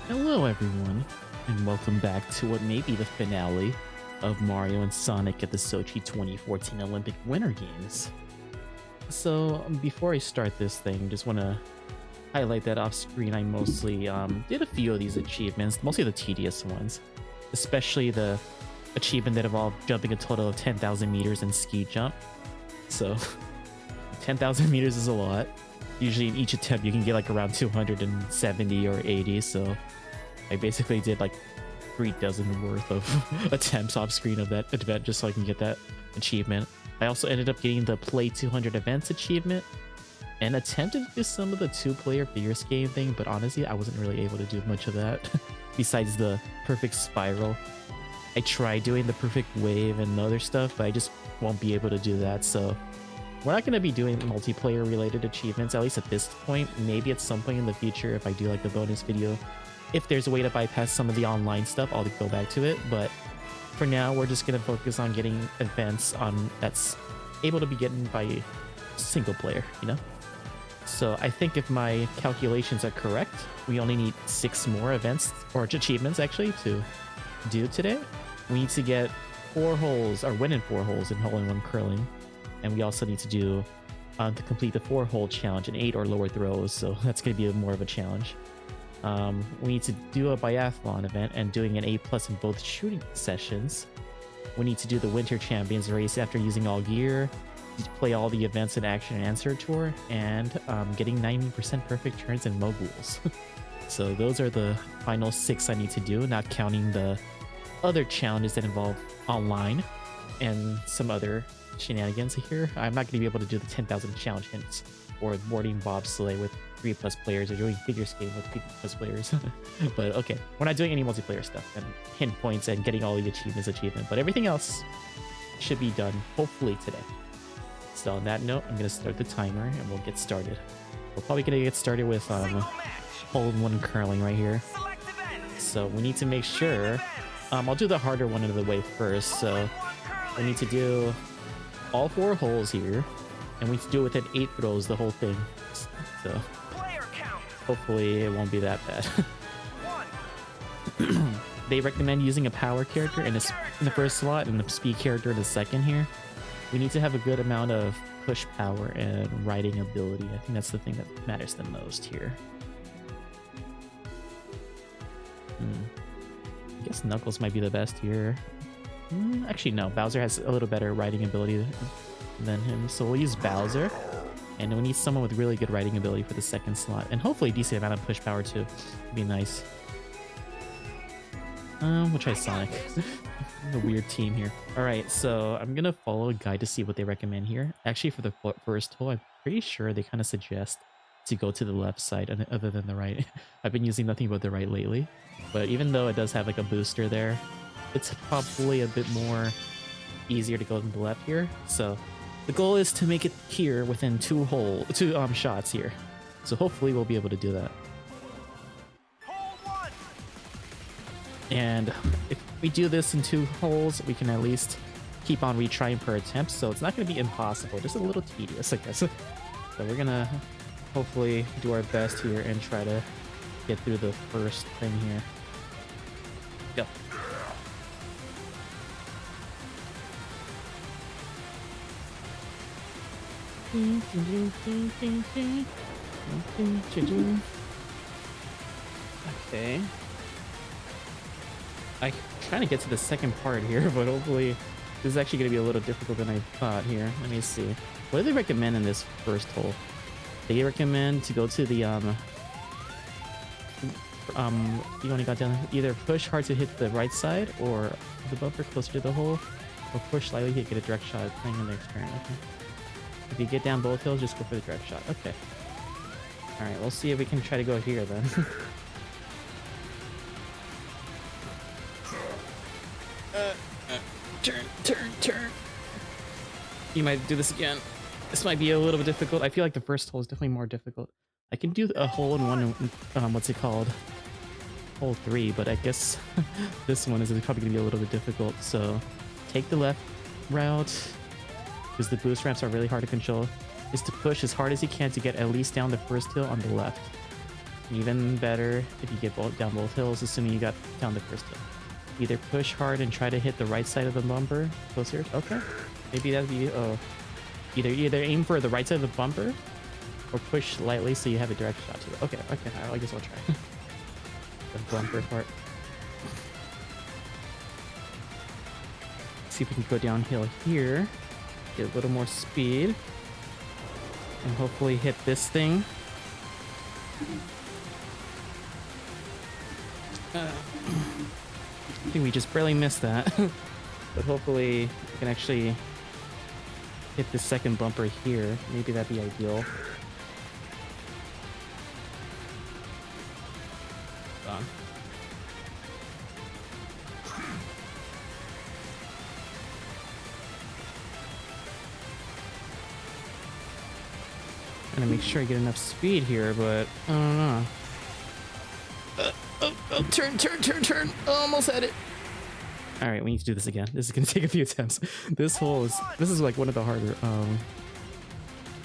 Hello everyone, and welcome back to what may be the finale of Mario and Sonic at the Sochi 2014 Olympic Winter Games. So before I start this thing, just want to highlight that off screen I mostly did a few of these achievements, mostly the tedious ones, especially the achievement that involved jumping a total of 10,000 meters in ski jump. So 10,000 meters is a lot. Usually in each attempt you can get like around 270 or 80, so I basically did like 3 dozen worth of attempts off screen of that event just so I can get that achievement. I also ended up getting the Play 200 Events achievement and attempted to do some of the 2-player figure skating thing, but honestly I wasn't really able to do much of that besides the perfect spiral. I tried doing the perfect wave and other stuff, but I just won't be able to do that, so we're not going to be doing multiplayer related achievements, at least at this point. Maybe at some point in the future if I do like the bonus video. If there's a way to bypass some of the online stuff, I'll go back to it. But for now, we're just going to focus on getting events on that's able to be getting by single player, you know? So I think if my calculations are correct, we only need 6 more events, or achievements actually, to do today. We need to get 4 holes, or win in 4 holes in hole-in-one curling. And we also need to do to complete the 4-hole challenge in 8 or lower throws, so that's going to be more of a challenge. We need to do a biathlon event and doing an A+ in both shooting sessions. We need to do the Winter Champions race after using all gear, play all the events in Action and Answer Tour, and getting 90% perfect turns in moguls. So those are the final 6 I need to do, not counting the other challenges that involve online and some other shenanigans here. I'm not going to be able to do the 10,000 challenge hints or boarding bobsleigh with 3+ players or doing figure skating with 3+ players. But okay, we're not doing any multiplayer stuff and hint points and getting all the achievement, but everything else should be done hopefully today. So on that note, I'm going to start the timer and we'll get started. We're probably going to get started with hole-in-one curling right here. So we need to make sure I'll do the harder one out of the way first. So we need to do all 4 holes here, and we need to do it within 8 throws the whole thing. So hopefully it won't be that bad. They recommend using a power character in the first slot and a speed character in the second here. We need to have a good amount of push power and riding ability. I think that's the thing that matters the most here. I guess Knuckles might be the best here. Actually, no. Bowser has a little better riding ability than him, so we'll use Bowser. And we need someone with really good riding ability for the second slot, and hopefully a decent amount of push power too. Would be nice. We'll try Sonic. A weird team here. Alright, so I'm gonna follow a guide to see what they recommend here. Actually, for the first hole, I'm pretty sure they kind of suggest to go to the left side other than the right. I've been using nothing but the right lately, but even though it does have like a booster there, it's probably a bit more easier to go to the left here. So the goal is to make it here within 2 shots here. So hopefully we'll be able to do that. And if we do this in 2 holes, we can at least keep on retrying per attempt. So it's not going to be impossible, just a little tedious, I guess. So we're going to hopefully do our best here and try to get through the first thing here. Go. Okay. I'm trying to get to the second part here, but hopefully this is actually going to be a little difficult than I thought here. Let me see. What do they recommend in this first hole? They recommend to go to the you only got down, either push hard to hit the right side or the bumper closer to the hole, or push slightly to get a direct shot at playing the next turn. Okay. If you get down both hills, just go for the direct shot. Okay. Alright, we'll see if we can try to go here then. Turn. You might do this again. This might be a little bit difficult. I feel like the first hole is definitely more difficult. I can do a hole-in-one, what's it called? Hole 3, but I guess this one is probably going to be a little bit difficult. So take the left route, because the boost ramps are really hard to control, is to push as hard as you can to get at least down the first hill on the left. Even better if you get down both hills, assuming you got down the first hill. Either push hard and try to hit the right side of the bumper closer. Okay, maybe that'd be either aim for the right side of the bumper or push lightly so you have a direct shot to it. Okay, I guess I'll try the bumper part. See if we can go downhill here, get a little more speed, and hopefully hit this thing. I think we just barely missed that, but hopefully we can actually hit the second bumper here. Maybe that'd be ideal. Hold on. I'm gonna make sure I get enough speed here, but I don't know. Turn. Almost had it. All right, we need to do this again. This is gonna take a few attempts. This is like one of the harder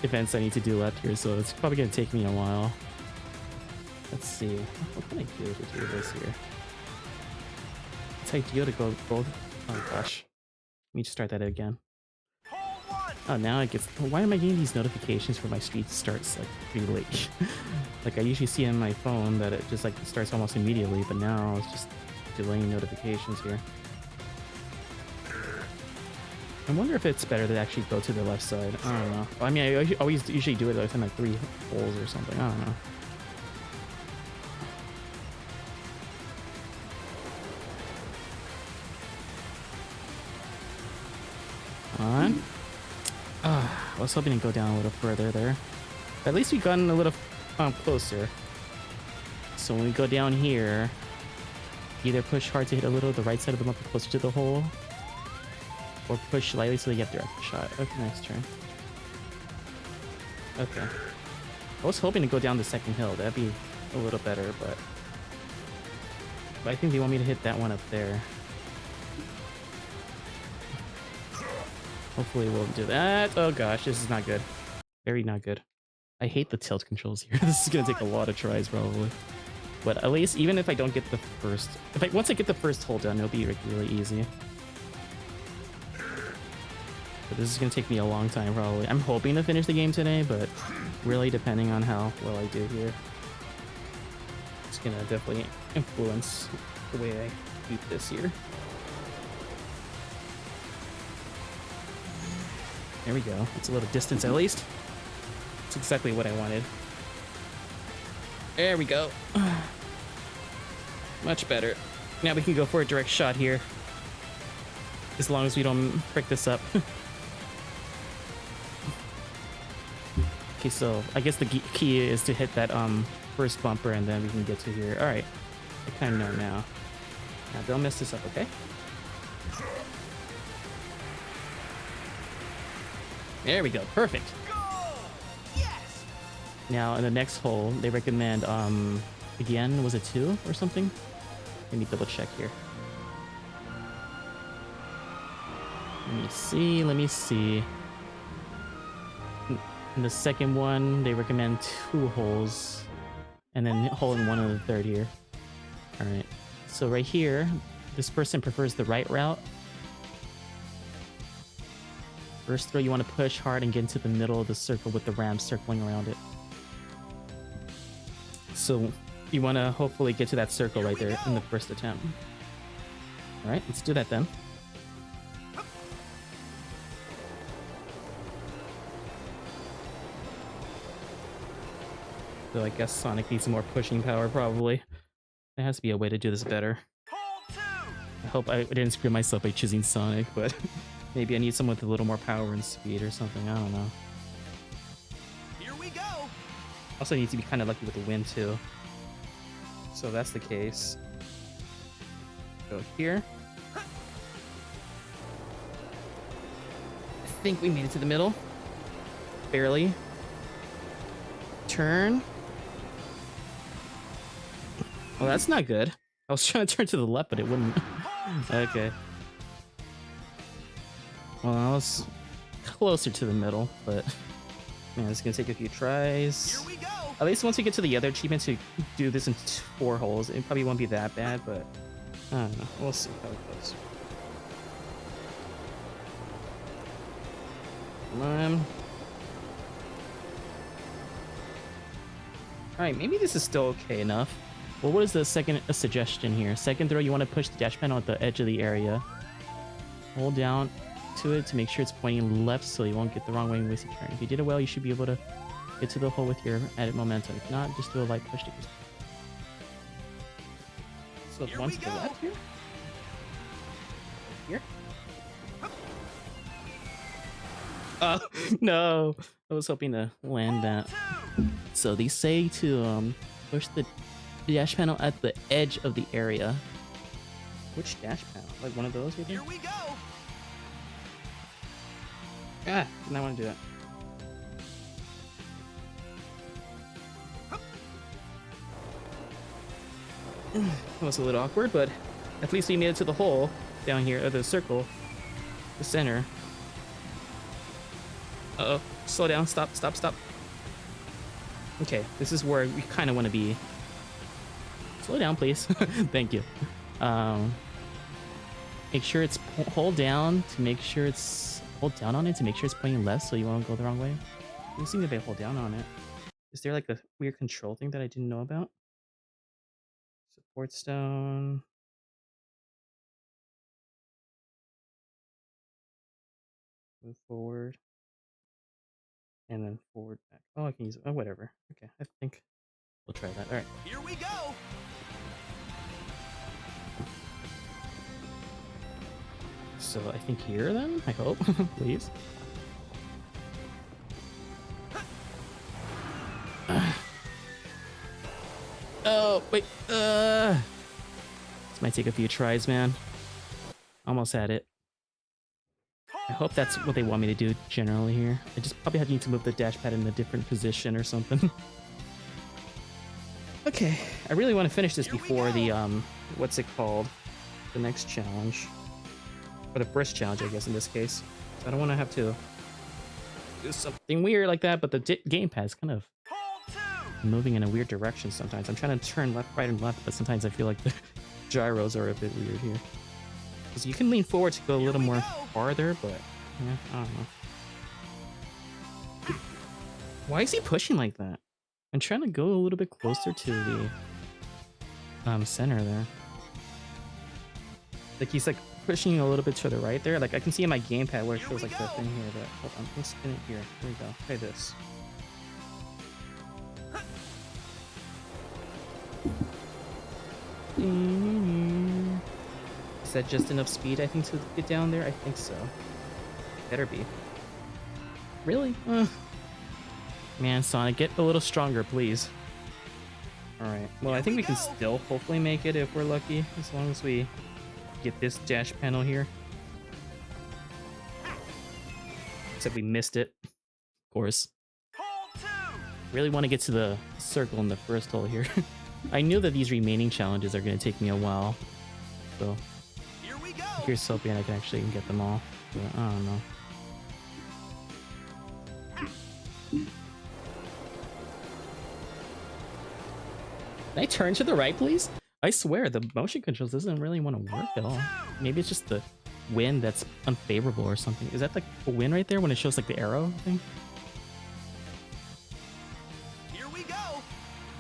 events I need to do left here, so it's probably gonna take me a while. Let's see. What can I do to do this here? It's ideal to go both. Oh gosh. Let me just start that again. Oh, now it gets. Why am I getting these notifications for my street starts like pretty late? Like I usually see on my phone that it just like starts almost immediately, but now it's just delaying notifications here. I wonder if it's better to actually go to the left side. I don't know. I mean, I always usually do it within like 3 holes or something. I don't know. Come on. I was hoping to go down a little further there. At least we've gotten a little closer. So when we go down here, either push hard to hit a little the right side of the bumper closer to the hole, or push lightly so they get direct shot. Okay, nice turn. Okay. I was hoping to go down the second hill. That'd be a little better, but I think they want me to hit that one up there. Hopefully we'll do that. Oh gosh, this is not good. Very not good. I hate the tilt controls here. This is gonna take a lot of tries probably. But at least, even if I don't get the first... once I get the first hole done, it'll be really easy. But this is gonna take me a long time probably. I'm hoping to finish the game today, but really depending on how well I do here. It's gonna definitely influence the way I beat this here. There we go. It's a little distance at least. It's exactly what I wanted. There we go. Much better. Now we can go for a direct shot here. As long as we don't frick this up. Okay, so I guess the key is to hit that first bumper and then we can get to here. Alright. I kind of know now. Now don't mess this up, okay? There we go. Perfect. Yes. Now in the next hole, they recommend again, was it 2 or something? Let me double check here. Let me see. In the second one, they recommend 2 holes and then hole in 1 in the third here. All right. So right here, this person prefers the right route. First throw, you want to push hard and get into the middle of the circle with the ram circling around it. So you want to hopefully get to that circle right there in the first attempt. All right, let's do that then. So I guess Sonic needs some more pushing power probably. There has to be a way to do this better. I hope I didn't screw myself by choosing Sonic, but maybe I need someone with a little more power and speed or something. I don't know. Here we go. Also need to be kind of lucky with the wind too. So if that's the case, go here. I think we made it to the middle. Barely. Turn. Well, that's not good. I was trying to turn to the left, but it wouldn't. Okay. Well, I was closer to the middle, but man, it's gonna take a few tries. Here we go. At least once we get to the other achievements, to do this in 4 holes. It probably won't be that bad, but I don't know. We'll see how it goes. Come on. Alright, maybe this is still okay enough. Well, what is the second suggestion here? Second throw, you want to push the dash panel at the edge of the area. Hold down to it to make sure it's pointing left so you won't get the wrong way and waste a turn. If you did it well, you should be able to get to the hole with your added momentum. If not, just do a light push to get. So one to the left here? Here? Oh, no. I was hoping to land that. So they say to push the dash panel at the edge of the area. Which dash panel? Like one of those? Here we go. Ah, didn't I want to do that? It was a little awkward, but at least we made it to the hole down here, or the circle, the center. Uh-oh. Slow down. Stop, stop, stop. Okay, this is where we kind of want to be. Slow down, please. Thank you. Make sure it's hold down to make sure it's hold down on it to make sure it's pointing left so you won't go the wrong way. You seem to be hold down on it. Is there like a weird control thing that I didn't know about? Support stone. Move forward. And then forward back. Oh, I can use it. Oh, whatever. Okay, I think we'll try that. All right. Here we go. So I think here then, I hope, please. Oh, wait. This might take a few tries, man. Almost had it. I hope that's what they want me to do generally here. I just probably need to move the dash pad in a different position or something. Okay, I really want to finish this before the, what's it called? The next challenge. Or the first challenge, I guess, in this case. So I don't want to have to do something weird like that, but the gamepad's kind of moving in a weird direction sometimes. I'm trying to turn left, right, and left, but sometimes I feel like the gyros are a bit weird here. Because you can lean forward to go a little more farther, but yeah, I don't know. Why is he pushing like that? I'm trying to go a little bit closer to the center there. Like he's like pushing a little bit to the right there. Like I can see in my gamepad where it shows like the thing here, but hold on, let's spin it here. Here we go. Try this. Is that just enough speed, I think, to get down there? I think so. Better be. Really? Man, Sonic, get a little stronger, please. Alright. Well, I think we can still hopefully make it if we're lucky, as long as we get this dash panel here. Except we missed it. Of course. Really want to get to the circle in the first hole here. I knew that these remaining challenges are going to take me a while. So, here's hoping I can actually get them all. But I don't know. Can I turn to the right, please? I swear, the motion controls doesn't really want to work at all. Maybe it's just the wind that's unfavorable or something. Is that like a wind right there when it shows like the arrow thing? Here we go.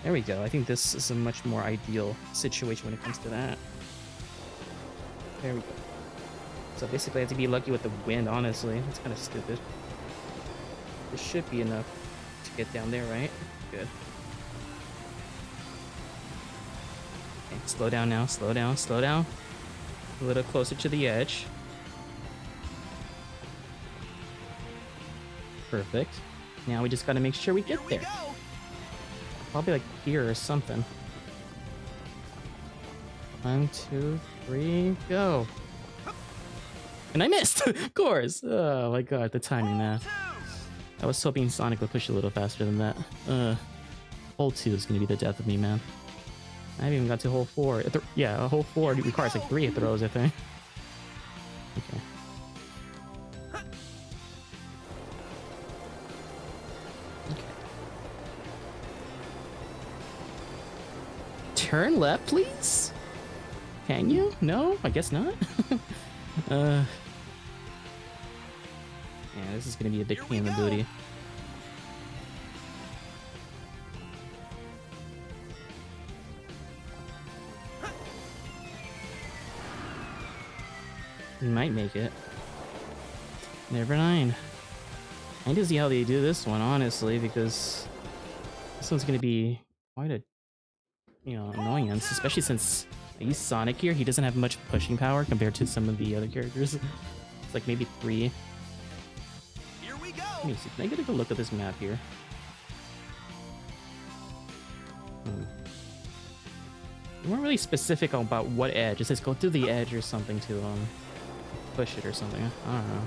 There we go. I think this is a much more ideal situation when it comes to that. There we go. So basically I have to be lucky with the wind, honestly. It's kind of stupid. This should be enough to get down there, right? Good. Okay, slow down now. Slow down. Slow down. A little closer to the edge. Perfect. Now we just got to make sure we get there. Probably like here or something. 1, 2, 3, go. And I missed! Of course! Oh my god, the timing, man. I was hoping Sonic would push a little faster than that. Hole 2 is gonna be the death of me, man. I haven't even got to hole 4. Yeah, a hole 4 requires like 3 throws, I think. Okay. turn left, please? Can you? No? I guess not. Yeah, this is gonna be a big pain in the booty. We might make it. Never mind. I need to see how they do this one, honestly, because this one's gonna be quite a, annoyance, especially since I use Sonic here. He doesn't have much pushing power compared to some of the other characters. It's like maybe 3. Here we go. Let me see. Can I get a good look at this map here? We weren't really specific about what edge. It says go through the edge or something to push it or something. I don't know.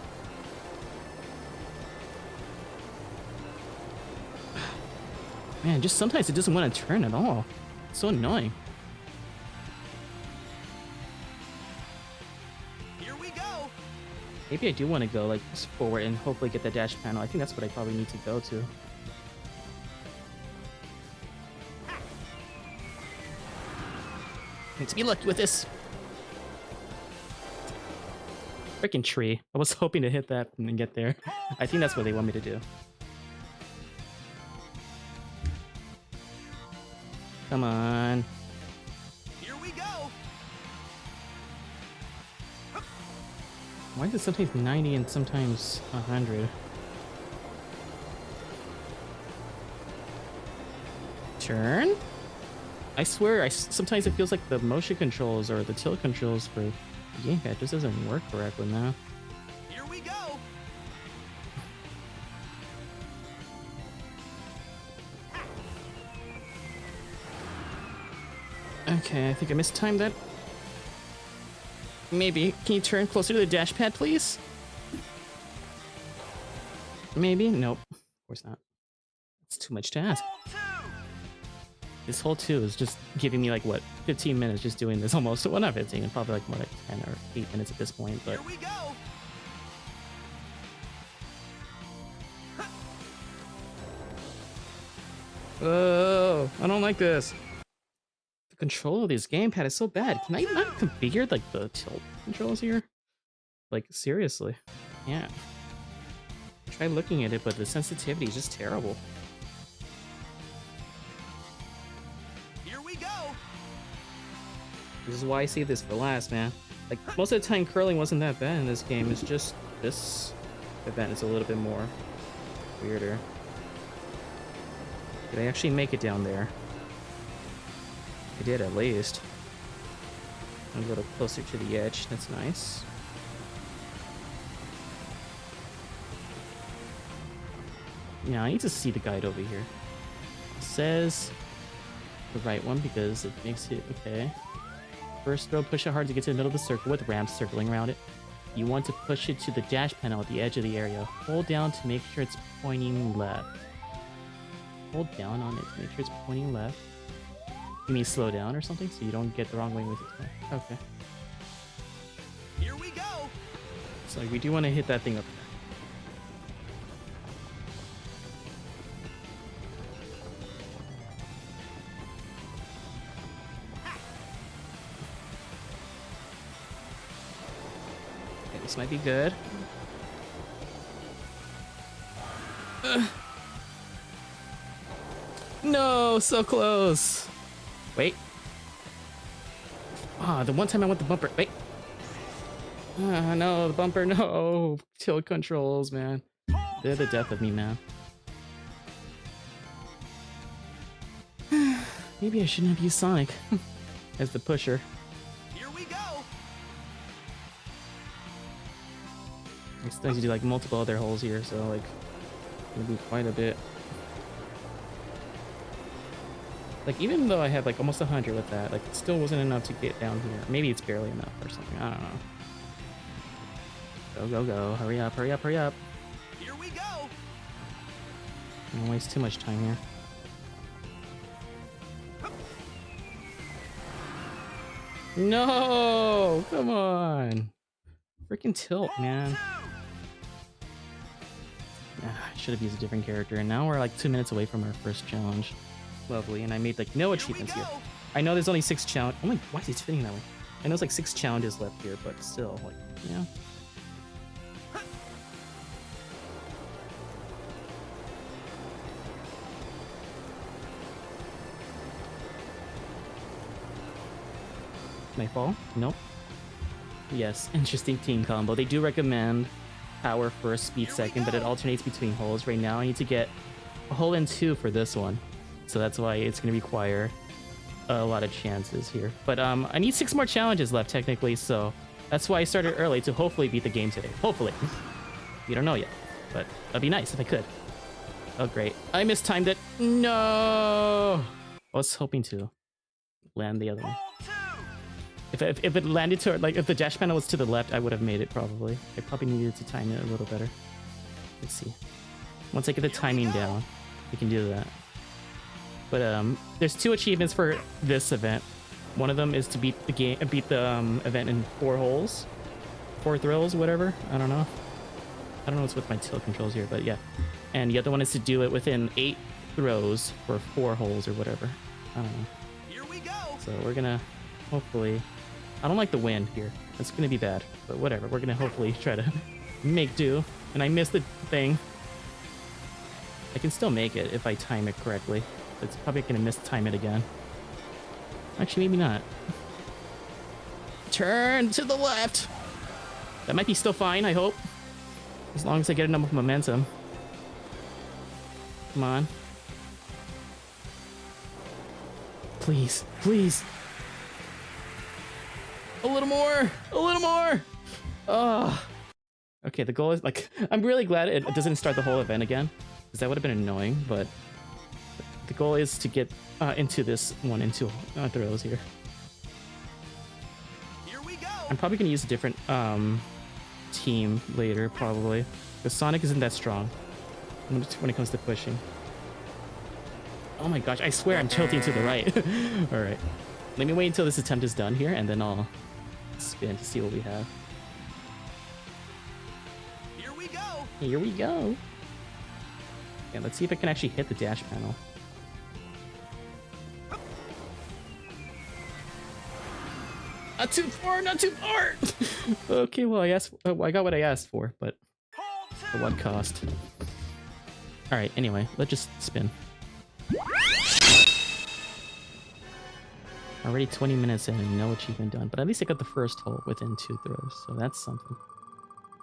Man, just sometimes it doesn't want to turn at all. It's so annoying. Here we go. Maybe I do want to go like forward and hopefully get the dash panel. I think that's what I probably need to go to. Need to be lucky with this. Freaking tree. I was hoping to hit that and then get there. I think that's what they want me to do. Come on. Here we go. Why is it sometimes 90 and sometimes 100? Turn? I swear, sometimes it feels like the motion controls or the tilt controls for the gamepad just doesn't work correctly now. Here we go. Okay, I think I mistimed that. Maybe. Can you turn closer to the dash pad, please? Maybe? Nope. Of course not. It's too much to ask. This whole 2 is just giving me like, what, 15 minutes just doing this almost. Well, not 15, probably like more like 10 or 8 minutes at this point, but... Here we go. Oh, I don't like this. The control of this gamepad is so bad. Can I not configure like the tilt controls here? Like, seriously. Yeah. Try looking at it, but the sensitivity is just terrible. Here we go. This is why I save this for last, man. Like, most of the time curling wasn't that bad in this game. It's just this event is a little bit more weirder. Did I actually make it down there? I did, at least. I'm a little closer to the edge. That's nice. Yeah, I need to see the guide over here. It says the right one because it makes it okay. First throw, push it hard to get to the middle of the circle with ramps circling around it. You want to push it to the dash panel at the edge of the area. Hold down to make sure it's pointing left. Hold down on it to make sure it's pointing left. You mean slow down or something so you don't get the wrong way with it? Okay. Here we go. So we do want to hit that thing up there. Okay, this might be good. No, so close. Wait. Ah, the one time I want the bumper. Wait. Ah, no, the bumper, no. Tilt controls, man. They're the death of me, man. Maybe I shouldn't have used Sonic as the pusher. Here we go. I still need to do like multiple other holes here, so like it'll be quite a bit. Like, even though I had like almost 100 with that, like it still wasn't enough to get down here. Maybe it's barely enough or something. I don't know. Go, go, go. Hurry up, hurry up, hurry up. Here we go. Don't waste too much time here. No! Come on! Freaking tilt, man. I should have used a different character. And now we're like 2 minutes away from our first challenge. Lovely, and I made like no achievements here. I know there's only 6 challenge. Oh my, why is he spinning that way? I know it's like 6 challenges left here, but still, like, yeah. Can I fall? Nope. Yes, interesting team combo. They do recommend power first, speed second, but it alternates between holes. Right now, I need to get a hole in 2 for this one. So that's why it's going to require a lot of chances here. But I need 6 more challenges left, technically, so that's why I started early, to hopefully beat the game today. Hopefully. We don't know yet, but that'd be nice if I could. Oh, great. I mistimed it. No! I was hoping to land the other one. If it landed to, like, if the dash panel was to the left, I would have made it, probably. I probably needed to time it a little better. Let's see. Once I get the timing down, we can do that. But there's 2 achievements for this event. One of them is to beat the event in 4 holes, 4 throws, whatever. I don't know what's with my tilt controls here, but yeah. And the other one is to do it within 8 throws for 4 holes or whatever. I don't know. Here we go. So we're gonna hopefully. I don't like the wind here. It's gonna be bad, but whatever. We're gonna hopefully try to make do. And I missed the thing. I can still make it if I time it correctly. It's probably gonna mistime it again. Actually, maybe not. Turn to the left. That might be still fine, I hope. As long as I get enough momentum. Come on. Please, please. A little more! A little more! Oh. Okay, the goal is, like, I'm really glad it doesn't start the whole event again, because that would have been annoying, but the goal is to get into this 1 and 2 throws here. Here we go. I'm probably going to use a different team later, probably, because Sonic isn't that strong when it comes to pushing. Oh my gosh, I swear I'm tilting to the right. Alright. Let me wait until this attempt is done here, and then I'll spin to see what we have. Here we go. Here we go. Yeah, let's see if I can actually hit the dash panel. Not too far, not too far! Okay, well, I got what I asked for, but at what cost? Alright, anyway, let's just spin. Already 20 minutes in and no achievement done, but at least I got the first hole within 2 throws, so that's something.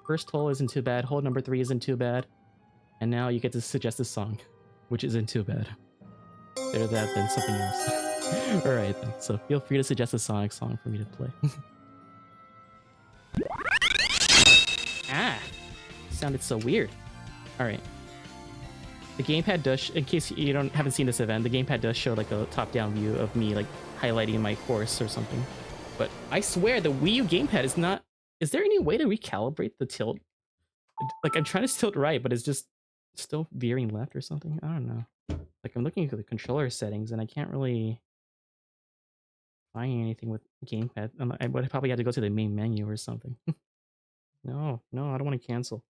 First hole isn't too bad, hole number 3 isn't too bad, and now you get to suggest a song, which isn't too bad. Better that than something else. Alright then, so feel free to suggest a Sonic song for me to play. Ah! Sounded so weird. Alright. The gamepad does, in case you haven't seen this event, the gamepad does show like a top-down view of me like highlighting my course or something. But I swear the Wii U gamepad is not... Is there any way to recalibrate the tilt? Like I'm trying to tilt right, but it's just still veering left or something? I don't know. Like I'm looking at the controller settings and I can't really find anything with gamepad. I would probably have to go to the main menu or something. No, I don't want to cancel.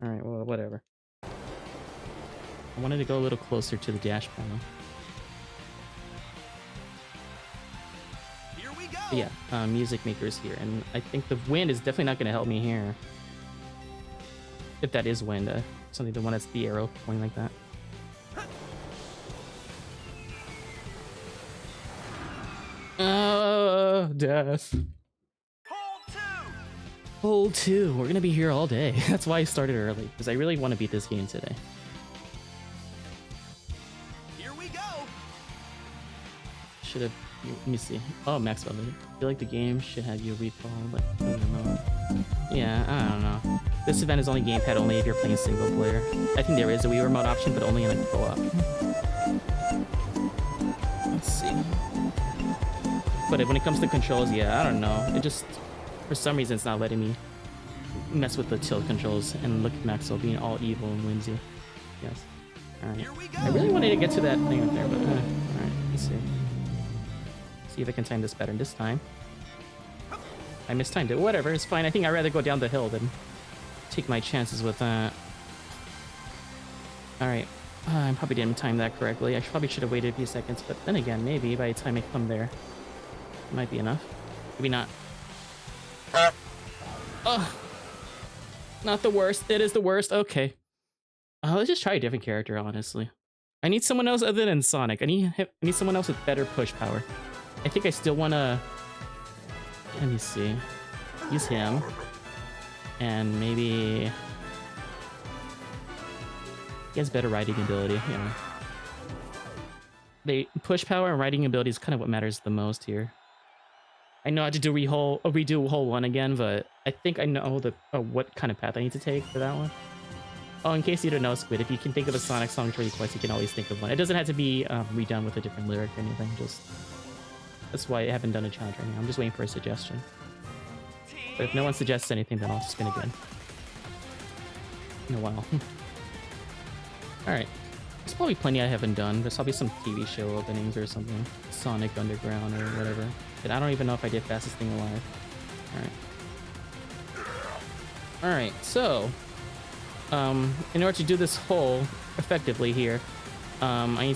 Alright, well, whatever. I wanted to go a little closer to the dash panel. Here we go. But yeah, music maker's here, and I think the wind is definitely not going to help me here. If that is wind, something the one that's the arrow pointing like that. Death. Hole 2. We're gonna be here all day. That's why I started early, because I really want to beat this game today. Here we go. Should have. Let me see. Oh, Maxwell. I feel like the game should have you recall, but I don't know. Yeah, I don't know. This event is only gamepad only if you're playing single player. I think there is a Wii remote option, but only in like co-op. Let's see. But when it comes to controls, yeah, I don't know. It just, for some reason, it's not letting me mess with the tilt controls. And look at Maxwell being all evil and whimsy. Yes. Alright. I really wanted to get to that thing up there, but alright, let's see. See if I can time this better this time. I mistimed it. Whatever, it's fine. I think I'd rather go down the hill than take my chances with that. Alright. I probably didn't time that correctly. I probably should have waited a few seconds, but then again, maybe by the time I come there, it might be enough. Maybe not. Oh, not the worst. It is the worst. Okay. Let's just try a different character, honestly. I need someone else other than Sonic. I need someone else with better push power. I think I still want to... Let me see. Use him. And maybe... He has better riding ability, yeah. The push power and riding ability is kind of what matters the most here. I know I have to do redo hole 1 again, but I think I know what kind of path I need to take for that one. Oh, in case you don't know, Squid, if you can think of a Sonic song to request, you can always think of one. It doesn't have to be redone with a different lyric or anything. Just that's why I haven't done a challenge right now. I'm just waiting for a suggestion. But if no one suggests anything, then I'll spin again. In a while. Alright. There's probably plenty I haven't done. There's probably some TV show openings or something. Sonic Underground or whatever. But I don't even know if I did Fastest Thing Alive. Alright. Alright, so... in order to do this hole effectively here, I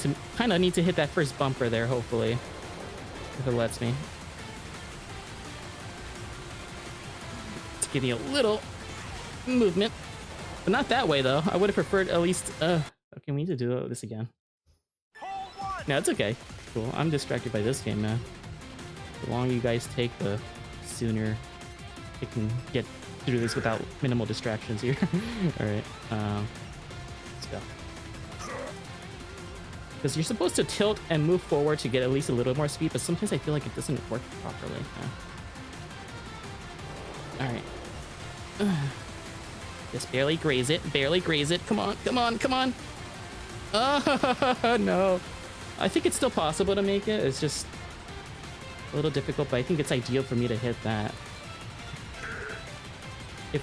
need to hit that first bumper there, hopefully. If it lets me. To give me a little movement. But not that way, though. I would have preferred at least... Okay, we need to do this again. No, it's okay. Cool. I'm distracted by this game, man. The longer you guys take, the sooner I can get through this without minimal distractions here. Alright, let's go. Because you're supposed to tilt and move forward to get at least a little more speed, but sometimes I feel like it doesn't work properly. Alright. Just barely graze it, barely graze it. Come on, come on, come on! Oh, no. I think it's still possible to make it. It's just a little difficult, but I think it's ideal for me to hit that. If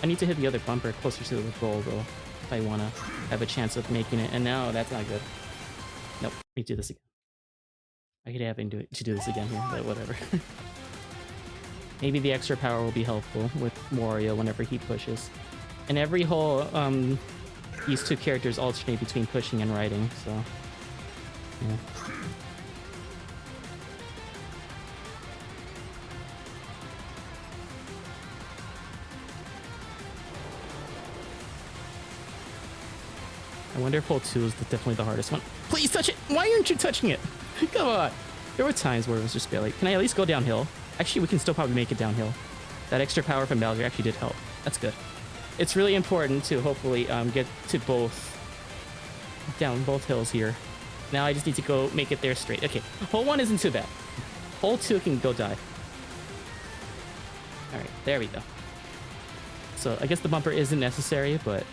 I need to hit the other bumper closer to the goal, though, if I want to have a chance of making it. And no, that's not good. Nope, let me do this again. I hate having to do this again here, but whatever. Maybe the extra power will be helpful with Wario whenever he pushes. In every hole, these two characters alternate between pushing and riding, so... Yeah. I wonder if hole 2 is definitely the hardest one. Please touch it! Why aren't you touching it? Come on! There were times where it was just barely... Can I at least go downhill? Actually, we can still probably make it downhill. That extra power from Bowser actually did help. That's good. It's really important to hopefully get to down both hills here. Now I just need to go make it there straight. Okay, hole 1 isn't too bad. Hole 2 can go die. Alright, there we go. So I guess the bumper isn't necessary, but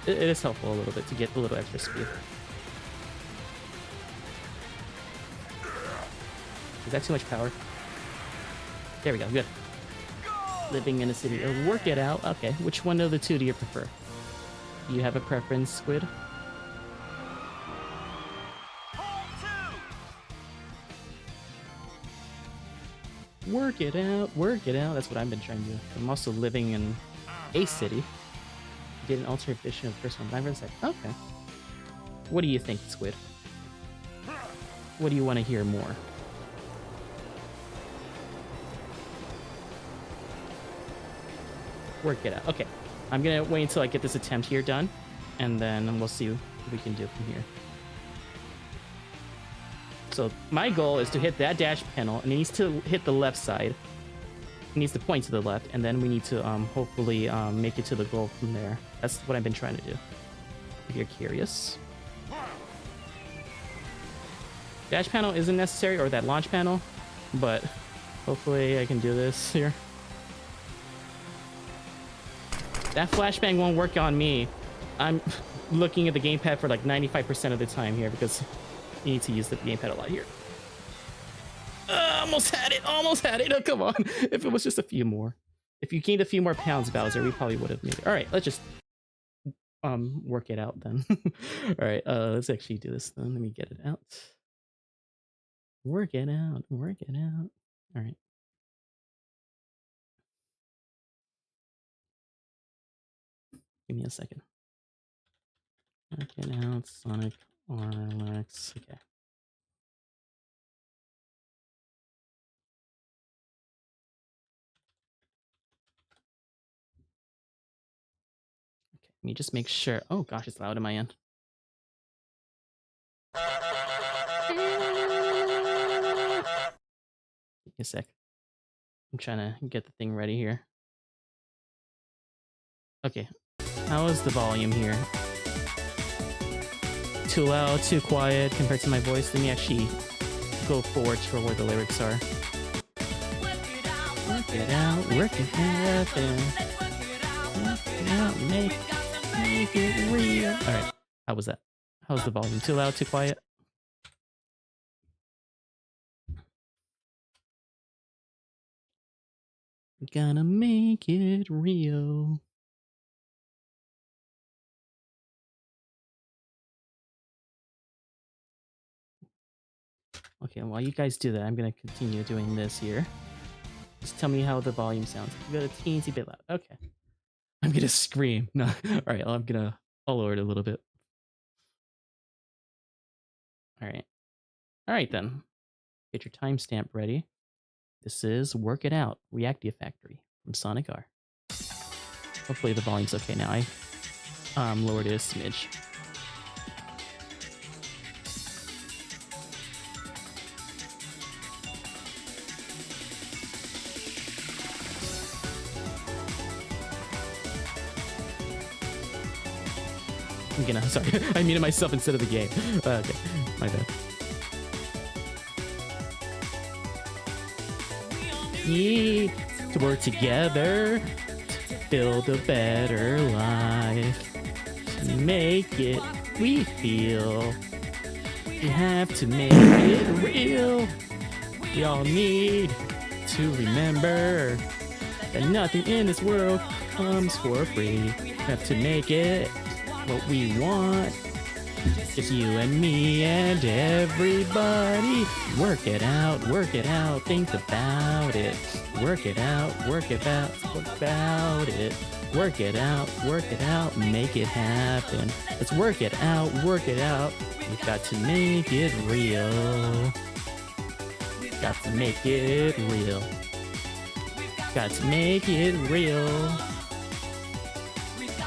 it is helpful a little bit to get a little extra speed. Is that too much power? There we go, good. Living in a city. Work it out. Okay, which one of the two do you prefer? Do you have a preference, Squid? Work it out, work it out. That's what I've been trying to do. I'm also living in a city. Did an alternate edition of the first one. But I read that. Okay. What do you think, Squid? What do you want to hear more? Work it out. Okay. I'm gonna wait until I get this attempt here done, and then we'll see what we can do from here. So my goal is to hit that dash panel, and it needs to hit the left side. It needs to point to the left, and then we need to hopefully make it to the goal from there. That's what I've been trying to do. If you're curious. Dash panel isn't necessary, or that launch panel, but hopefully I can do this here. That flashbang won't work on me. I'm looking at the gamepad for like 95% of the time here because you need to use the gamepad a lot here. Almost had it! Almost had it! Oh, come on! If it was just a few more. If you gained a few more pounds, Bowser, we probably would have made it. Alright, let's just work it out then. Alright, let's actually do this then. Let me get it out. Work it out. Work it out. Alright. Give me a second. Working out Sonic RLX. Okay. Okay. Let me just make sure. Oh gosh, it's loud in my end. Give me a sec. I'm trying to get the thing ready here. Okay. How is the volume here? Too loud, too quiet compared to my voice? Let me actually go forward to where the lyrics are. Work it out, work it happen. Work it out, make it real. Alright. How was that? How's the volume? Too loud, too quiet? Gonna make it real. Okay, while you guys do that, I'm gonna continue doing this here. Just tell me how the volume sounds. You got a teensy bit loud. Okay. I'm gonna scream. No. Alright, I'll lower it a little bit. Alright. Alright then. Get your timestamp ready. This is Work It Out, Reactive Factory from Sonic R. Hopefully the volume's okay now. I lowered it a smidge. Sorry, I muted myself instead of the game. Okay, my bad. Need to work together to build a better life. To make it we feel. We have to make it real. We all need to remember that nothing in this world comes for free. We have to make it what we want. Just you and me and everybody. Work it out, think about it. Work it out, work about it. Work it out, make it happen. Let's work it out. We've got to make it real. Got to make it real. Got to make it real.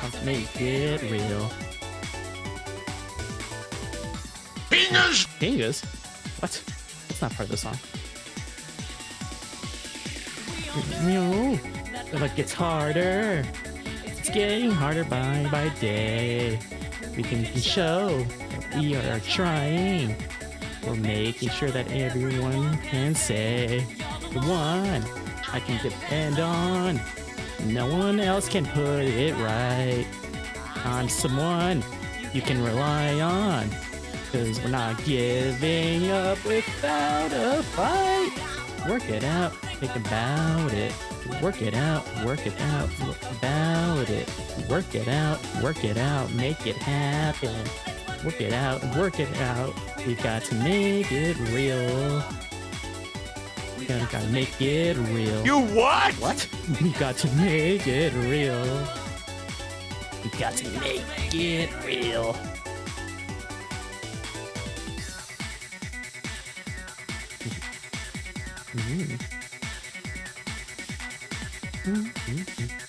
Got to make it real. Fingers! Fingers? What? That's not part of the song. But it gets harder. It's getting harder by day. We can show that we are trying. We're making sure that everyone can say the one I can depend on. No one else can put it right. I'm someone you can rely on. Cause we're not giving up without a fight. Work it out, think about it. Work it out, think about it. Work it out, make it happen. Work it out. We got to make it real. We gotta make it real. You what? What? We got to make it real. We got to make it real.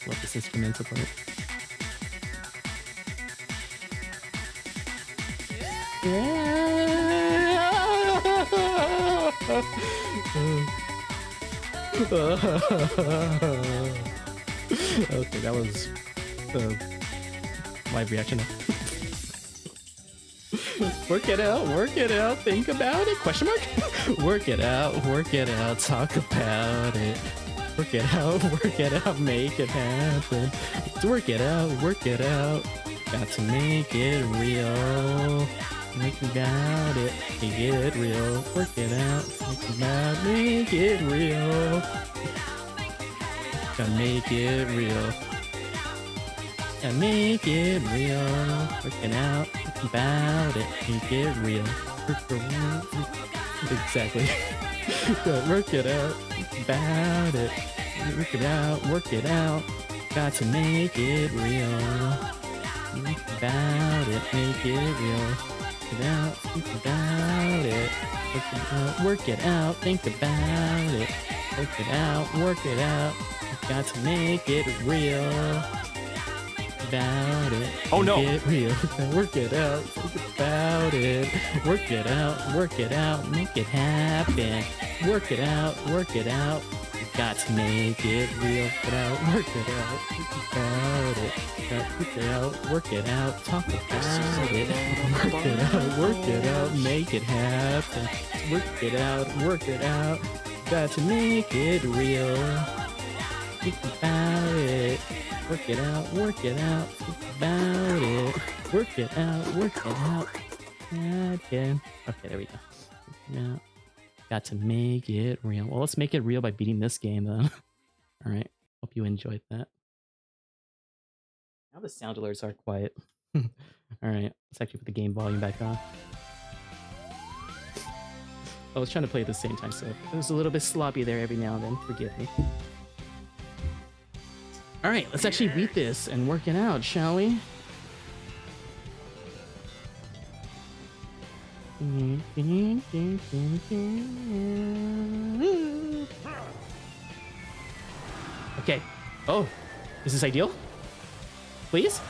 Love this instrumental part. Okay, that was the live reaction. Work it out, think about it, question mark? Work it out, talk about it. Work it out, make it happen. Work it out, got to make it real. Think about it, make it real. Work it out, think about, make it real. Gotta make it real. Gotta make it real. Work it out, think about it, make it real. Exactly. Work it out, think about it. Work it out. Got to make it real. Think about it, make it real. Think about it. Work it out, think about it. Work it out, work it out. You've got to make it real. About it. Oh, no. Make it real. Work it out, think about it. Work it out, make it happen. Work it out, work it out. You've got to make it real. Work it out, think about it. Work it out, work it out, talk about it. Work it out, make it happen. Work it out, got to make it real. Think about it. Work it out, think about it. Work it out. Again. Okay, there we go. Yeah. Got to make it real. Well, let's make it real by beating this game then. Alright. Hope you enjoyed that. Now the sound alerts are quiet. Alright, let's actually put the game volume back on. I was trying to play at the same time, so it was a little bit sloppy there every now and then. Forgive me. Alright, let's actually beat this and work it out, shall we? Okay. Oh, is this ideal? Please?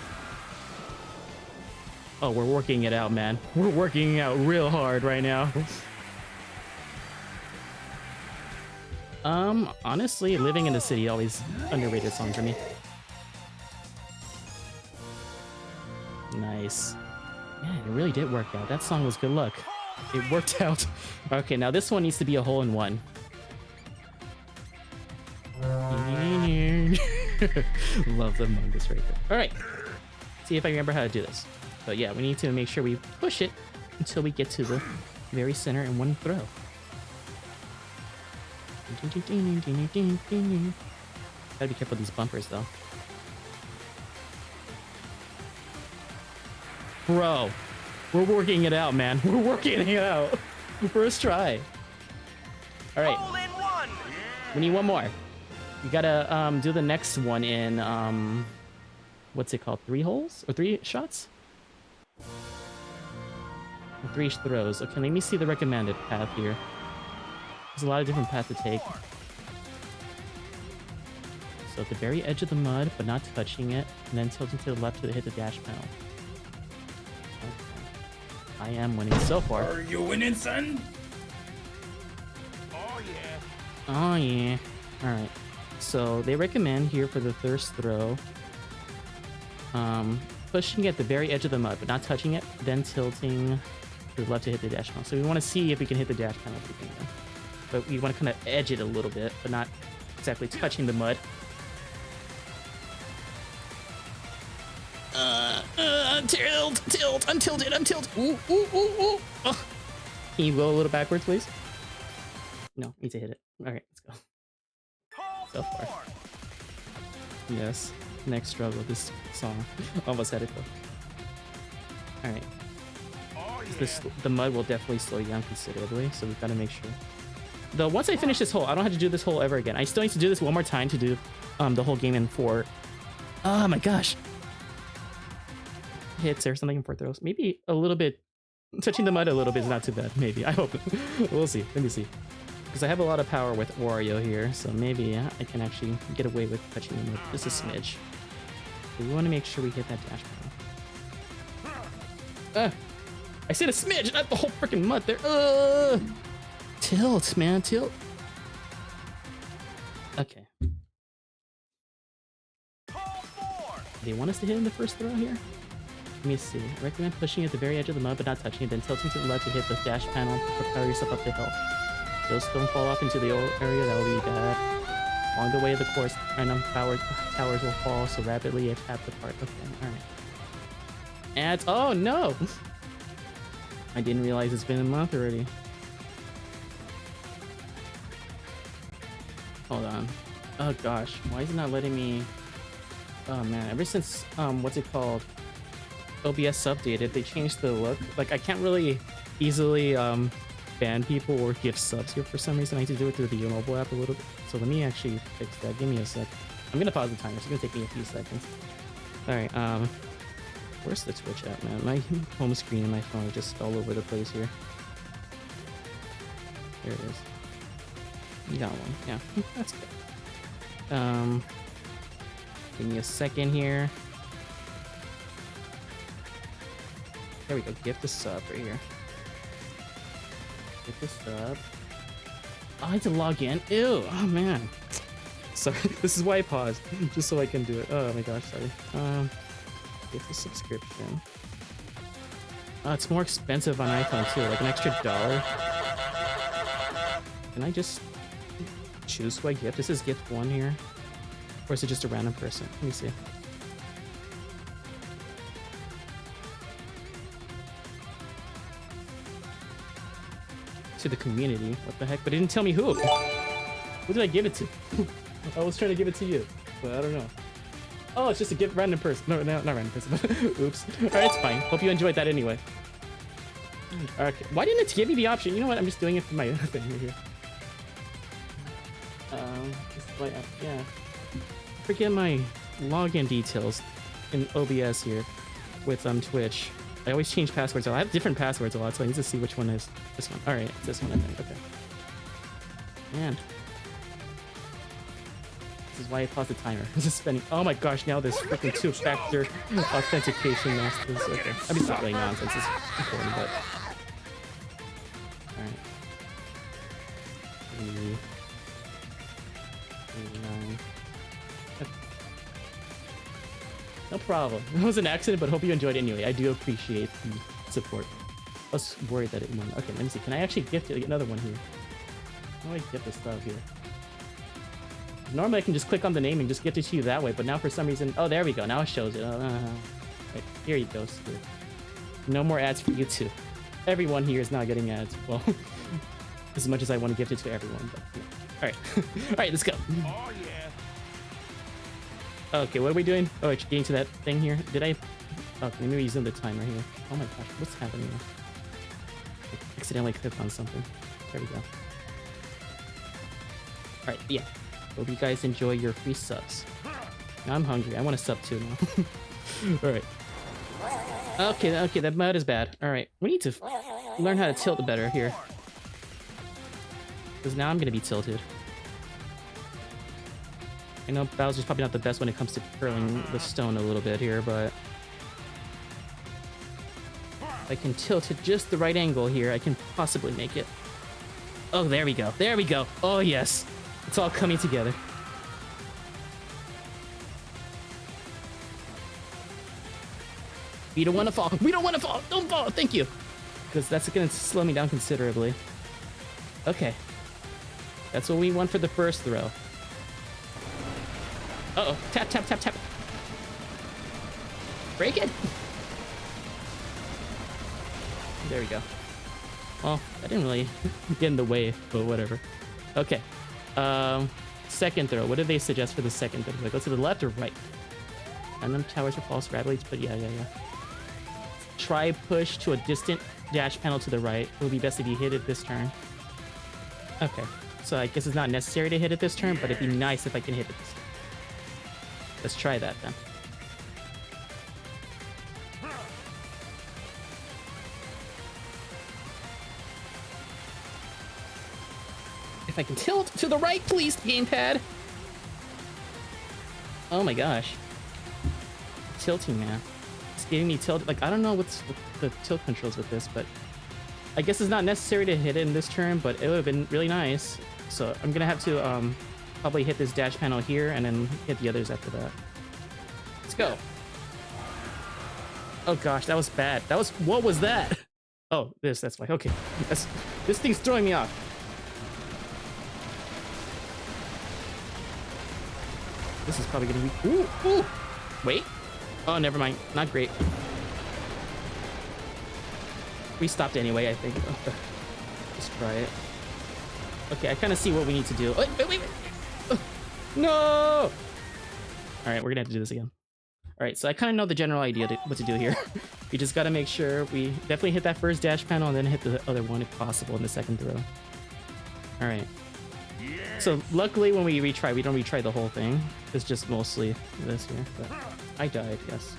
Oh, we're working it out, man. We're working it out real hard right now. Honestly, Living in the City always underrated song for me. Nice. Yeah, it really did work out. That song was good luck. It worked out. Okay, now this one needs to be a hole-in-one. Love the Mungus right there. Alright. See if I remember how to do this. But yeah, we need to make sure we push it until we get to the very center in one throw. Gotta be careful with these bumpers though. Bro, we're working it out, man. We're working it out. First try. All right. We need one more. You gotta do the next one in what's it called? 3 holes or 3 shots? 3 throws. Okay, let me see the recommended path here. There's a lot of different paths to take. So at the very edge of the mud, but not touching it, and then tilting to the left to hit the dash panel. Okay. I am winning so far. Are you winning, son? Oh yeah. Oh yeah. Alright. So they recommend here for the first throw, pushing at the very edge of the mud, but not touching it, then tilting to the left to hit the dash panel. So we want to see if we can hit the dash panel if we can. But we want to kind of edge it a little bit, but not exactly touching the mud. Tilt, I'm tilted. Ooh. Oh. Can you go a little backwards, please? No, need to hit it. Okay, let's go. So far. Yes, next struggle, this song. Almost had it though. Alright. The mud will definitely slow you down considerably, so we've got to make sure. Though once I finish this hole, I don't have to do this hole ever again. I still need to do this one more time to do the whole game in 4. Oh my gosh. Hits or something in 4 throws. Maybe a little bit. Touching the mud a little bit is not too bad. Maybe. I hope. We'll see. Let me see. Because I have a lot of power with Wario here, so maybe I can actually get away with touching the mud just a smidge. But we want to make sure we hit that dash panel. I said a smidge, not the whole freaking mud there. Tilt, man, tilt. Okay. They want us to hit in the first throw here? Let me see. I recommend pushing at the very edge of the mud, but not touching it, then tilting to the left to hit the dash panel to propel yourself up the hill. Just don't fall off into the old area, that will be bad. Along the way of the course, random towers will fall so rapidly it tap the part. Okay, alright. And oh no! I didn't realize it's been a month already. Hold on. Oh gosh, why is it not letting me? Oh man, ever since what's it called? OBS updated, they changed the look. Like I can't really easily ban people or give subs here for some reason. I need to do it through the mobile app a little bit. So let me actually fix that. Give me a sec. I'm gonna pause the timer. It's gonna take me a few seconds. All right. Where's the Twitch at, man? My home screen and my phone are just all over the place here. There it is. You got one. Yeah, that's good. Give me a second here. There we go. Gift a sub right here. Gift a sub. Oh, I had to log in. Ew. Oh man. Sorry. This is why I paused, just so I can do it. Oh my gosh. Sorry. Gift a subscription. Oh, it's more expensive on iPhone too. Like an extra $1. Can I just choose who I gift? This is gift 1 here. Or is it just a random person? Let me see. To the community. What the heck? But it didn't tell me who. Who did I give it to? I was trying to give it to you, but I don't know. Oh, it's just a gift random person. No, not random person. Oops. Alright, it's fine. Hope you enjoyed that anyway. Okay. Why didn't it give me the option? You know what? I'm just doing it for my thing here. Yeah. Forget my login details in OBS here with Twitch. I always change passwords. I have different passwords a lot, so I need to see which one is this one. All right, it's this one, I think. Okay. Man, this is why I paused the timer. This is spending. Oh my gosh! Now this freaking 2-factor authentication masters. Okay, I mean it's not really nonsense. It's important, but all right. 389. No problem. It was an accident, but hope you enjoyed it anyway. I do appreciate the support. I was worried that it won. Okay, let me see. Can I actually gift it? Another one here? How do I gift this stuff here? Normally I can just click on the name and just gift it to you that way, but now for some reason... Oh, there we go. Now it shows it. Right, here you go, Stuart. No more ads for you too. Everyone here is not getting ads. Well, as much as I want to gift it to everyone, but... Yeah. Alright. Alright, let's go. Oh yeah. Okay, what are we doing? Oh, it's getting to that thing here. Did I... Okay, maybe using the timer here. Oh my gosh, what's happening now? I accidentally clicked on something. There we go. Alright, yeah. Hope you guys enjoy your free subs. Now I'm hungry. I want a sub too now. Alright. Okay, that mud is bad. Alright, we need to learn how to tilt better here. Because now I'm going to be tilted. I know Bowser's probably not the best when it comes to curling the stone a little bit here, but... if I can tilt it just the right angle here, I can possibly make it. Oh, there we go. There we go. Oh, yes. It's all coming together. We don't want to fall. We don't want to fall. Don't fall. Thank you. Because that's going to slow me down considerably. Okay. That's what we want for the first throw. Uh-oh. Tap, tap, tap, tap. Break it. There we go. Well, I didn't really get in the way, but whatever. Okay. Second throw. What did they suggest for the second throw? Like, go to the left or right? Random towers or false rabbits, but yeah. Try push to a distant dash panel to the right. It would be best if you hit it this turn. Okay. So I guess it's not necessary to hit it this turn, but it'd be nice if I can hit it this turn. Let's try that then. If I can tilt to the right, please, gamepad. Oh my gosh. Tilting, man. It's getting me tilted. Like, I don't know what's with the tilt controls with this, but I guess it's not necessary to hit it in this turn, but it would have been really nice. So I'm gonna have to probably hit this dash panel here and then hit the others after that. Let's go. Oh gosh, that was bad. What was that? Oh, that's why. Okay. This thing's throwing me off. This is probably gonna be... Ooh! Wait. Oh, never mind. Not great. We stopped anyway, I think. Let's try it. Okay, I kind of see what we need to do. Wait. No! Alright, we're gonna have to do this again. Alright, so I kind of know the general idea what to do here. We just gotta make sure we definitely hit that first dash panel and then hit the other one if possible in the second throw. Alright. So luckily when we retry, we don't retry the whole thing. It's just mostly this here. But I died, yes.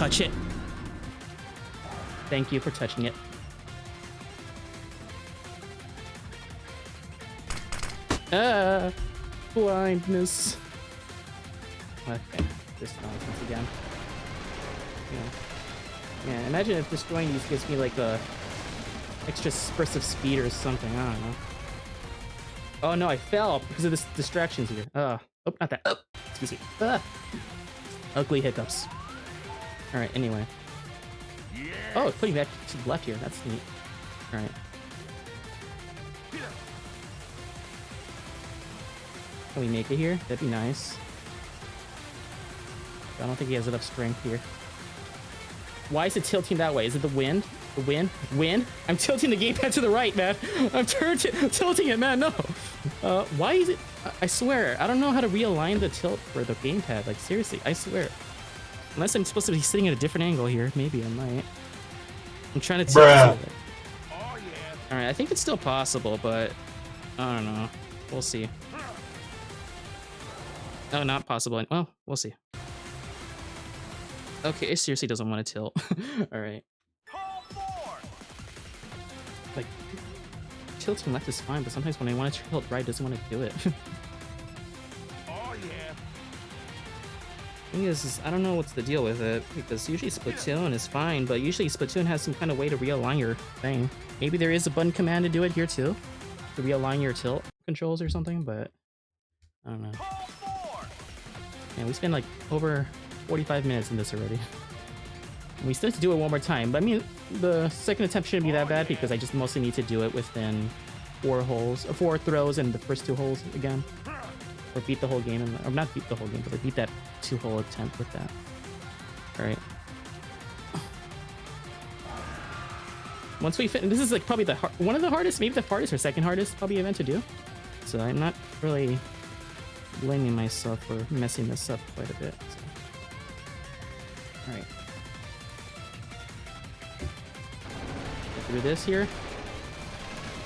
touch it. Thank you for touching it. Blindness. Okay, this nonsense again. Yeah, imagine if destroying these gives me like a extra burst of speed or something. I don't know. Oh no, I fell because of this distractions here. Oh, not that. Oh, excuse me. Ugly hiccups. All right. Anyway. Oh, it's putting back to the left here. That's neat. All right. Can we make it here? That'd be nice. I don't think he has enough strength here. Why is it tilting that way? Is it the wind? The wind? Wind? I'm tilting the gamepad to the right, man. I'm tilting it, man. No. Why is it? I swear, I don't know how to realign the tilt for the gamepad. Like, seriously, I swear. Unless I'm supposed to be sitting at a different angle here. Maybe I might. I'm trying to tilt it. Oh, yeah. All right, I think it's still possible, but I don't know. We'll see. Oh, not possible. Well, we'll see. Okay, it seriously doesn't want to tilt. All right. Like, tilting left is fine, but sometimes when I want to tilt right, it doesn't want to do it. Oh, yeah. Thing is, I don't know what's the deal with it, because usually Splatoon is fine, but usually Splatoon has some kind of way to realign your thing. Maybe there is a button command to do it here too, to realign your tilt controls or something, but I don't know. And we spent like over 45 minutes in this already. And we still have to do it one more time, but I mean, the second attempt shouldn't be that bad because I just mostly need to do it within 4 throws and the first 2 holes again. Or beat the whole game, or not beat the whole game, but beat that 2-hole attempt with that. Alright. Once we fit, this is like probably one of the hardest, maybe the hardest or second hardest probably event to do. So I'm not really blaming myself for messing this up quite a bit. So. Alright. Get through this here.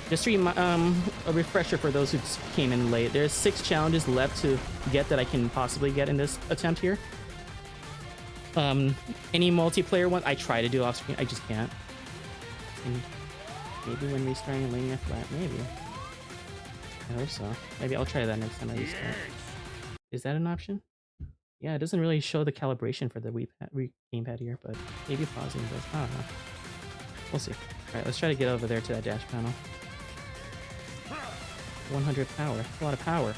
Just a refresher for those who came in late. There's 6 challenges left to get that I can possibly get in this attempt here. Any multiplayer one, I try to do off screen. I just can't. And maybe when restarting and laying it flat, maybe. I hope so. Maybe I'll try that next time I restart. Is that an option? Yeah, it doesn't really show the calibration for the gamepad here, but maybe pausing does. I don't know. We'll see. Alright, let's try to get over there to that dash panel. 100 power. That's a lot of power.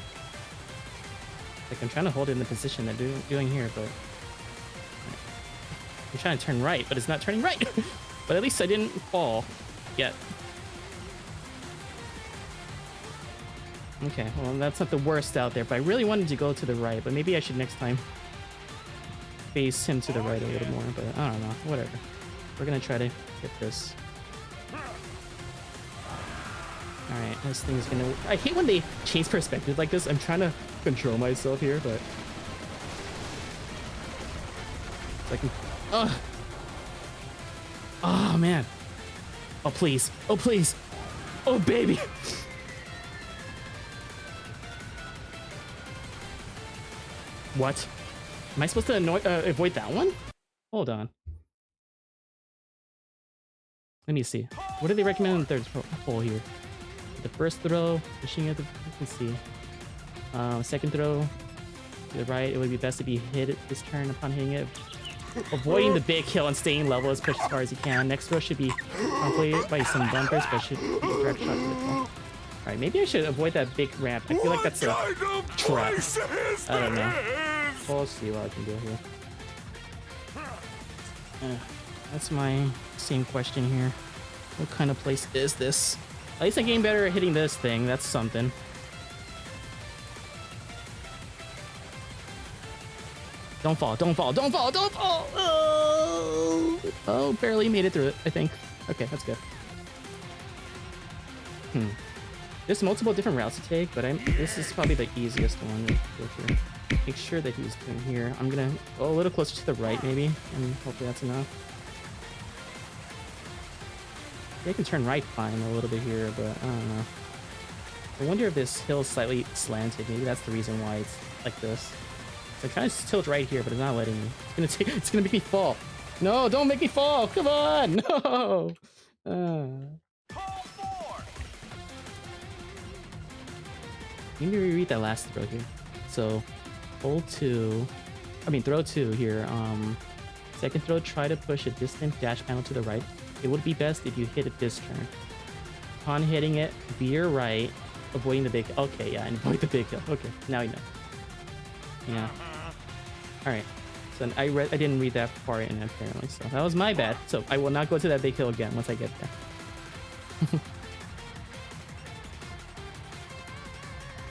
Like, I'm trying to hold it in the position that I'm doing here, but... I'm trying to turn right, but it's not turning right! But at least I didn't fall yet. Okay, well, that's not the worst out there, but I really wanted to go to the right, but maybe I should next time face him to the right a little more, but I don't know. Whatever. We're gonna try to get this. Alright, this thing is gonna... I hate when they change perspective like this. I'm trying to control myself here, but... It's like... Ugh! Oh, man. Oh, please. Oh, please. Oh, baby. What? Am I supposed to avoid that one? Hold on. Let me see. What do they recommend in the third hole here? The first throw, pushing at the... Let's see. Second throw, to the right. It would be best to be hit this turn upon hitting it. Avoiding the big hill and staying level as push as far as you can. Next throw should be completed by some bumpers, but should be a direct shot to the goal. Alright, maybe I should avoid that big ramp. I feel like that's a trap. I don't know. We'll see what I can do here. That's my same question here. What kind of place is this? At least I'm getting better at hitting this thing. That's something. Don't fall, don't fall, don't fall, don't fall! Oh, barely made it through it, I think. Okay, that's good. There's multiple different routes to take, but this is probably the easiest one to go through. Make sure that he's doing here. I'm gonna go a little closer to the right, maybe, and hopefully that's enough. I can turn right fine a little bit here, but I don't know. I wonder if this hill's slightly slanted. Maybe that's the reason why it's like this. So I kind of tilt right here, but it's not letting me. It's gonna make me fall. No, don't make me fall. Come on. No. Let me reread that last throw here. So hold two. I mean throw two here. Second throw, try to push a distant dash panel to the right. It would be best if you hit it this turn. Upon hitting it, veer right, avoiding the big hill. Okay, yeah, and avoid the big hill. Okay, now you know. Yeah. Alright. So I didn't read that far in apparently, so that was my bad. So I will not go to that big hill again once I get there.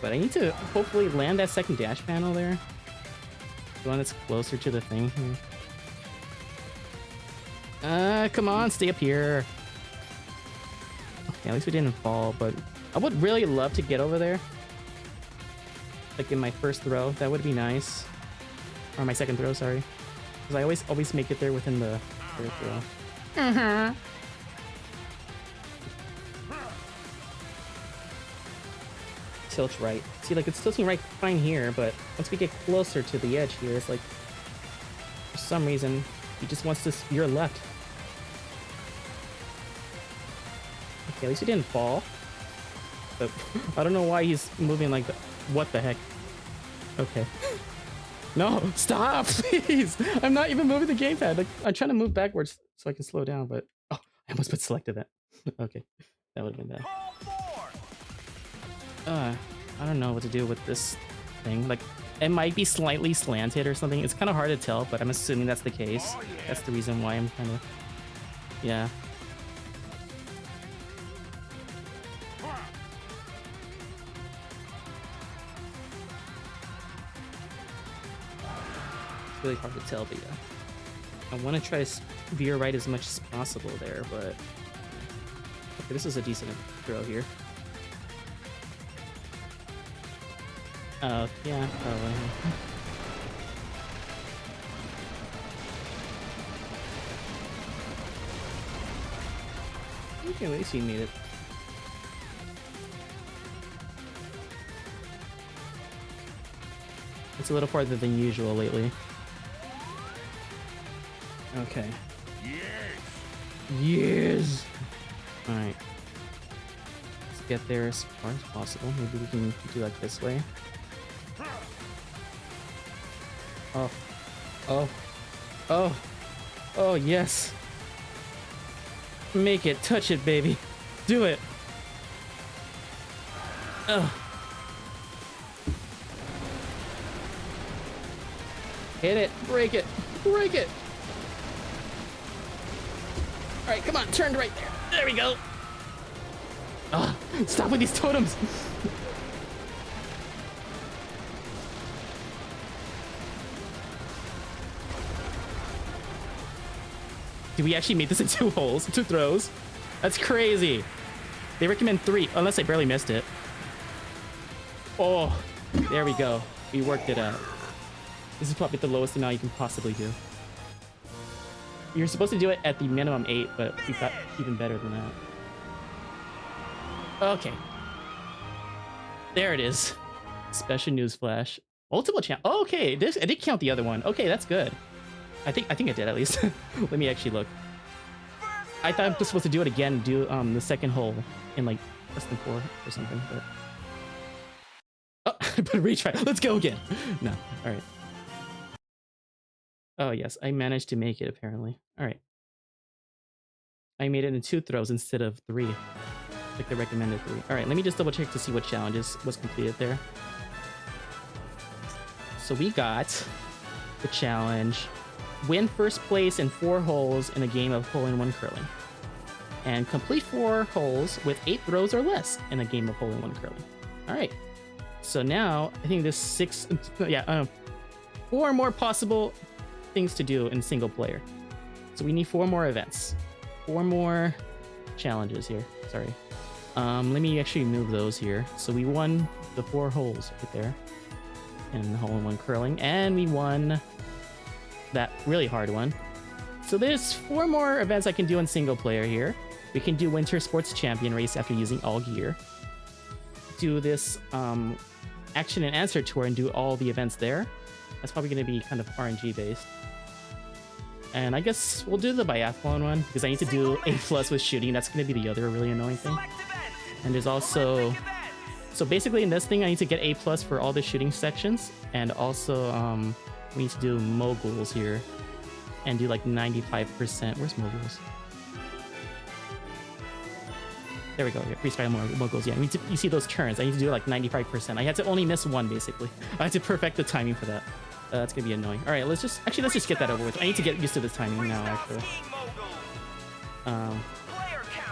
But I need to hopefully land that second dash panel there. The one that's closer to the thing here. Come on, stay up here. Okay, at least we didn't fall, but I would really love to get over there. Like in my first throw, that would be nice. Or my second throw, sorry. Because I always make it there within the third throw. Tilt right. See, like it's tilting right fine here, but once we get closer to the edge here, it's like for some reason he just wants to veer left. Okay, at least he didn't fall. But I don't know why he's moving like that. What the heck? Okay. No, stop, please! I'm not even moving the gamepad. Like, I'm trying to move backwards so I can slow down, but oh, I almost put selected that. Okay, that would have been bad. I don't know what to do with this thing. Like, it might be slightly slanted or something. It's kind of hard to tell, but I'm assuming that's the case. Oh, yeah. That's the reason why I'm kind of, yeah. It's really hard to tell, but yeah. I want to try to veer right as much as possible there, but okay, this is a decent throw here. Yeah, probably. Okay, at least he made it. It's a little farther than usual lately. Okay. Yes! Yes! Alright. Let's get there as far as possible. Maybe we can do like this way. Oh. Oh. Oh. Oh, yes. Make it. Touch it, baby. Do it. Ugh. Hit it. Break it. Break it. All right, come on. Turn right there. There we go. Ah, stop with these totems. Did we actually make this in 2 holes, 2 throws? That's crazy. They recommend 3, unless I barely missed it. Oh, there we go. We worked it out. This is probably the lowest amount you can possibly do. You're supposed to do it at the minimum 8, but we got even better than that. Okay. There it is. Special news flash. Multiple channel. Oh, okay, I did count the other one. Okay, that's good. I think I did at least. Let me actually look. I thought I was supposed to do it again, do the second hole in like less than 4 or something. But oh, but retry. Let's go again. No, all right. Oh yes, I managed to make it apparently. All right. I made it in 2 throws instead of 3, like the recommended 3. All right, let me just double check to see what challenges was completed there. So we got the challenge. Win first place in 4 holes in a game of hole-in-one curling. And complete 4 holes with 8 throws or less in a game of hole-in-one curling. Alright. So now, I think there's 6... Yeah, 4 more possible things to do in single player. So we need 4 more events. 4 more challenges here. Sorry. Let me actually move those here. So we won the 4 holes right there in hole-in-one curling. And we won that really hard one. So there's 4 more events I can do in single player here. We can do Winter Sports Champion Race after using all gear. Do this action and answer tour and do all the events there. That's probably going to be kind of RNG based. And I guess we'll do the biathlon one because I need to do A plus with shooting. That's going to be the other really annoying thing. And there's also, so basically in this thing, I need to get A plus for all the shooting sections. And also we need to do moguls here and do like 95%. Where's moguls? There we go. Yeah, freestyle moguls. Yeah, you see those turns. I need to do like 95%. I had to only miss one basically. I had to perfect the timing for that. That's gonna be annoying. All right, let's just get that over with. I need to get used to this timing now. Actually,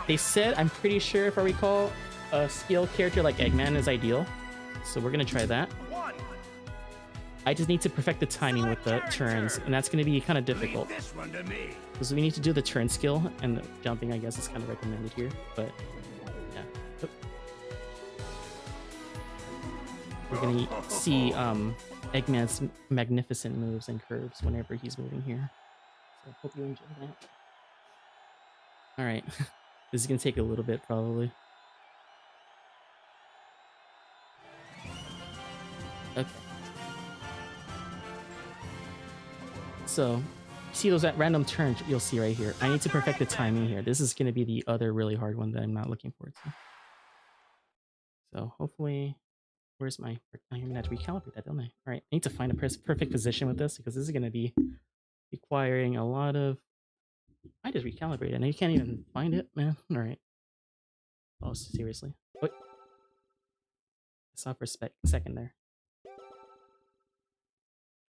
they said, I'm pretty sure if I recall, a skill character like Eggman is ideal, so we're gonna try that. I just need to perfect the timing with the turns, and that's gonna be kind of difficult because we need to do the turn skill, and the jumping I guess is kind of recommended here, but yeah. Oop. We're gonna see Eggman's magnificent moves and curves whenever he's moving here. So hope you enjoy that. Alright. This is gonna take a little bit probably. Okay. So see those at random turns you'll see right here. I need to perfect the timing here. This is gonna be the other really hard one that I'm not looking forward to. So hopefully, where's my, I'm gonna have to recalibrate that, don't I? All right, I need to find a perfect position with this because this is gonna be requiring a lot of, I just recalibrated and you can't even find it, man. All right. Oh, seriously. What? I saw for a second there.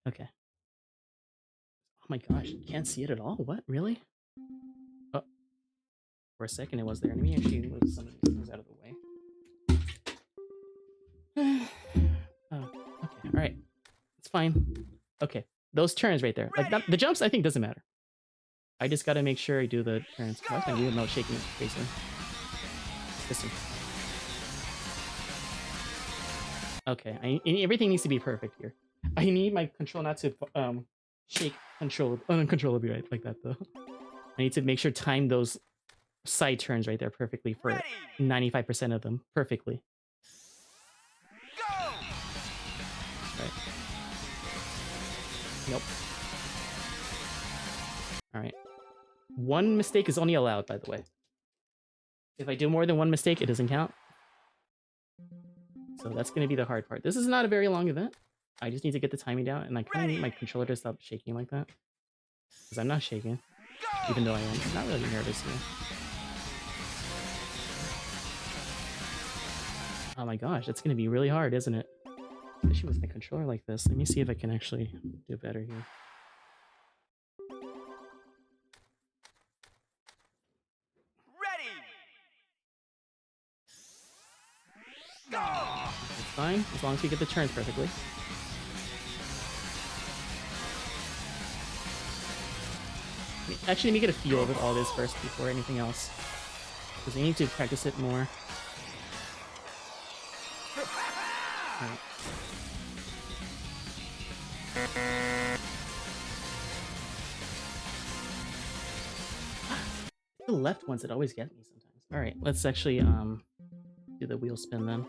Okay. Oh my gosh, can't see it at all? What? Really? Oh, for a second it was there. Let me actually move some of these things out of the way. Oh, okay. All right. It's fine. Okay. Those turns right there. Like that, the jumps, I think doesn't matter. I just gotta make sure I do the turns. Why is my wheel not shaking crazy? Listen. Okay, everything needs to be perfect here. I need my control not to shake uncontrollably right like that though. I need to make sure time those side turns right there perfectly for 95% of them perfectly. Right. Nope. All right. One mistake is only allowed, by the way. If I do more than one mistake, it doesn't count. So that's going to be the hard part. This is not a very long event. I just need to get the timing down, and I kind of need my controller to stop shaking like that. Because I'm not shaking, even though I am. I'm not really nervous here. Oh my gosh, that's going to be really hard, isn't it? Especially with my controller like this. Let me see if I can actually do better here. It's fine, as long as we get the turns perfectly. Actually, let me get a feel with all this first before anything else. Because I need to practice it more. Right. The left ones that always get me sometimes. Alright, let's actually do the wheel spin then.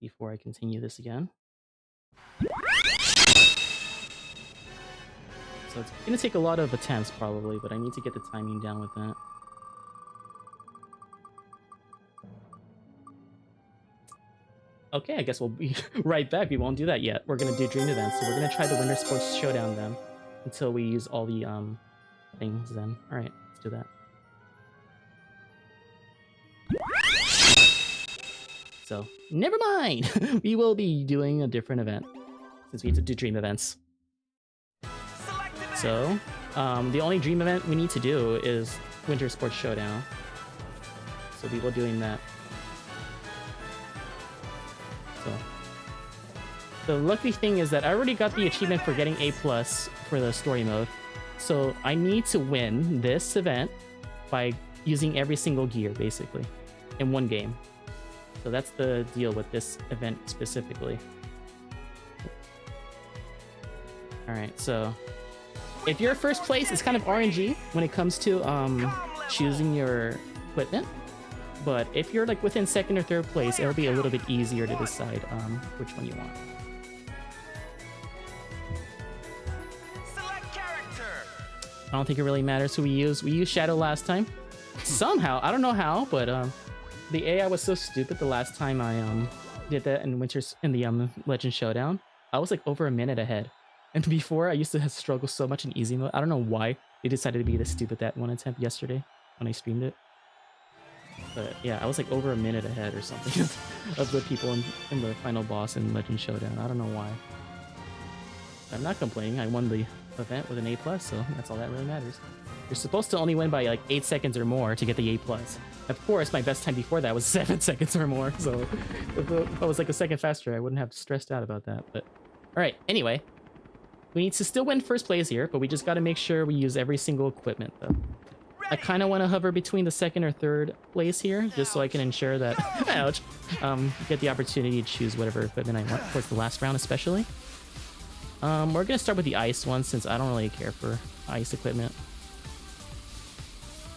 Before I continue this again. So it's gonna take a lot of attempts probably, but I need to get the timing down with that. Okay, I guess we'll be right back. We won't do that yet. We're gonna do dream events, so we're gonna try the Winter Sports Showdown then, until we use all the things then. Alright, let's do that. So, never mind! We will be doing a different event, since we have to do dream events. So, the only dream event we need to do is Winter Sports Showdown. So we will be doing that. So, the lucky thing is that I already got the achievement for getting A+ for the story mode. So I need to win this event by using every single gear, basically, in one game. So that's the deal with this event specifically. Alright, so if you're first place, it's kind of RNG when it comes to choosing your equipment. But if you're like within second or third place, it'll be a little bit easier to decide which one you want. I don't think it really matters who we use. We used Shadow last time. Somehow, I don't know how, but the AI was so stupid the last time I did that in the Legend Showdown. I was like over a minute ahead. And before I used to struggle so much in easy mode. I don't know why they decided to be this stupid that one attempt yesterday when I streamed it. But yeah, I was like over a minute ahead or something of the people in the final boss in Legend Showdown. I don't know why. I'm not complaining. I won the event with an A+, so that's all that really matters. You're supposed to only win by like 8 seconds or more to get the A+. Of course, my best time before that was 7 seconds or more, so if I was like a second faster, I wouldn't have stressed out about that. But all right, anyway, we need to still win first place here, but we just got to make sure we use every single equipment, though. I kind of want to hover between the second or third place here, just so I can ensure that, ouch, get the opportunity to choose whatever equipment I want towards the last round, especially. We're gonna start with the ice one since I don't really care for ice equipment.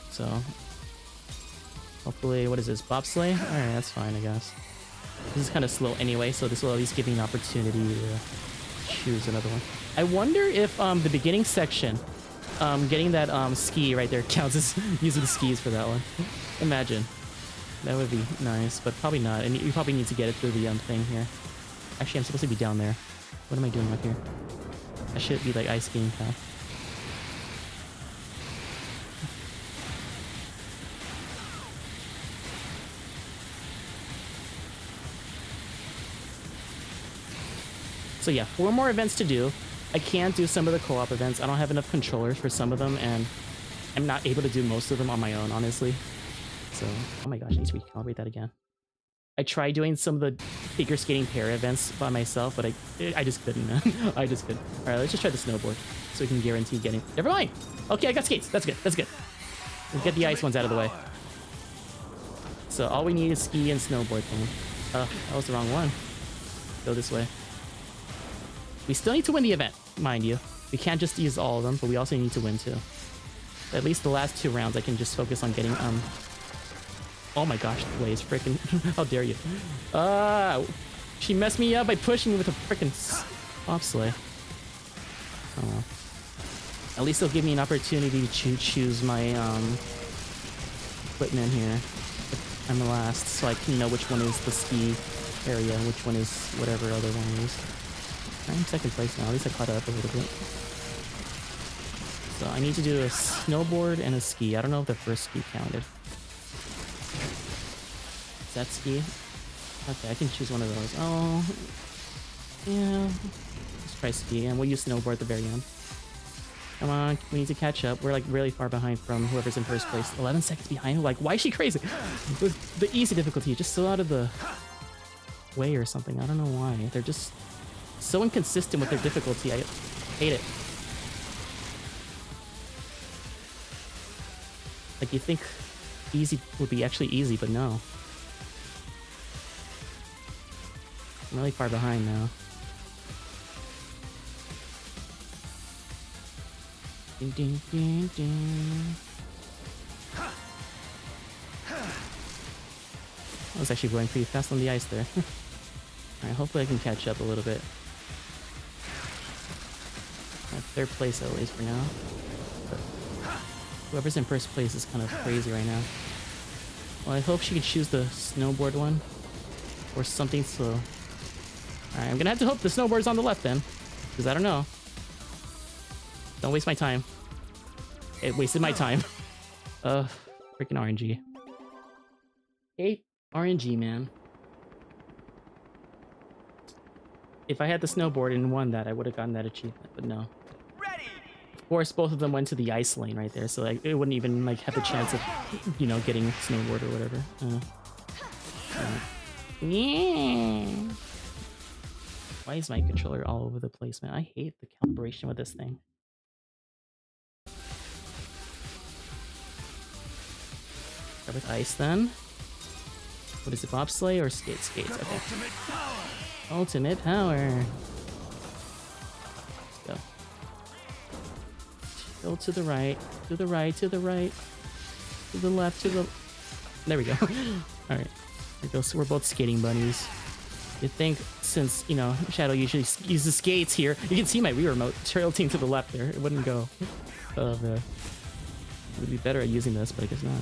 So, hopefully, what is this, bobsleigh? All right, that's fine, I guess. This is kind of slow anyway, so this will at least give me an opportunity to choose another one. I wonder if the beginning section, getting that ski right there counts as using the skis for that one. Imagine. That would be nice, but probably not. And you probably need to get it through the thing here. Actually, I'm supposed to be down there. What am I doing up here? I should be like ice skating path. So yeah, 4 more events to do. I can't do some of the co-op events. I don't have enough controllers for some of them, and I'm not able to do most of them on my own, honestly. So, oh my gosh, I need to recalibrate that again. I tried doing some of the figure skating pair events by myself, but I just couldn't, man. I just couldn't. All right, let's just try the snowboard so we can guarantee getting... Never mind! Okay, I got skates. That's good. That's good. We'll get the ice ones out of the way. So all we need is ski and snowboard thing. That was the wrong one. Go this way. We still need to win the event, mind you. We can't just use all of them, but we also need to win too. At least the last 2 rounds, I can just focus on getting... Oh my gosh, Blaze, freaking... How dare you? She messed me up by pushing me with a freaking bobsleigh. Oh well. At least it'll give me an opportunity to choose my equipment here. If I'm the last, so I can know which one is the ski area and which one is whatever other one is. I'm in second place now. At least I caught up a little bit. So I need to do a snowboard and a ski. I don't know if the first ski counted. Is that ski? Okay, I can choose one of those. Oh, yeah. Let's try ski, and we'll use snowboard at the very end. Come on, we need to catch up. We're like really far behind from whoever's in first place. 11 seconds behind. Like, why is she crazy? The easy difficulty, just so out of the way or something. I don't know why. They're just so inconsistent with their difficulty. I hate it. Like, you think easy would be actually easy, but no. I'm really far behind now. Ding, ding, ding, ding. I was actually going pretty fast on the ice there. Alright, hopefully I can catch up a little bit. Third place at least for now. But whoever's in first place is kind of crazy right now. Well, I hope she can choose the snowboard one. Or something so... Alright, I'm gonna have to hope the snowboard's on the left then. Because I don't know. Don't waste my time. It wasted my time. Freaking RNG. Hate RNG, man. If I had the snowboard and won that, I would have gotten that achievement, but no. Of course, both of them went to the ice lane right there, so like, it wouldn't even like have the chance of, you know, getting snowboard or whatever. Yeah. Why is my controller all over the place, man? I hate the calibration with this thing. Start with ice then. What is it, bobsleigh or skates? Okay. Ultimate power. Let's go. Go to the right, to the right, to the right, to the left, to the... There we go. All right. There we go. So we're both skating bunnies. You'd think since, you know, Shadow usually uses skates here, you can see my Wii remote tilting to the left there. It wouldn't go. Oh man. I would be better at using this, but I guess not.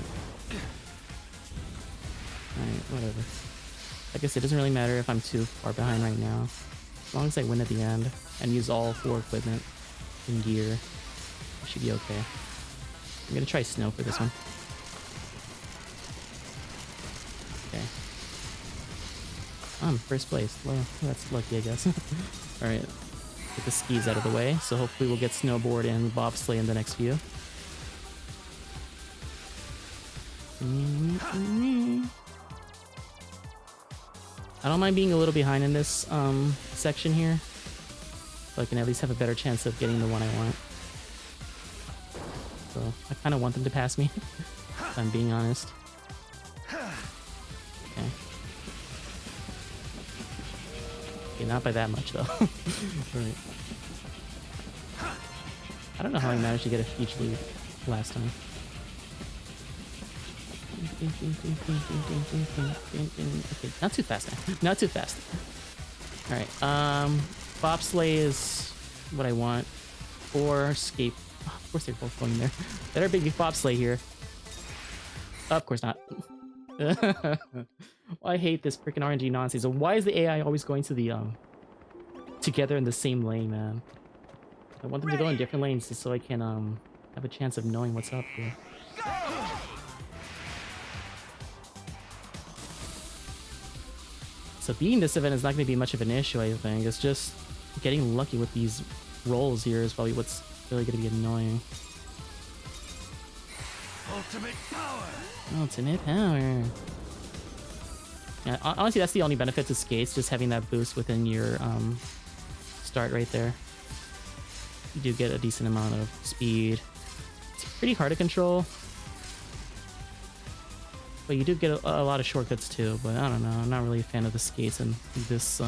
Alright, whatever. I guess it doesn't really matter if I'm too far behind right now. As long as I win at the end and use all 4 equipment and gear, I should be okay. I'm gonna try snow for this one. Okay. First place. Well, that's lucky, I guess. Alright. Get the skis out of the way, so hopefully we'll get snowboard and bobsleigh in the next few. I don't mind being a little behind in this section here, so I can at least have a better chance of getting the one I want. So I kind of want them to pass me, if I'm being honest. Okay. Okay, not by that much though. Right. I don't know how I managed to get a huge lead last time. Okay, not too fast now. Not too fast. Alright, bobsleigh is what I want. Or skate. Oh, of course they're both going there. Better big bobsleigh here. Oh, of course not. I hate this freaking RNG nonsense. So why is the AI always going to the together in the same lane, man? I want them to go in different lanes just so I can have a chance of knowing what's up here. So beating this event is not going to be much of an issue, I think. It's just getting lucky with these rolls here is probably what's really going to be annoying. Ultimate power. Ultimate power. Yeah, honestly, that's the only benefit to skates, just having that boost within your start right there. You do get a decent amount of speed. It's pretty hard to control. But you do get a lot of shortcuts too, but I don't know. I'm not really a fan of the skates in this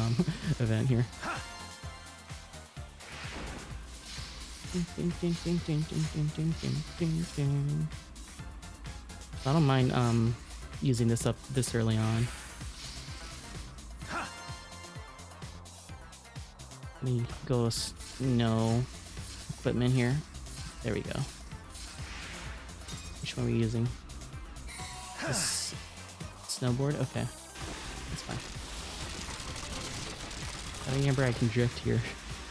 event here. I don't mind using this up this early on. Let me go snow equipment here. There we go. Which one are we using? This snowboard? Okay. That's fine. I remember I can drift here.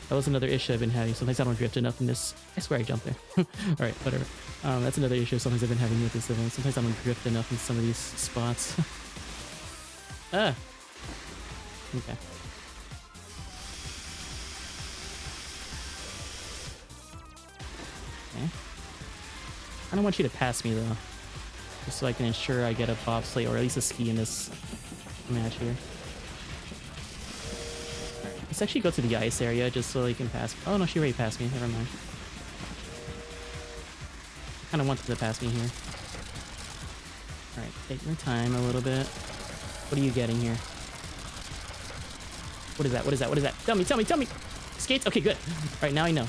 That was another issue I've been having. Sometimes I don't drift enough in this. I swear I jumped there. Alright, whatever. That's another issue sometimes I've been having with this event. Sometimes I don't drift enough in some of these spots. Ah! Okay. Okay. I don't want you to pass me though. Just so I can ensure I get a bobsleigh or at least a ski in this match here. Alright, let's actually go to the ice area just so he can pass. Oh no, she already passed me. Never mind. I kind of wanted to pass me here. Alright, take your time a little bit. What are you getting here? What is that? What is that? What is that? Tell me, tell me, tell me! Skates? Okay, good. Alright, now I know.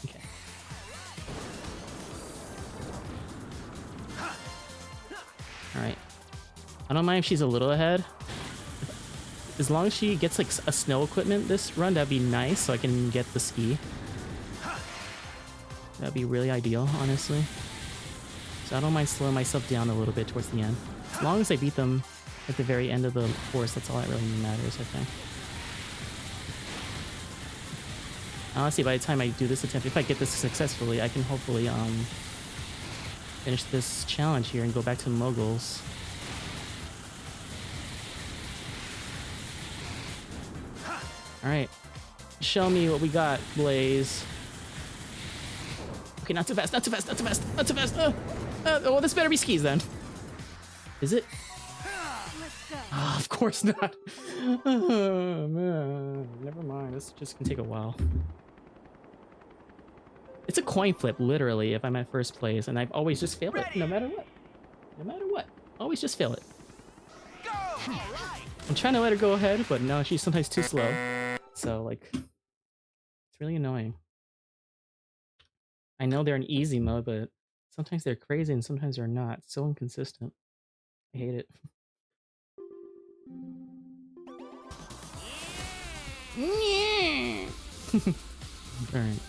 Okay. Alright. I don't mind if she's a little ahead. As long as she gets like a snow equipment this run, that'd be nice so I can get the ski. That'd be really ideal, honestly. So I don't mind slowing myself down a little bit towards the end. As long as I beat them at the very end of the course, that's all that really matters, I think. Honestly, by the time I do this attempt, if I get this successfully, I can hopefully finish this challenge here and go back to Moguls. Alright. Show me what we got, Blaze. Okay, not too fast, not too fast, not too fast, not too fast. Oh, this better be skis then. Is it? Oh, of course not. Oh, man. Never mind. This just can take a while. It's a coin flip, literally, if I'm at first place, and I've always just failed it, no matter what. No matter what. Always just fail it. I'm trying to let her go ahead, but no, she's sometimes too slow. So, like, it's really annoying. I know they're in easy mode, but sometimes they're crazy and sometimes they're not. It's so inconsistent. I hate it. Alright.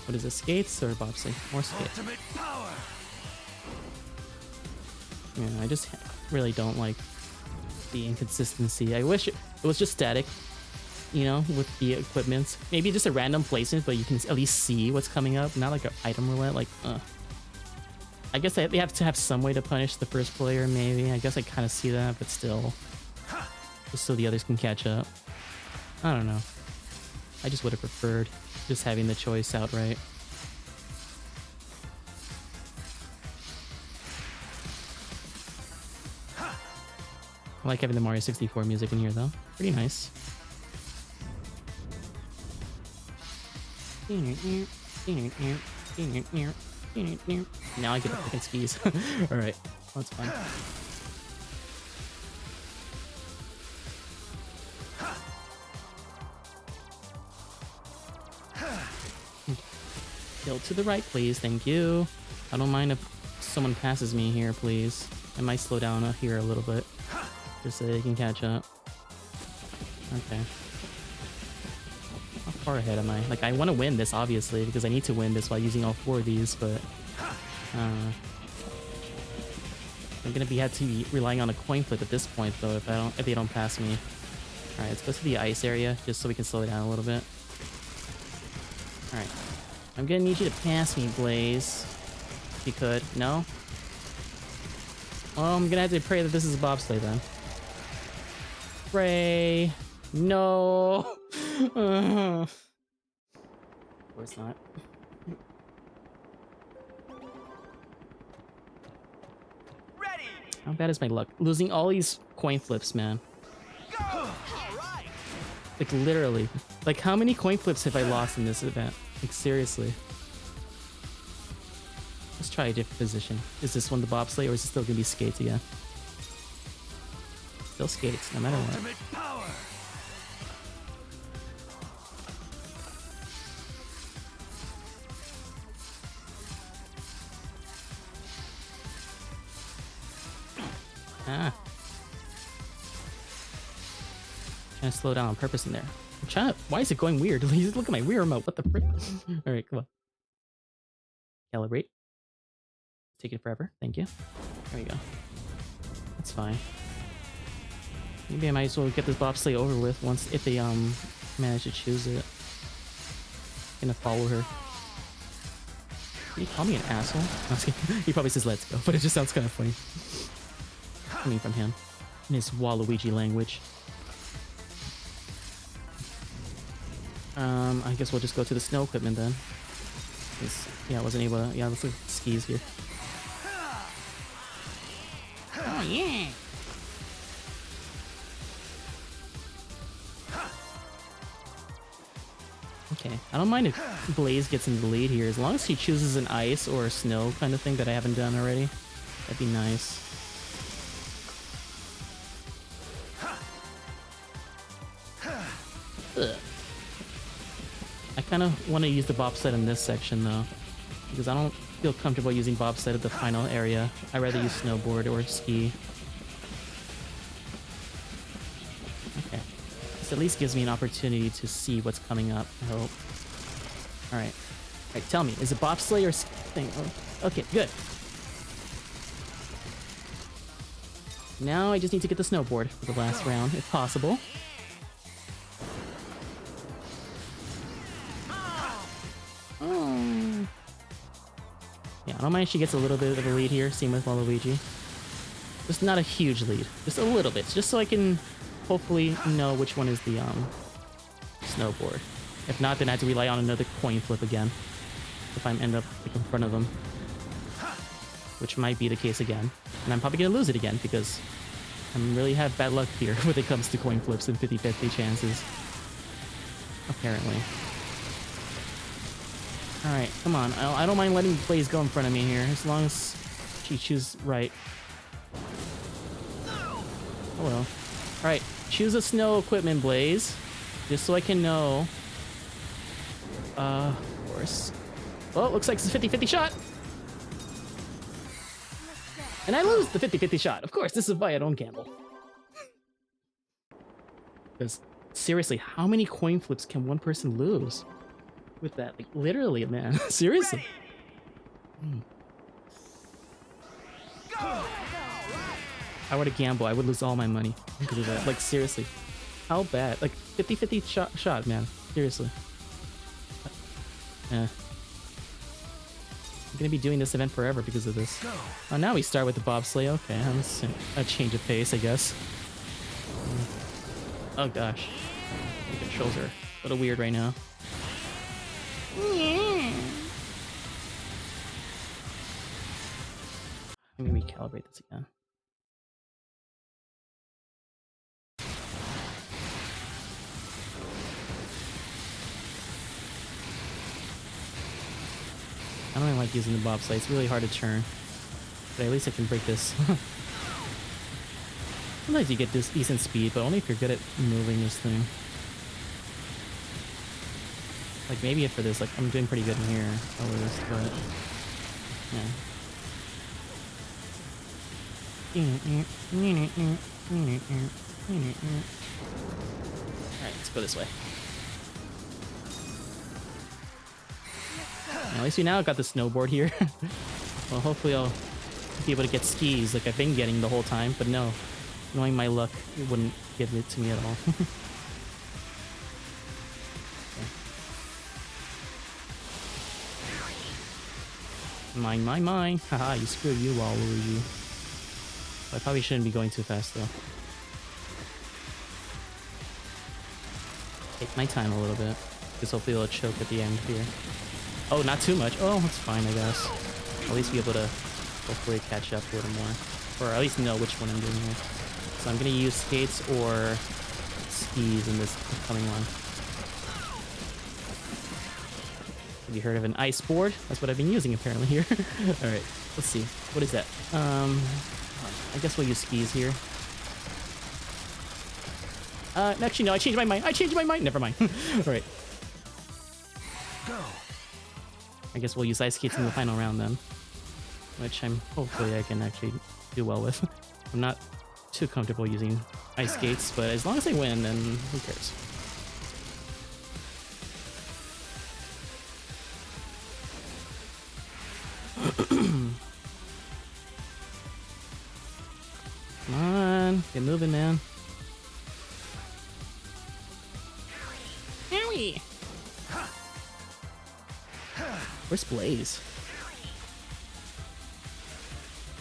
What is this? Skates or bobsleigh? More skates. Yeah, I just really don't like the inconsistency. I wish it was just static, you know, with the equipment. Maybe just a random placement, but you can at least see what's coming up. Not like an item roulette. Like, I guess they have to have some way to punish the first player, maybe. I guess I kind of see that, but still. Just so the others can catch up. I don't know. I just would have preferred just having the choice outright. I like having the Mario 64 music in here, though. Pretty nice. Now I get the fucking skis. Alright, that's fine. Tilt to the right, please. Thank you. I don't mind if someone passes me here, please. I might slow down here a little bit. Just so they can catch up. Okay. How far ahead am I? Like, I want to win this, obviously, because I need to win this while using all 4 of these, but... I'm gonna have to be relying on a coin flip at this point, though, if they don't pass me. Alright, let's go to the ice area, just so we can slow it down a little bit. Alright. I'm gonna need you to pass me, Blaze. If you could. No? Well, I'm gonna have to pray that this is a bobsleigh, then. Pray. No. Of course not. Ready. How bad is my luck? Losing all these coin flips, man. Go. All right. Like, literally. Like, how many coin flips have I lost in this event? Like, seriously. Let's try a different position. Is this one the bobsleigh, or is it still gonna be skates again? Still skates, no matter what. Ultimate power. Ah. Trying to slow down on purpose in there. I'm trying to... Why is it going weird? Look at my Wii remote. What the frick? Alright, come on. Calibrate. Taking forever. Thank you. There we go. That's fine. Maybe I might as well get this bobsleigh over with once if they manage to choose it. I'm gonna follow her. Did he call me an asshole? No, he probably says let's go, but it just sounds kind of funny. Coming from him. In his Waluigi language. I guess we'll just go to the snow equipment then. Yeah, I wasn't able to... Yeah, let's look at the skis here. Oh, yeah! Okay, I don't mind if Blaze gets in the lead here, as long as he chooses an ice or a snow kind of thing that I haven't done already. That'd be nice. Ugh. I kind of want to use the bobsled in this section though, because I don't feel comfortable using bobsled at the final area. I'd rather use snowboard or ski. Okay. This at least gives me an opportunity to see what's coming up, I hope. Alright. Alright, tell me, is it bobsleigh or thing? Oh, okay, good. Now I just need to get the snowboard for the last round, if possible. Oh. Yeah, I don't mind if she gets a little bit of a lead here, same with Waluigi. Just not a huge lead, just a little bit, just so I can hopefully know which one is the snowboard. If not, then I have to rely on another coin flip again if I end up like, in front of them, which might be the case again. And I'm probably gonna lose it again because I really have bad luck here when it comes to coin flips and 50-50 chances. Apparently. Alright, come on. I don't mind letting Blaze go in front of me here, as long as she chooses right. Oh well. Alright, choose a snow equipment, Blaze. Just so I can know. Of course. Oh, looks like it's a 50-50 shot! And I lose the 50-50 shot. Of course, this is why I don't gamble. Because seriously, how many coin flips can one person lose with that? Like literally, man. Seriously. Ready. Go. If I were to gamble, I would lose all my money because of that. Like seriously. How bad? Like 50-50 shot, man. Seriously. I'm gonna be doing this event forever because of this. Go. Oh, now we start with the bobsleigh. Okay, that's a change of pace, I guess. Oh gosh, the controls are a little weird right now. Let me recalibrate this again. I don't really like using the bobsleigh. It's really hard to turn. But at least I can break this. Sometimes you get this decent speed, but only if you're good at moving this thing. Like maybe for this, like I'm doing pretty good in here over this, but yeah. Alright, let's go this way. At least we now got the snowboard here. Well, hopefully I'll be able to get skis like I've been getting the whole time, but no. Knowing my luck, it wouldn't give it to me at all. Okay. Mine. Haha, you screwed you, Waluigi. I probably shouldn't be going too fast, though. Take my time a little bit, because hopefully it'll choke at the end here. Oh, not too much. Oh, that's fine, I guess. At least be able to hopefully catch up a little more. Or at least know which one I'm doing here. So I'm going to use skates or skis in this upcoming one. Have you heard of an ice board? That's what I've been using apparently here. Alright, let's see. What is that? I guess we'll use skis here. Actually, no, I changed my mind. Never mind. Alright. Go. I guess we'll use ice skates in the final round then. Which hopefully I can actually do well with. I'm not too comfortable using ice skates, but as long as I win, then who cares? Come on, get moving, man. Owie! Where's Blaze?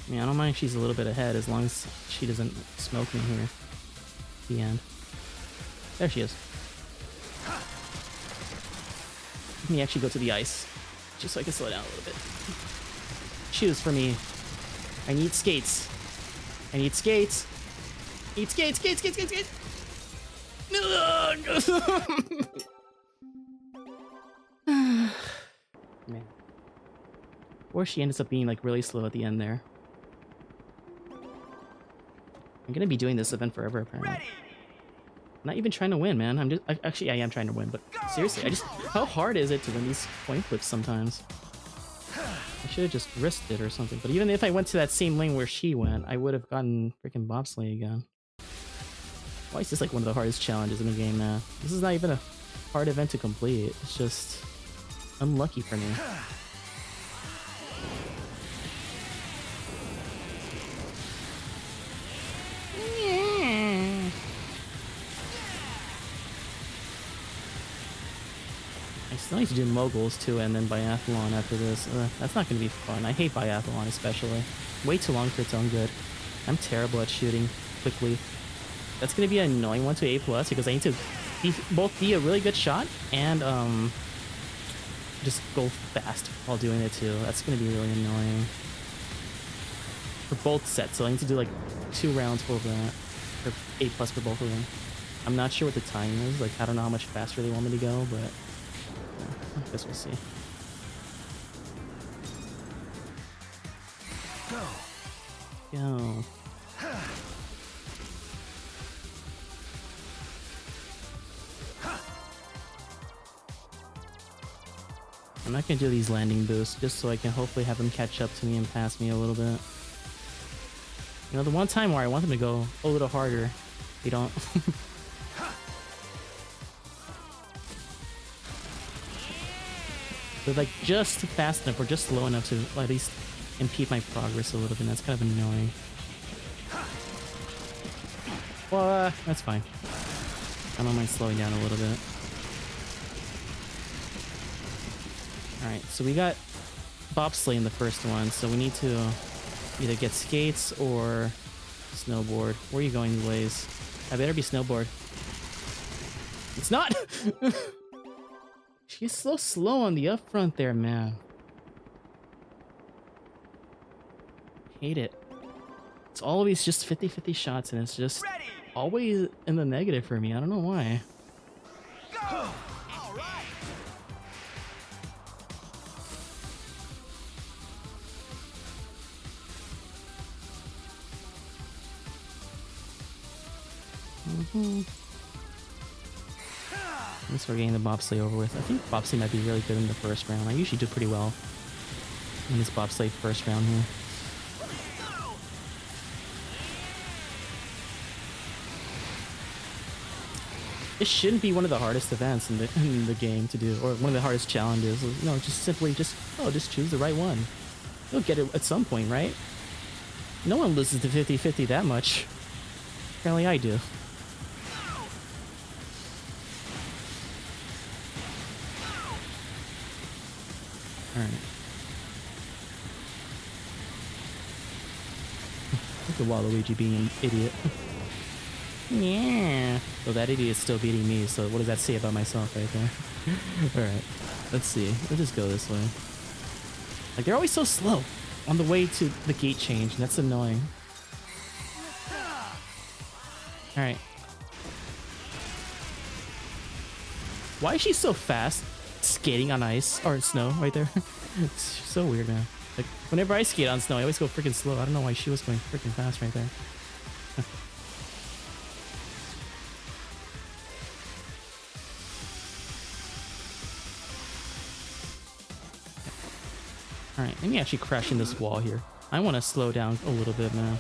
I mean, I don't mind if she's a little bit ahead as long as she doesn't smoke me here. At the end. There she is. Let me actually go to the ice, just so I can slow down a little bit. Choose for me. I need skates. I need skates. Skates. Man. Or she ends up being like really slow at the end there. I'm gonna be doing this event forever apparently. Ready. I'm not even trying to win, man. Actually I am trying to win, but seriously, how hard is it to win these coin flips sometimes? I should have just risked it or something. But even if I went to that same lane where she went, I would have gotten freaking bobsleigh again. Why is this like one of the hardest challenges in the game now? This is not even a hard event to complete. It's just unlucky for me. I still need to do moguls too, and then biathlon after this. That's not going to be fun. I hate biathlon especially. Way too long for its own good. I'm terrible at shooting quickly. That's going to be an annoying one to A+ because I need to both be a really good shot and just go fast while doing it too. That's going to be really annoying. For both sets, so I need to do like 2 rounds for that. Or A+ for both of them. I'm not sure what the timing is. Like, I don't know how much faster they want me to go, but I guess we'll see. Go. I'm not gonna do these landing boosts just so I can hopefully have them catch up to me and pass me a little bit. You know, the one time where I want them to go a little harder, they don't. They're like just fast enough or just slow enough to at least impede my progress a little bit. That's kind of annoying. Well, that's fine. I don't mind slowing down a little bit. Alright, so we got bobsleigh in the first one, so we need to either get skates or snowboard. Where are you going, Blaze? I better be snowboard. It's not! She's so slow on the up front there, man. Hate it. It's always just 50-50 shots, and it's just always in the negative for me. I don't know why. At least we're getting the bobsleigh over with. I think bobsleigh might be really good in the first round. I usually do pretty well in this bobsleigh first round here. It shouldn't be one of the hardest events in the game to do, or one of the hardest challenges. No, just simply just choose the right one. You'll get it at some point, right? No one loses to 50-50 that much. Apparently I do. Alright. Look at Waluigi being an idiot. Yeah. Well, that idiot's still beating me, so what does that say about myself right there? Alright. Let's see. Let's just go this way. Like, they're always so slow on the way to the gate change, and that's annoying. Alright. Why is she so fast skating on ice or snow right there? It's so weird, man. Like, whenever I skate on snow, I always go freaking slow. I don't know why she was going freaking fast right there. Alright, let me actually crash in this wall here. I want to slow down a little bit, man.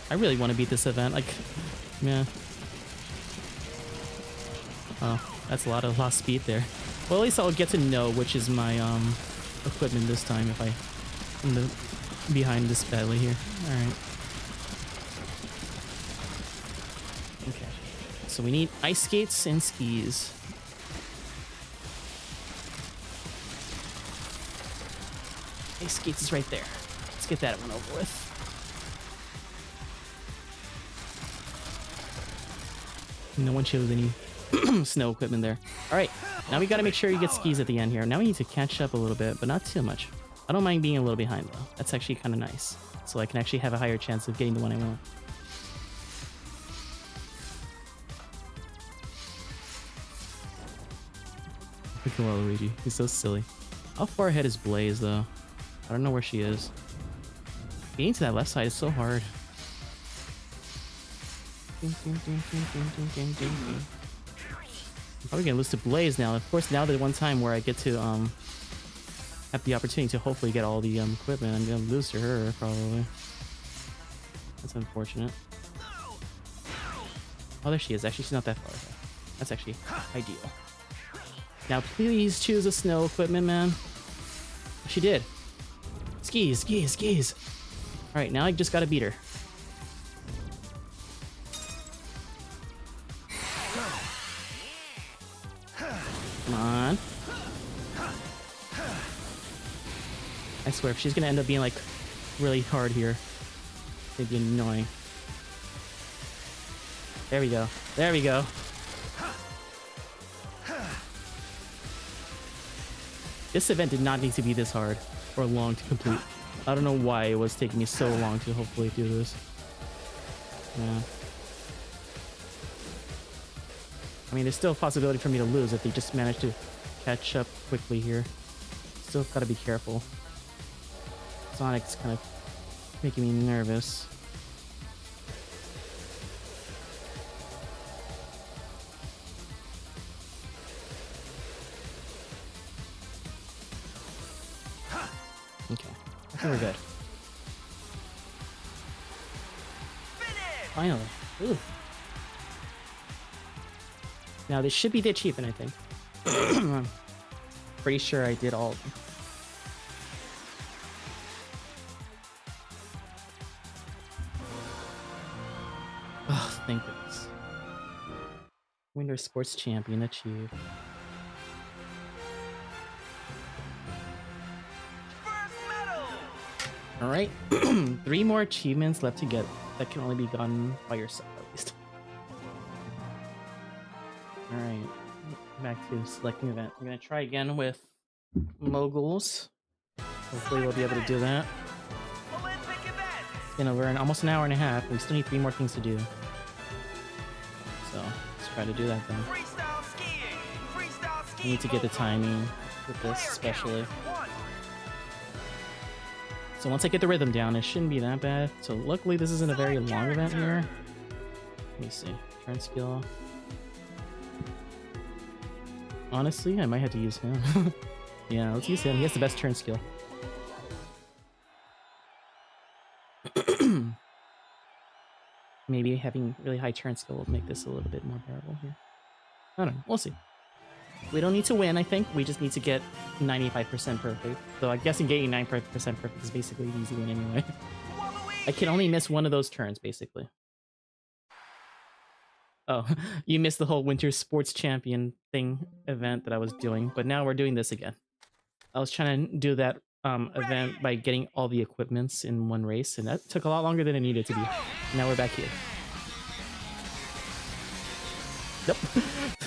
I really want to beat this event. Like, man. Oh, that's a lot of lost speed there. Well, at least I'll get to know which is my equipment this time if I'm behind this badly here. Alright. Okay. So we need ice skates and skis. Ice skates is right there. Let's get that one over with. No one chose any snow equipment there. Alright, now we gotta make sure you get skis at the end here. Now we need to catch up a little bit, but not too much. I don't mind being a little behind though. That's actually kind of nice. So I can actually have a higher chance of getting the one I want. Look at Waluigi. He's so silly. How far ahead is Blaze though? I don't know where she is. Getting to that left side is so hard. I'm probably gonna lose to Blaze now. Of course, now the one time where I get to have the opportunity to hopefully get all the equipment, I'm gonna lose to her probably. That's unfortunate. Oh, there she is. Actually, she's not that far ahead. That's actually ideal. Now, please choose a snow equipment, man. She did. Skis, skis, skis. All right, now I just gotta beat her. Come on. I swear, if she's gonna end up being like really hard here, it'd be annoying. There we go. There we go. This event did not need to be this hard or long to complete. I don't know why it was taking me so long to hopefully do this. Yeah. I mean, there's still a possibility for me to lose if they just manage to catch up quickly here. Still gotta be careful. Sonic's kind of making me nervous. Okay, I think we're good. Finally. Ooh. Now this should be the achievement, I think. I'm pretty sure I did all of them. Oh, thank goodness. Winter Sports Champion achieved. Alright. 3 more achievements left to get that can only be gotten by yourself, at least. Alright. Back to selecting event. I'm gonna try again with moguls. Hopefully we'll be able to do that. You know, we're in almost an hour and a half. We still need 3 more things to do. So let's try to do that then. I need to get the timing with this, especially. So once I get the rhythm down, it shouldn't be that bad. So luckily this isn't a very long event here. Let me see. Turn skill. Honestly, I might have to use him. Yeah, let's use him. He has the best turn skill. Maybe having really high turn skill will make this a little bit more bearable here. I don't know. We'll see. We don't need to win, I think. We just need to get 95% perfect. So I'm guessing getting 95% perfect is basically an easy win anyway. I can only miss one of those turns, basically. Oh, you missed the whole Winter Sports Champion thing event that I was doing, but now we're doing this again. I was trying to do that event by getting all the equipments in one race, and that took a lot longer than it needed to be. Now we're back here. Nope.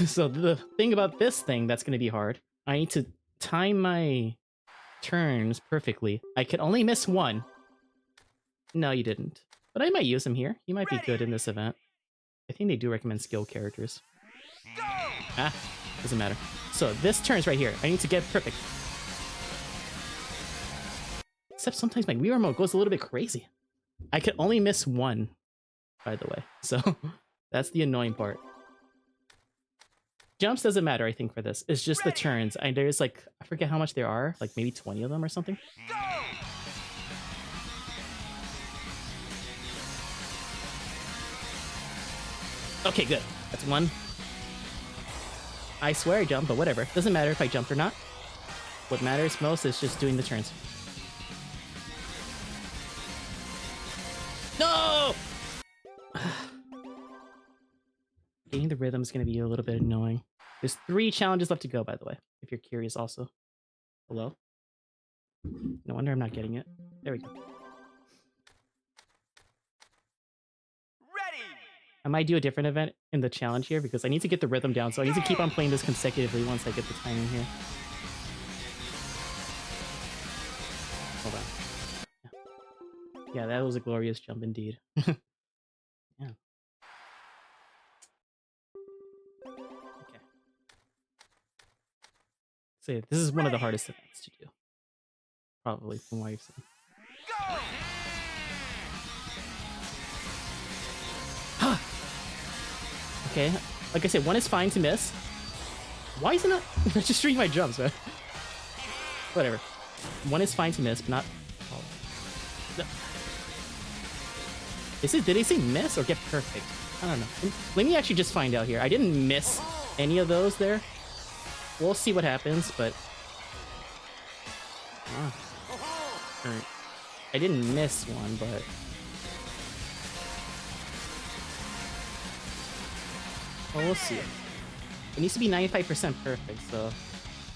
So the thing about this thing that's going to be hard, I need to time my turns perfectly. I can only miss one. No, you didn't. But I might use him here. He might be good in this event. I think they do recommend skill characters. Ah, doesn't matter. So this turn's right here. I need to get perfect. Except sometimes my Wii remote goes a little bit crazy. I can only miss one, by the way. So that's the annoying part. Jumps doesn't matter, I think, for this. It's just the turns. There's like, I forget how much there are, like maybe 20 of them or something. Okay, good. That's one. I swear I jumped, but whatever. Doesn't matter if I jumped or not. What matters most is just doing the turns. No! Getting the rhythm is going to be a little bit annoying. There's 3 challenges left to go, by the way, if you're curious also. Hello? No wonder I'm not getting it. There we go. Ready. I might do a different event in the challenge here because I need to get the rhythm down, so I need to keep on playing this consecutively once I get the timing here. Hold on. Yeah, that was a glorious jump indeed. Yeah. Okay. So yeah, this is one of the hardest events to do. Probably from what I've seen. Okay, like I said, one is fine to miss. Why isn't it registering my jumps, man? Whatever. One is fine to miss, but not... Oh. No. Did they say miss or get perfect? I don't know. Let me actually just find out here. I didn't miss any of those there. We'll see what happens, but... Alright. I didn't miss one, but... Well, we'll see. It needs to be 95% perfect, so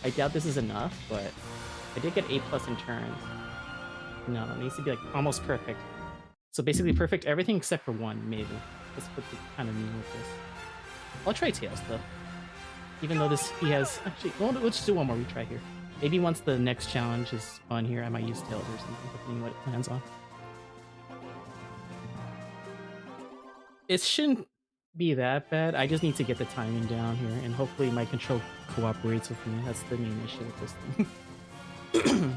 I doubt this is enough, but I did get A+ in turns. No, it needs to be like almost perfect. So basically perfect everything except for one, maybe. That's what they kind of mean with this. I'll try Tails, though. Even though this, he has... Actually, well, let's just do one more retry here. Maybe once the next challenge is on here, I might use Tails or something, depending on what it plans on. It shouldn't be that bad. I just need to get the timing down here, and hopefully my control cooperates with me. That's the main issue with this thing.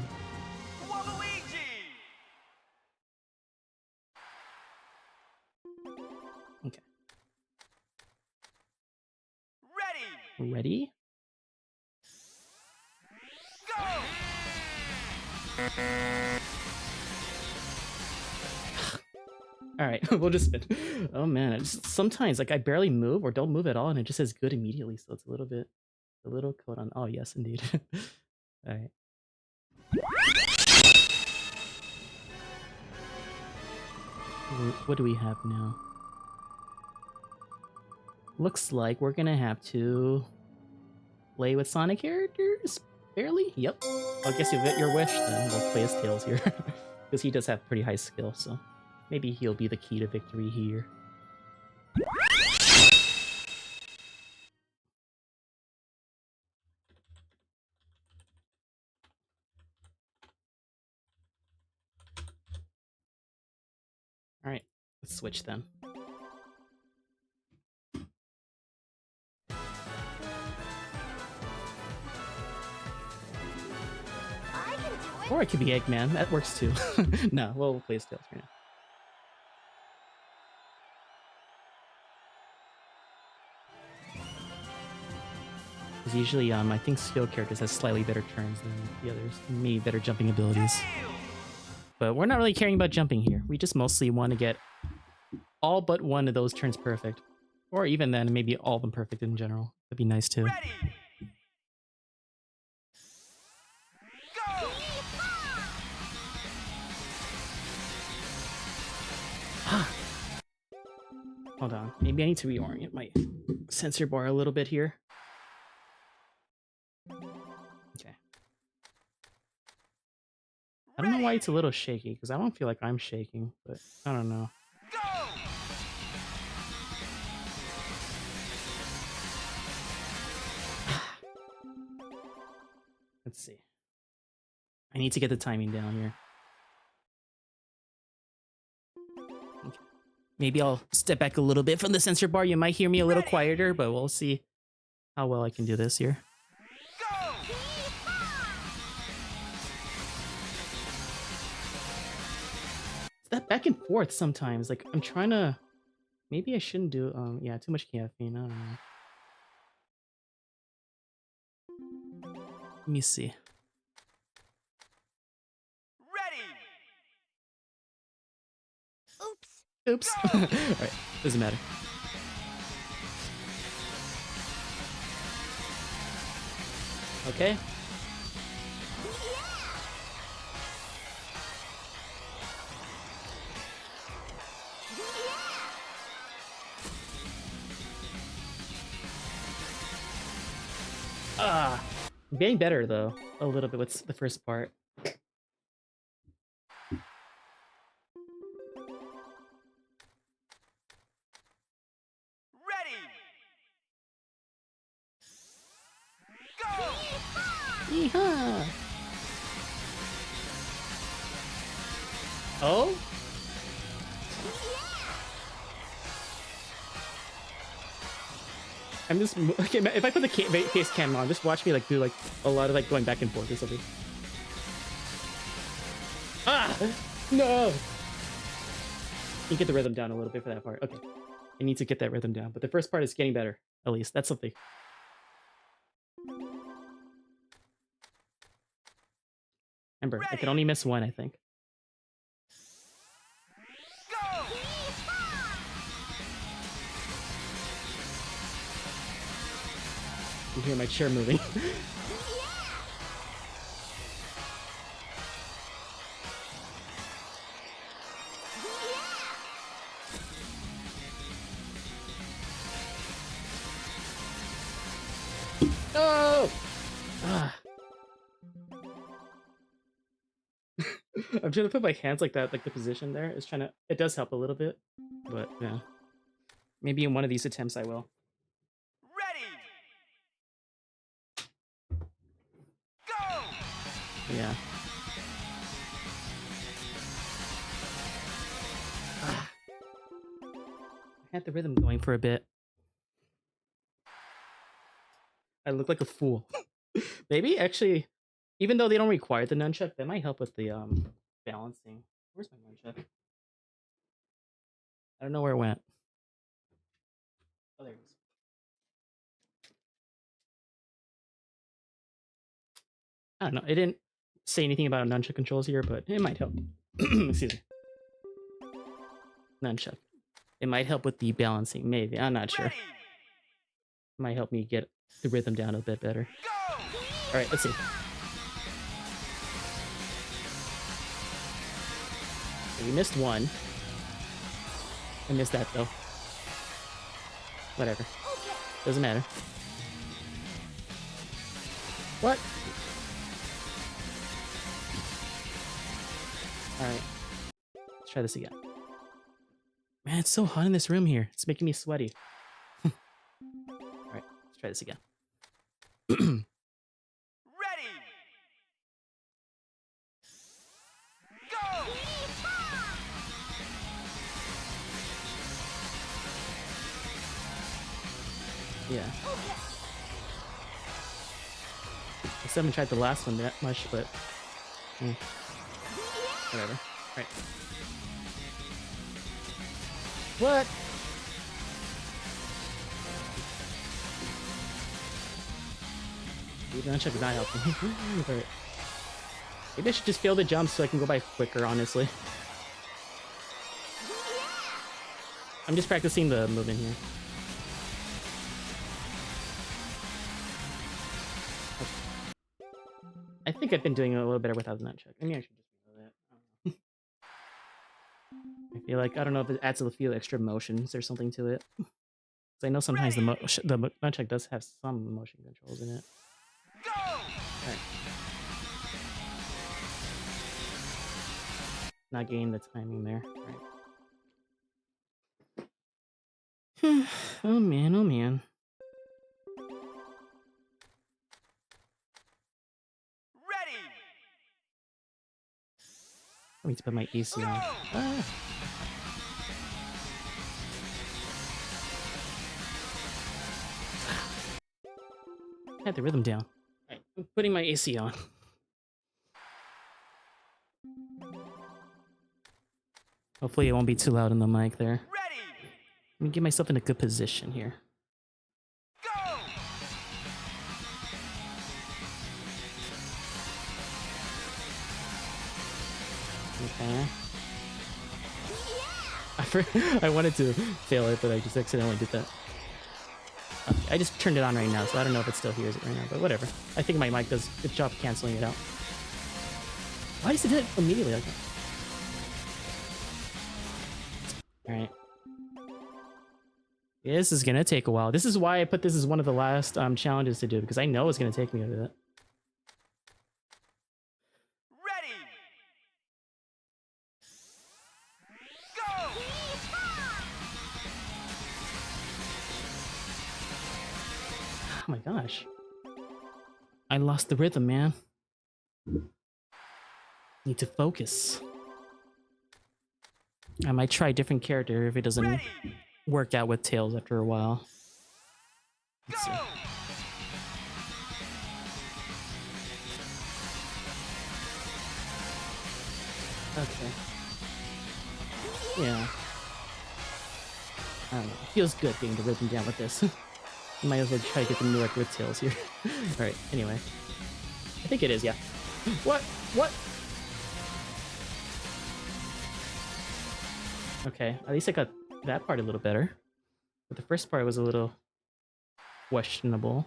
Okay. Ready? All right, we'll just spin. Oh man, sometimes like I barely move or don't move at all, and it just says good immediately. So it's a little code on. Oh yes, indeed. All right. What do we have now? Looks like we're gonna have to play with Sonic characters. Barely. Yep. I guess you'll get your wish. Then we'll play as Tails here, because he does have pretty high skill. So maybe he'll be the key to victory here. All right, let's switch then. Or it could be Eggman. That works too. No, we'll play as Tails right now. Because usually, I think skill characters has slightly better turns than the others. Maybe better jumping abilities. But we're not really caring about jumping here. We just mostly want to get all but one of those turns perfect. Or even then, maybe all of them perfect in general. That'd be nice too. Ready. Go. Hold on. Maybe I need to reorient my sensor bar a little bit here. Okay. I don't know why it's a little shaky, because I don't feel like I'm shaking, but I don't know. Go. Let's see. I need to get the timing down here. Okay. Maybe I'll step back a little bit from the sensor bar. You might hear me a little quieter, but we'll see how well I can do this here. Go. It's that back and forth sometimes. Like, I'm trying to... Maybe I shouldn't do... yeah, too much caffeine. I don't know. Let me see. Ready. Oops. Alright, doesn't matter. Okay. I'm getting better though, a little bit with the first part. Ready. Go. Yeehaw! Oh? I'm just okay, if I put the face cam on, just watch me like do like a lot of like going back and forth or something. Ah! No! You get the rhythm down a little bit for that part. Okay. I need to get that rhythm down, but the first part is getting better. At least that's something. Remember, I can only miss one, I think. Go. You hear my chair moving. No! Ah. I'm trying to put my hands like that, like the position there is trying to. It does help a little bit, but yeah. Maybe in one of these attempts I will. Ready. Go. Yeah. Ah. I had the rhythm going for a bit. I look like a fool. Maybe actually, even though they don't require the nunchuck, that might help with the balancing. Where's my nunchuck? I don't know where it went. Oh, there it is. I don't know. It didn't say anything about nunchuck controls here, but it might help. Excuse me. nunchuck. It might help with the balancing, maybe. I'm not sure. Ready. It might help me get the rhythm down a bit better. Go. All right, let's see. We missed one. I missed that though. Whatever. Doesn't matter. What? Alright. Let's try this again. Man, it's so hot in this room here. It's making me sweaty. Alright, let's try this again. Ready. Go. Yeah. I still haven't tried the last one that much, but whatever. Alright. What? The nunchuck is not helping. Alright. Maybe I should just fail the jump so I can go by quicker, honestly. I'm just practicing the movement here. I think I've been doing a little better without the nunchuck. Maybe I should just do that. I don't know. I feel like, I don't know if it adds a few extra motions or something to it. Because I know sometimes the nunchuck does have some motion controls in it. Go. Alright. Not getting the timing there. Alright. Oh man, oh man. Ready. I need to put my AC on. Ah. I had the rhythm down. Alright, I'm putting my AC on. Hopefully it won't be too loud in the mic there. Ready. Let me get myself in a good position here. Go. Okay. I wanted to fail it, but I just accidentally did that. Okay, I just turned it on right now, so I don't know if it still hears it right now, but whatever. I think my mic does a good job canceling it out. Why does it do it immediately like that? Alright. Yeah, this is gonna take a while. This is why I put this as one of the last challenges to do, because I know it's gonna take me a bit. Ready. Go. Oh my gosh. I lost the rhythm, man. Need to focus. I might try a different character if it doesn't Ready. work out with Tails after a while. Go. Let's see. Okay. Yeah. I don't know. It feels good getting the rhythm down with this. Might as well try to get the new record with Tails here. Alright, anyway. I think it is, yeah. What? What? Okay, at least I got that part a little better. But the first part was a little questionable.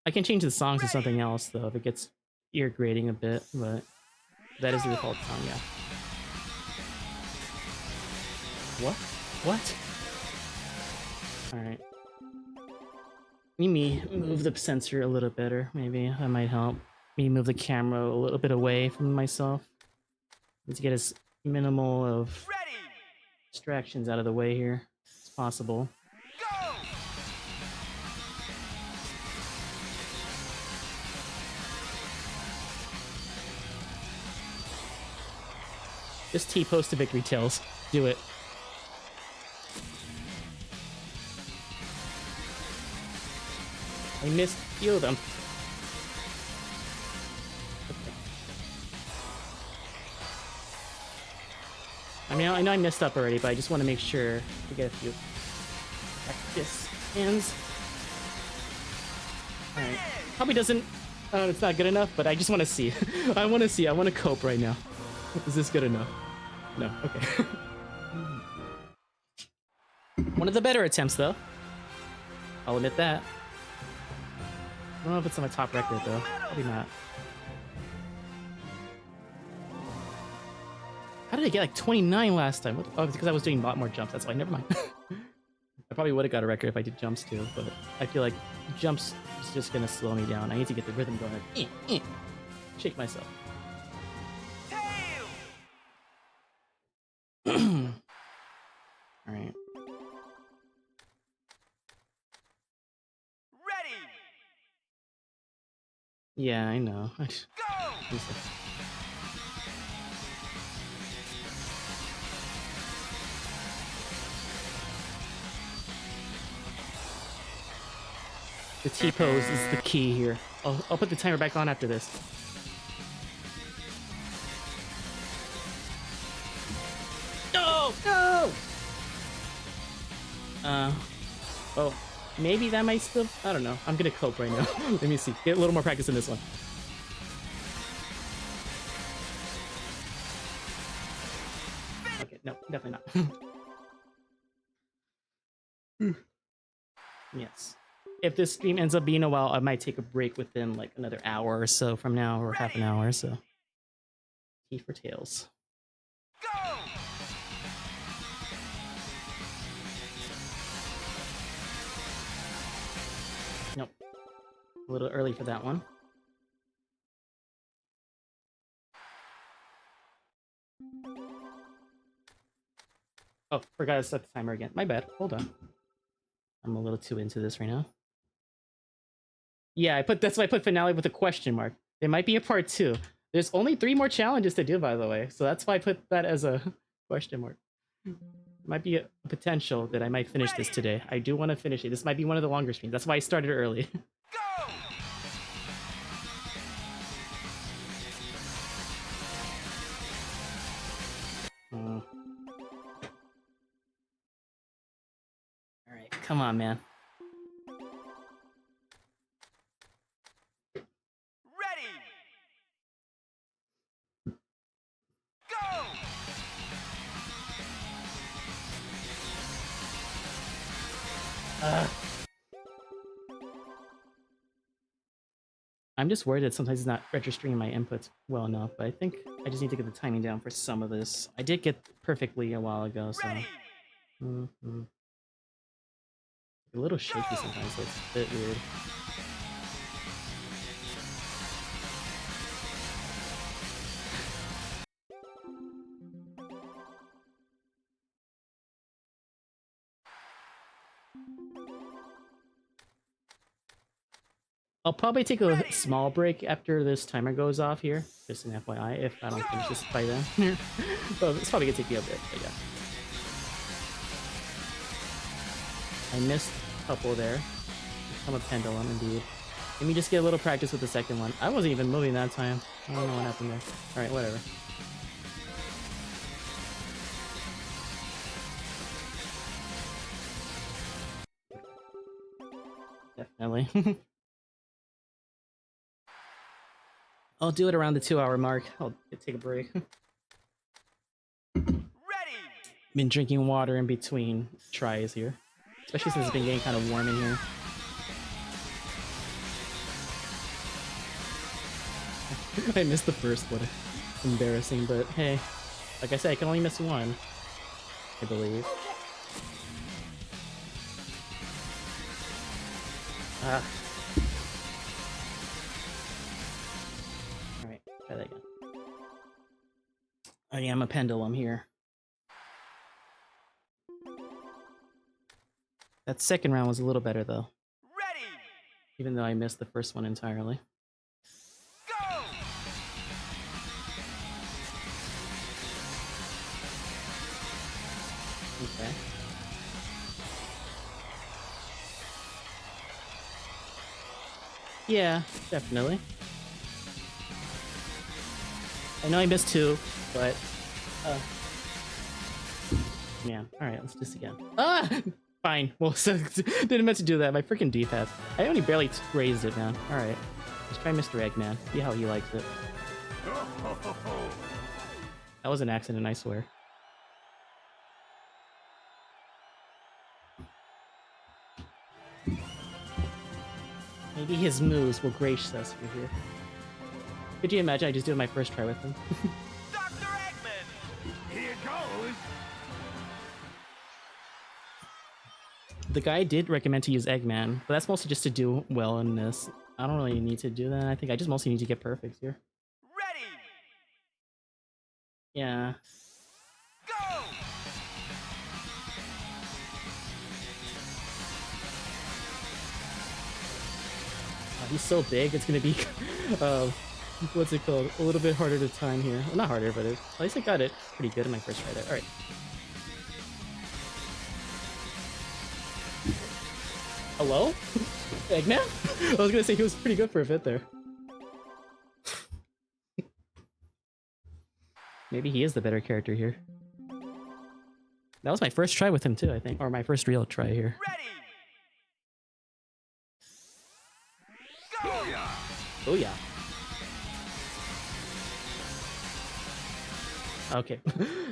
I can change the songs to something else, though, if it gets ear grating a bit, but that is the default song, yeah. What? What? Alright. Let me move the sensor a little better, maybe. That might help. Me move the camera a little bit away from myself. Let's get as minimal of Ready. distractions out of the way here as possible. Go. Just T-post to victory, Tails. Do it. I missed a few of them. Okay. I mean, I know I messed up already, but I just want to make sure to get a few practice hands. Alright. Probably doesn't It's not good enough, but I just want to see. I want to see. I want to cope right now. Is this good enough? No. Okay. One of the better attempts, though. I'll admit that. I don't know if it's on my top record, though. Probably not. How did I get like 29 last time? What? Oh, it's because I was doing a lot more jumps. That's why. Never mind. I probably would have got a record if I did jumps too, but I feel like jumps is just gonna slow me down. I need to get the rhythm going. Shake myself. Tail. All right. Ready. Yeah, I know. Go. The T-pose is the key here. I'll put the timer back on after this. No! No! Oh, maybe that might still... I don't know. I'm gonna cope right now. Let me see. Get a little more practice in this one. Okay, no, definitely not. Yes. If this stream ends up being a while, I might take a break within like another hour or so from now, or half an hour, so. T for tails. Go. Nope. A little early for that one. Oh, forgot to set the timer again. My bad. Hold on. I'm a little too into this right now. Yeah, that's why I put finale with a question mark. There might be a part 2. There's only 3 more challenges to do, by the way. So that's why I put that as a question mark. Might be a potential that I might finish this today. I do want to finish it. This might be one of the longer streams. That's why I started early. Go. All right, come on, man. Ready. Go. I'm just worried that sometimes it's not registering my inputs well enough, but I think I just need to get the timing down for some of this. I did get perfectly a while ago, so... Ready. A little shaky sometimes, so it's a bit weird. I'll probably take a small break after this timer goes off here. Just an FYI, if I don't finish this by then. Well, it's probably gonna take me a bit, but yeah. I missed a couple there. I'm a pendulum, indeed. Let me just get a little practice with the second one. I wasn't even moving that time. I don't know what happened there. Alright, whatever. Definitely. I'll do it around the 2-hour mark. I'll take a break. Ready. Been drinking water in between tries here. Especially since it's been getting kind of warm in here. I missed the first one. Embarrassing, but hey. Like I said, I can only miss one. I believe. Ah. Alright, try that again. I am a pendulum here. That second round was a little better though. Ready. Even though I missed the first one entirely. Go. Okay. Yeah, definitely. I know I missed 2, but... man, alright, let's do this again. Ah! Fine. Well, so, didn't meant to do that. My freaking D-pad. I only barely raised it, man. All right. Let's try Mr. Eggman. See how he likes it. That was an accident, I swear. Maybe his moves will grace us here. Could you imagine I just did my first try with him? Dr. Eggman! Here goes. The guy did recommend to use Eggman, but that's mostly just to do well in this. I don't really need to do that. I think I just mostly need to get perfects here. Ready! Yeah. Go! He's so big, it's gonna be, what's it called? A little bit harder to time here. Well, not harder, but at least I got it pretty good in my first try there. Alright. Hello? Eggman? I was gonna say he was pretty good for a bit there. Maybe he is the better character here. That was my first try with him too, I think. Or my first real try here. Ready! Go! Oh yeah. Okay.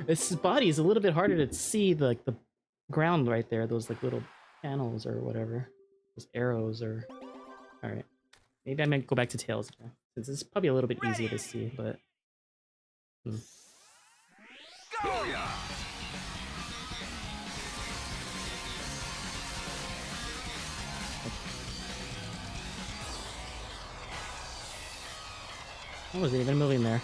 This body is a little bit harder to see the ground right there. Those like little panels or whatever. Those arrows or... Alright. Maybe I might go back to Tails now. Since it's probably a little bit easier to see, but... Go! I wasn't even moving there.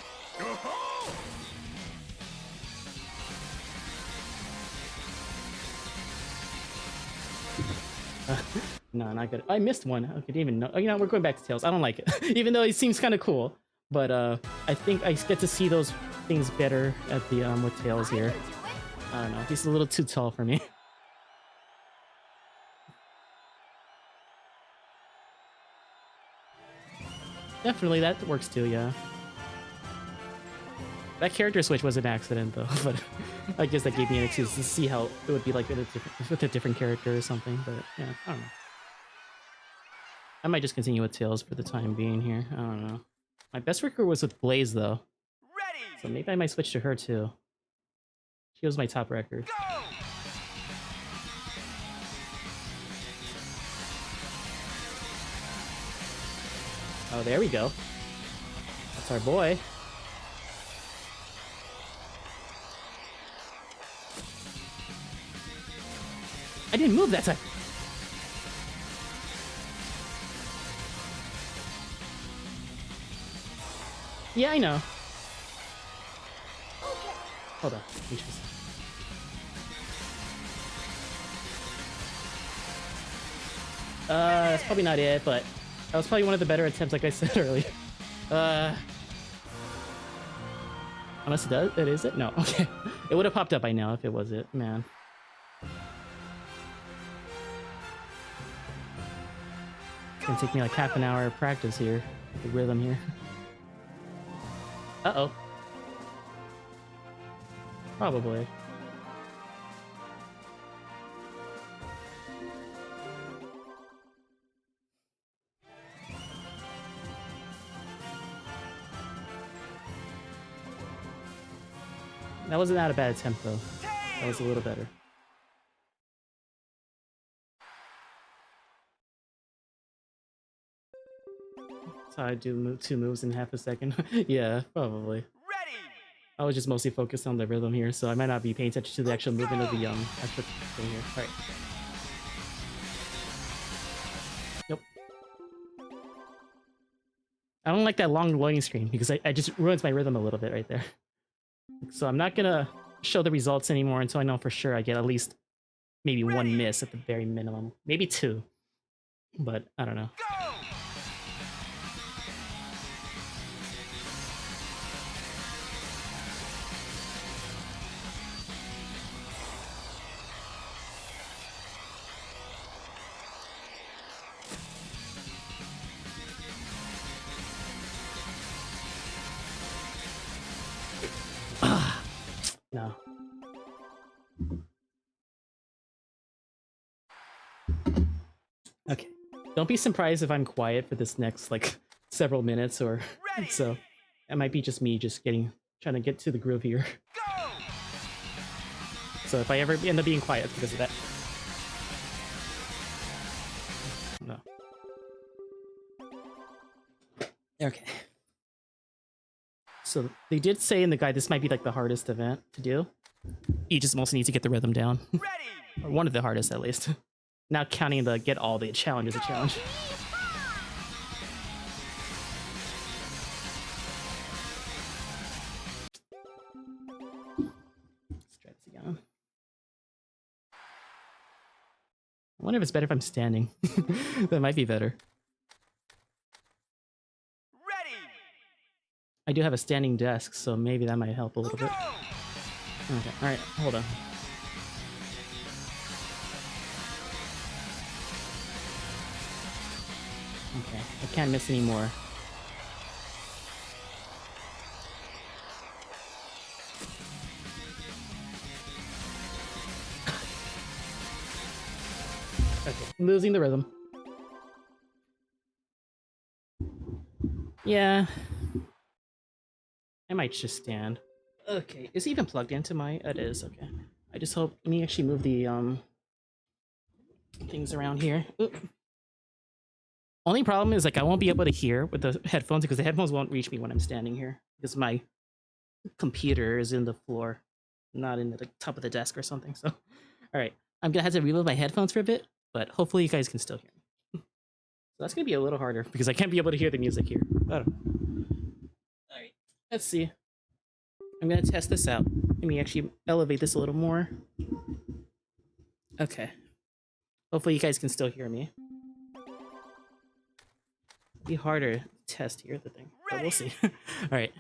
No, not good. I missed one. I didn't even know. Oh, you know, we're going back to Tails. I don't like it. Even though it seems kind of cool. But I think I get to see those things better at the with Tails here. I don't know. He's a little too tall for me. Definitely, that works too, yeah. That character switch was an accident, though, but I guess that gave me an excuse to see how it would be like with a different character or something, but yeah, I don't know. I might just continue with Tails for the time being here. I don't know. My best record was with Blaze, though, Ready! so maybe I might switch to her, too. She was my top record. Go! Oh, there we go. That's our boy. I didn't move that time. Yeah, I know. Hold on. Let me just... That's probably not it, but that was probably one of the better attempts, like I said earlier. Unless it does, it is it? No, okay. It would have popped up by now if it was it, man. It's gonna take me like half an hour of practice here, the rhythm here. Uh-oh. Probably. That wasn't a bad attempt, though. That was a little better. So I do two moves in half a second. Yeah, probably. Ready! I was just mostly focused on the rhythm here, so I might not be paying attention to the actual movement of the actual thing here. All right. Nope. I don't like that long loading screen because I just ruins my rhythm a little bit right there. So I'm not gonna show the results anymore until I know for sure I get at least maybe one miss at the very minimum. Maybe two. But I don't know. Go! No. Don't be surprised if I'm quiet for this next like several minutes or Ready. so. It might be just me just trying to get to the groove here. Go. So if I ever end up being quiet, it's because of that. No. Okay. So they did say in the guide this might be like the hardest event to do. You just mostly need to get the rhythm down. Ready. Or one of the hardest at least. Not counting the get all the challenge as a challenge. Let's try this again. I wonder if it's better if I'm standing. That might be better. Ready. I do have a standing desk, so maybe that might help a little Go. bit. Okay, alright, hold on. Okay, I can't miss any more. Okay, losing the rhythm. Yeah. I might just stand. Okay, is it even plugged into my... It is, okay. I just hope... Let me actually move the, things around here. Oop. Only problem is, like, I won't be able to hear with the headphones because the headphones won't reach me when I'm standing here. Because my computer is in the floor, not in the top of the desk or something, so... Alright, I'm gonna have to reload my headphones for a bit, but hopefully you guys can still hear me. So that's gonna be a little harder because I can't be able to hear the music here. Alright, let's see. I'm gonna test this out. Let me actually elevate this a little more. Okay. Hopefully you guys can still hear me. It'll be harder to test here, the thing. But we'll see. Alright.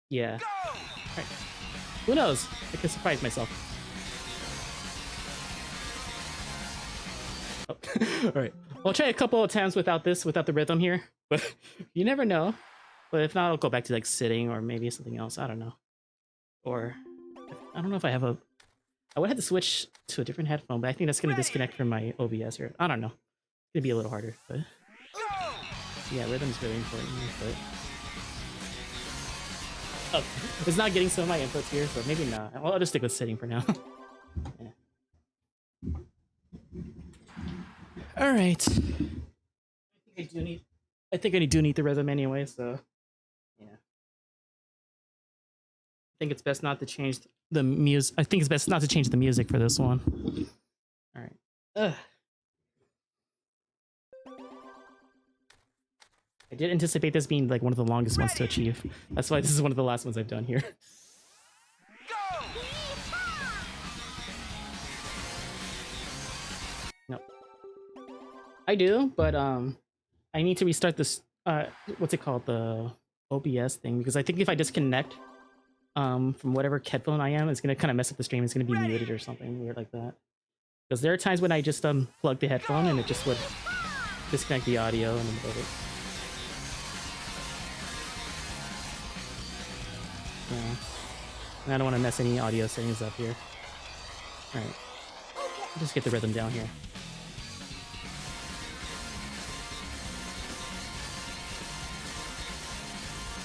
Yeah. Alright. Who knows? I could surprise myself. Oh. Alright. I'll try a couple of times without this, without the rhythm here. But you never know. But if not, I'll go back to like sitting or maybe something else. I don't know. Or I don't know if I have a... I would have to switch to a different headphone, but I think that's going to disconnect from my OBS or... I don't know. It's going to be a little harder, but... Yeah, rhythm's really important here, but... Oh, it's not getting some of my inputs here, so maybe not. I'll just stick with sitting for now. Yeah. Alright. I think I do need the rhythm anyway, so... Yeah. I think it's best not to change the music. I think it's best not to change the music for this one. All right. Ugh. I did anticipate this being like one of the longest ones to achieve. That's why this is one of the last ones I've done here. No. I do, but I need to restart this what's it called? The OBS thing, because I think if I disconnect from whatever headphone I am, it's gonna kind of mess up the stream. It's gonna be muted or something weird like that. Because there are times when I just plug the headphone and it just would disconnect the audio in the middle of it. Yeah. And I don't want to mess any audio settings up here. All right, just get the rhythm down here.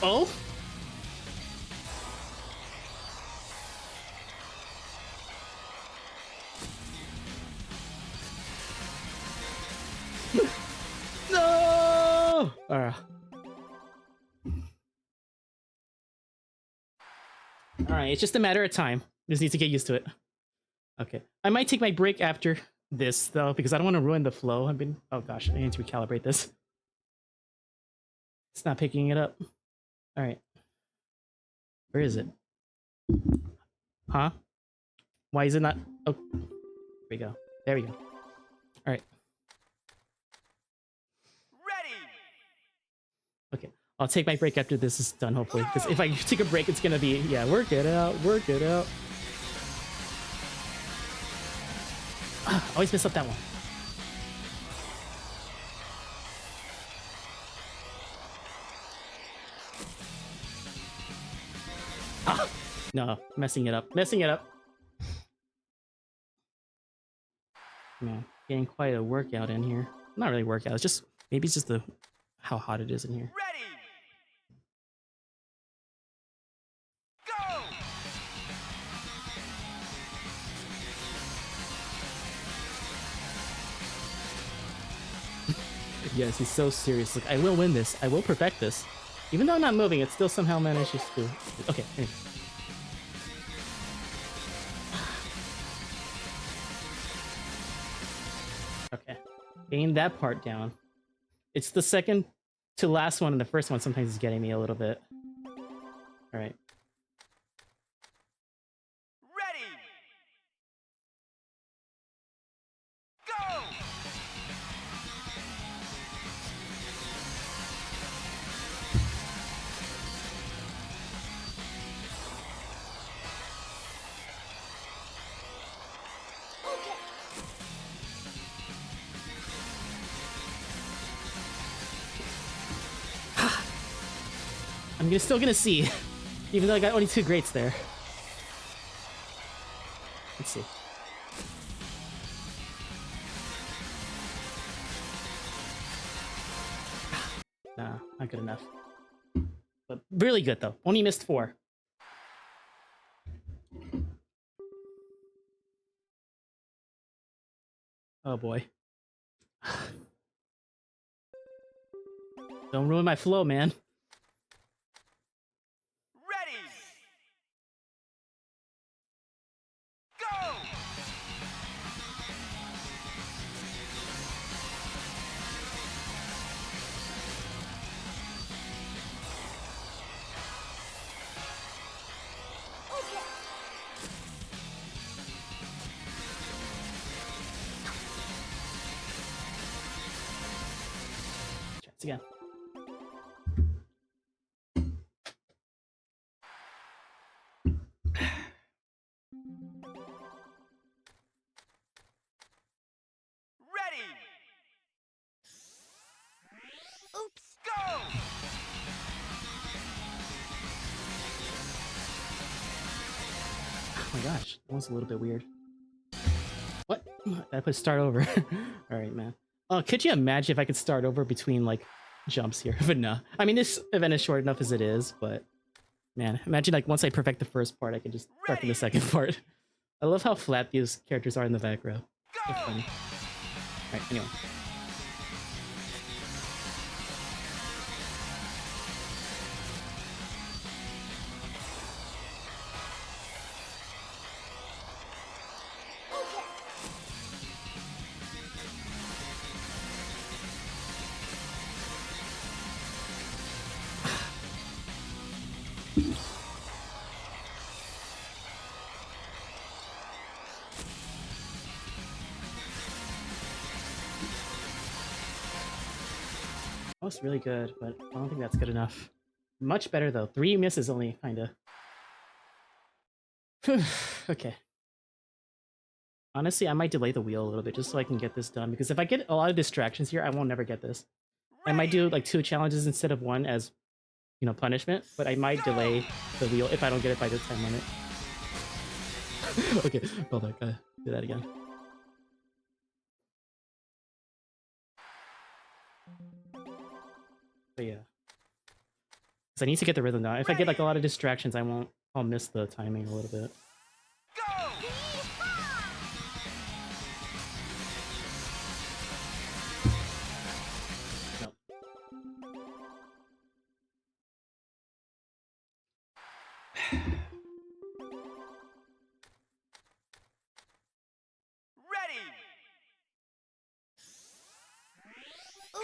Oh. No! Alright, it's just a matter of time. Just need to get used to it. Okay. I might take my break after this, though, because I don't want to ruin the flow. Oh gosh, I need to recalibrate this. It's not picking it up. Alright. Where is it? Huh? Why is it not... Oh. There we go. There we go. Alright. Okay, I'll take my break after this is done, hopefully. Because if I take a break, it's gonna be, yeah, work it out, work it out. Ah, always mess up that one. Ah, no, messing it up, messing it up. No. getting quite a workout in here. Not really workout. It's just maybe it's just the how hot it is in here. Ready. Go. Yes, he's so serious. Like, I will win this. I will perfect this. Even though I'm not moving, it still somehow manages to. Okay. Anyway. Okay. Getting that part down. It's the second to last one, and the first one sometimes is getting me a little bit. All right. Ready. Go. Still gonna see, even though I got only 2 greats there. Let's see. Nah, not good enough. But really good though. Only missed 4. Oh boy. Don't ruin my flow, man. Ready. Go. Try this again. Ready. Oops. Go. Oh my gosh, that was a little bit weird. What? I put start over. Alright, man. Oh, could you imagine if I could start over between, like, jumps here? But no. I mean, this event is short enough as it is, but... Man, imagine, like, once I perfect the first part, I can just start from the second part. I love how flat these characters are in the back row. So Go. funny. Alright, anyway. That was really good, but I don't think that's good enough. Much better, though. 3 misses only, kinda. Okay. Honestly, I might delay the wheel a little bit just so I can get this done, because if I get a lot of distractions here, I won't never get this. I might do, like, 2 challenges instead of 1 as, you know, punishment, but I might delay the wheel if I don't get it by the time limit. Okay, hold on, gotta do that again. But yeah. Because I need to get the rhythm down. If I get, like, a lot of distractions, I'll miss the timing a little bit. Go. No. Ready. Go.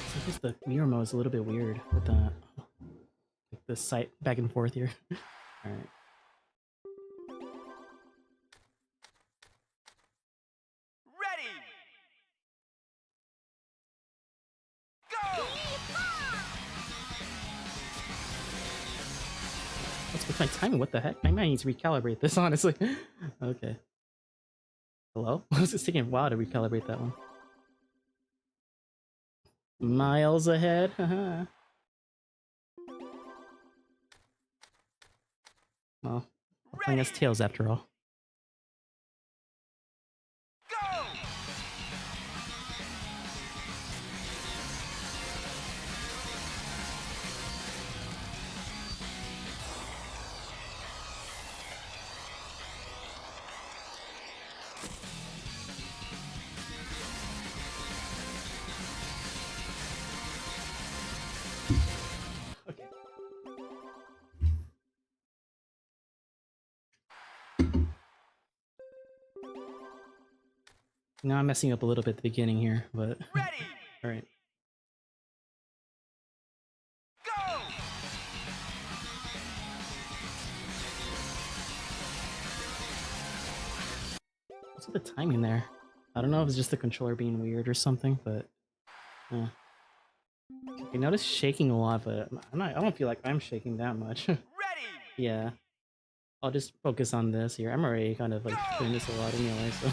So I guess the mirror mode is a little bit weird with that. Like the sight back and forth here. Alright. Ready. Go. What's with my timing? What the heck? I might need to recalibrate this, honestly. Okay. Hello? It's taking a while to recalibrate that one. Miles ahead. Haha. Well, we're playing as Ready. Tails after all. Go. Okay. Now I'm messing up a little bit at the beginning here, but Ready. all right. Go. What's with the timing there? I don't know if it's just the controller being weird or something, but okay, notice shaking a lot, but I don't feel like I'm shaking that much. Ready. Yeah. I'll just focus on this here. I'm already kind of like doing this a lot anyway, so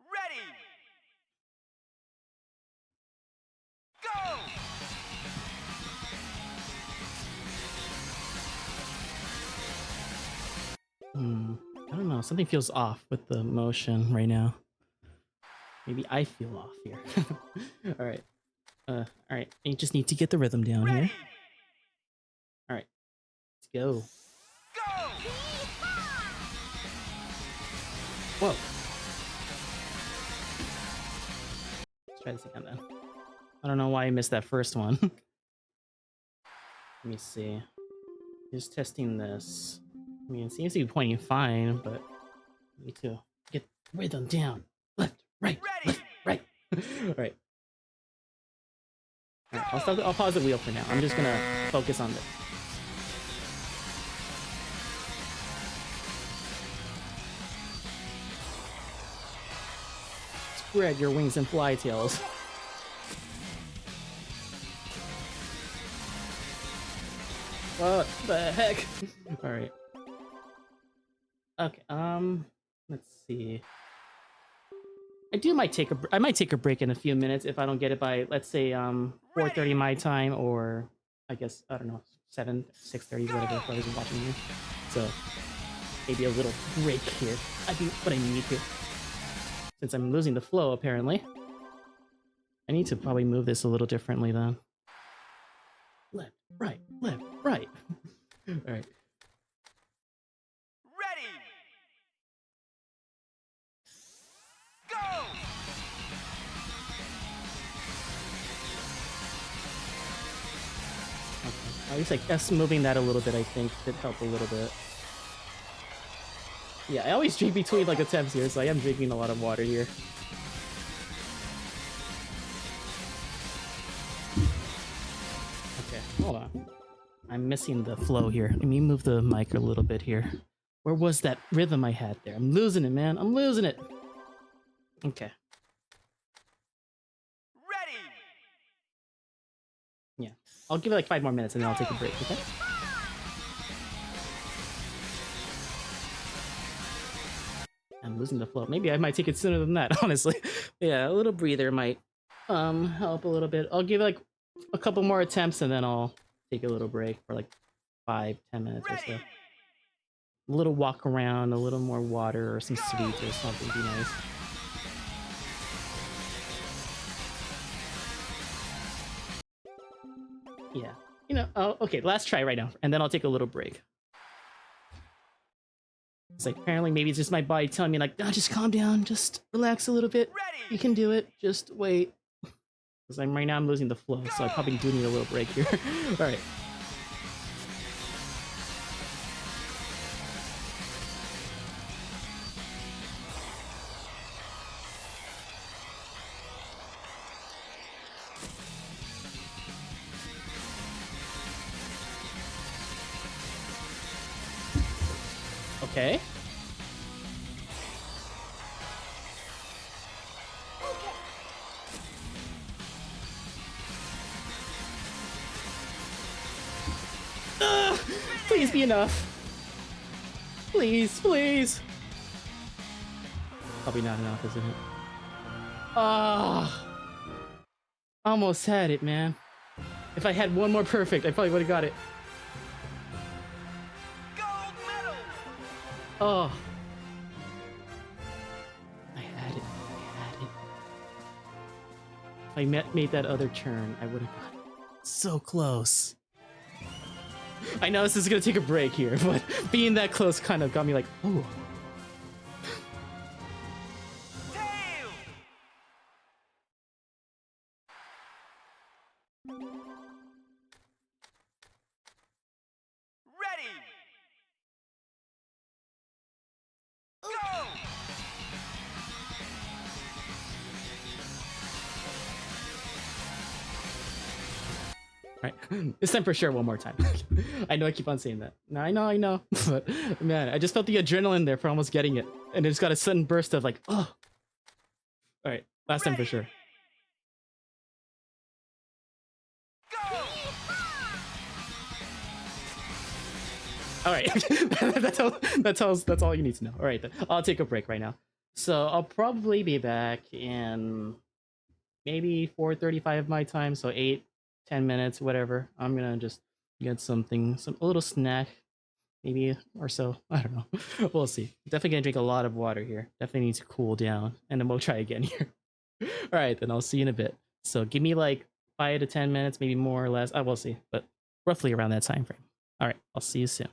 Ready. Go. I don't know. Something feels off with the motion right now. Maybe I feel off here. All right. All right. You just need to get the rhythm down Ready. here. All right. Let's go. Go. Whoa. Let's try this again then. I don't know why I missed that first one. Let me see. Just testing this. I mean, it seems to be pointing fine, but I need to get rhythm down. Left, right, Ready. left, right. All right. All right. I'll pause the wheel for now. I'm just gonna focus on this. Spread your wings and fly, Tails. What the heck? All right. Okay. Let's see. I might take a break in a few minutes if I don't get it by, let's say 4:30 my time, or I guess I don't know 6:30 whatever if I was watching here. So maybe a little break here. I think what I need here, since I'm losing the flow apparently. I need to probably move this a little differently then. Left, right, left, right. All right. Ready. Go. Okay. At least like us moving that a little bit, I think, could help a little bit. Yeah, I always drink between like attempts here, so I am drinking a lot of water here. Okay, hold on. I'm missing the flow here. Let me move the mic a little bit here. Where was that rhythm I had there? I'm losing it, man. I'm losing it. Okay. Ready. Yeah. I'll give it like 5 more minutes and then I'll take a break, okay? I'm losing the flow. Maybe I might take it sooner than that, honestly. Yeah, a little breather might help a little bit. I'll give it like a couple more attempts and then I'll take a little break for like 5-10 minutes or so. Ready. A little walk around, a little more water or some sweets or something would be nice. Yeah. You know, okay, last try right now, and then I'll take a little break. It's like, apparently maybe it's just my body telling me like, oh, just calm down, just relax a little bit. You Ready. can do it, just wait. Because right now I'm losing the flow, so I probably do need a little break here. Alright. Okay. Please be enough. Please, please. Probably not enough, isn't it? Ah, almost had it, man. If I had one more perfect, I probably would have got it. Gold medal. Oh. I had it. I had it. If I made that other turn, I would have got it. So close. I know this is gonna take a break here, but being that close kind of got me like, ooh. Tail. Ready. Go. Right, this time for sure one more time. I know I keep on saying that. No, I know, but man, I just felt the adrenaline there for almost getting it, and it just got a sudden burst of like, oh. All right, last time for sure. Go. All right, that's all you need to know. All right, then. I'll take a break right now. So I'll probably be back in maybe 4:35 my time, so 8-10 minutes, whatever. I'm gonna just get a little snack, maybe or so. I don't know. We'll see. Definitely gonna drink a lot of water here. Definitely need to cool down, and then we'll try again here. All right, then I'll see you in a bit. So give me like 5 to 10 minutes, maybe more or less. I will see, but roughly around that time frame. All right, I'll see you soon.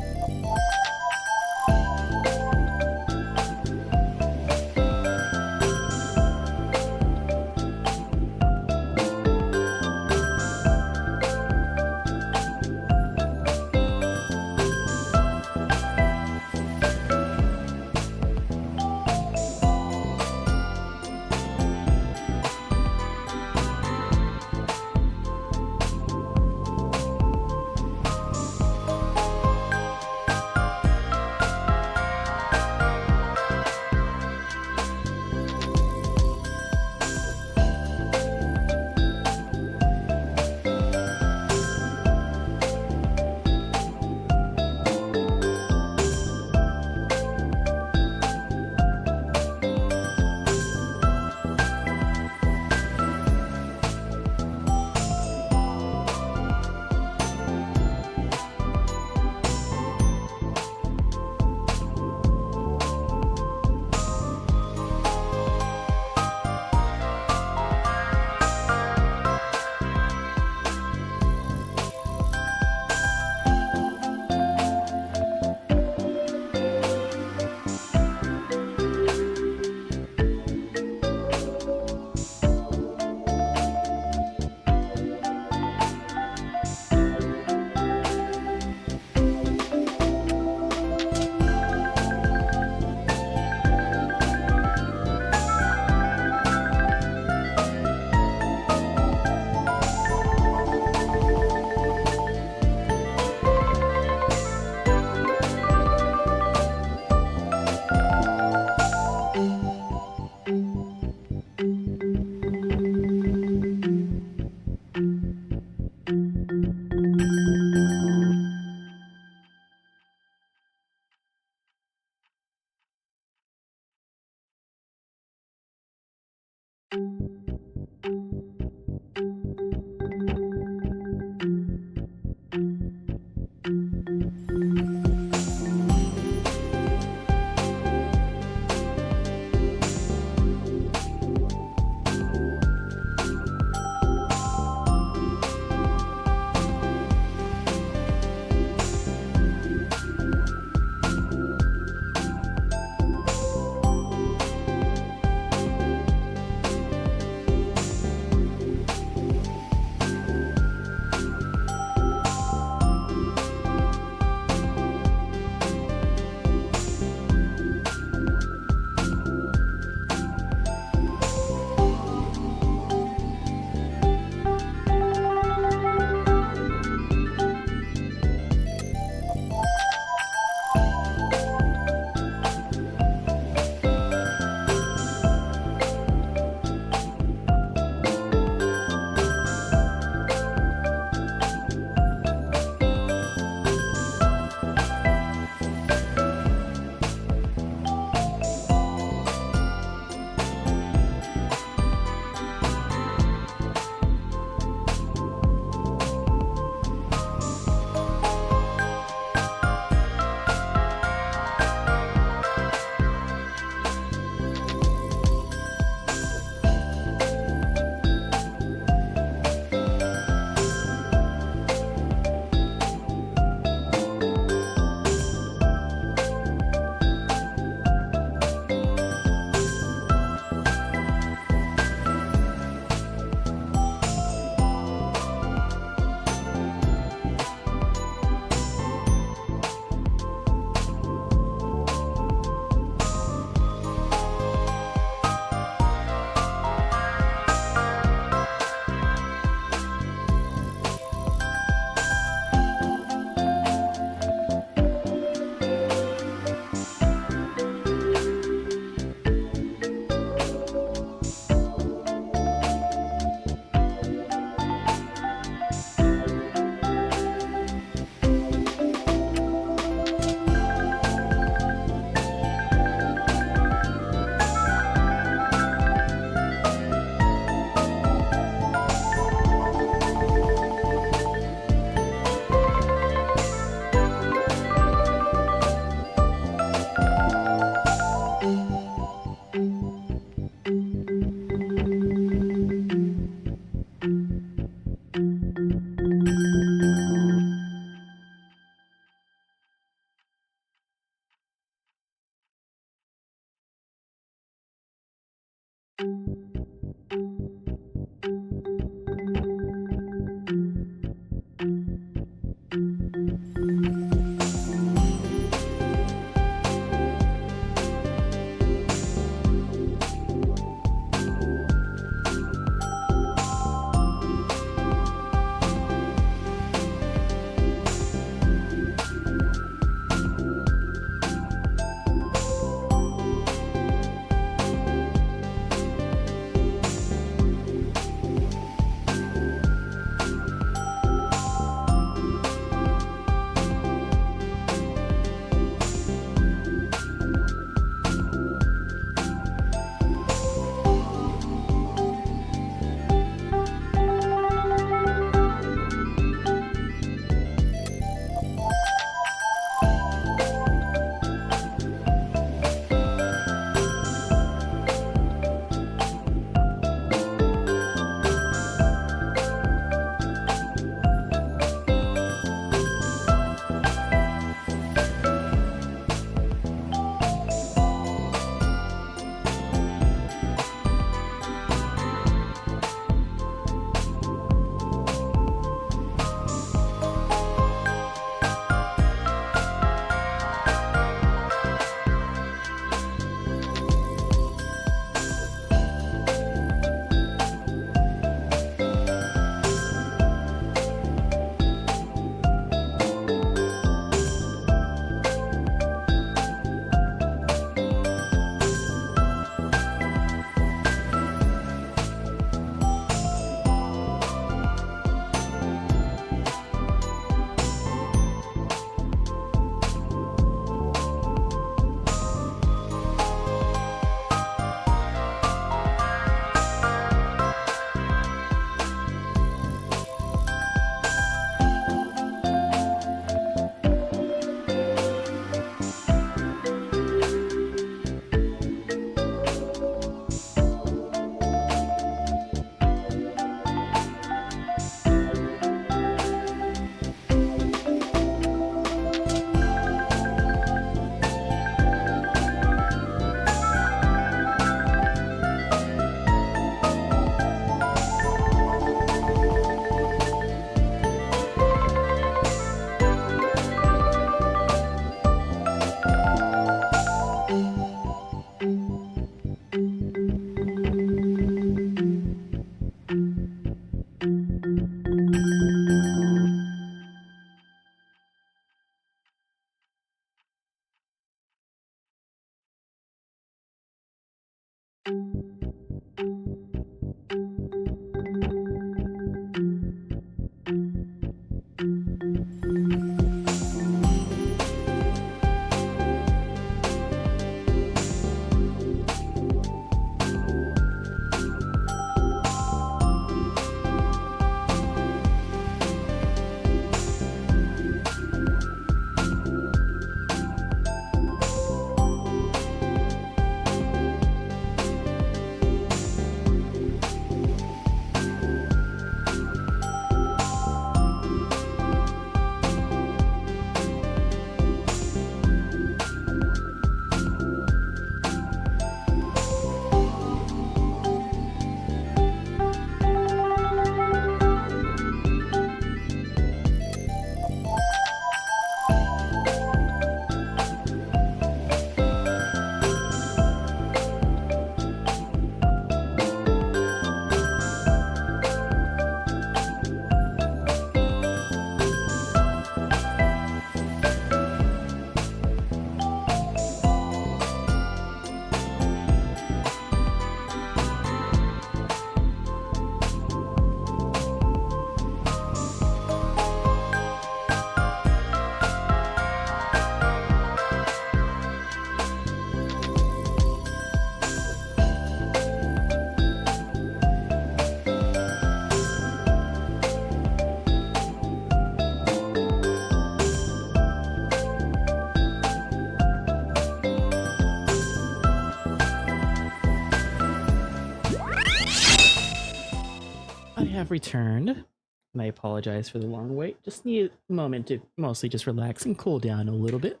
have returned, and I apologize for the long wait. Just need a moment to mostly just relax and cool down a little bit.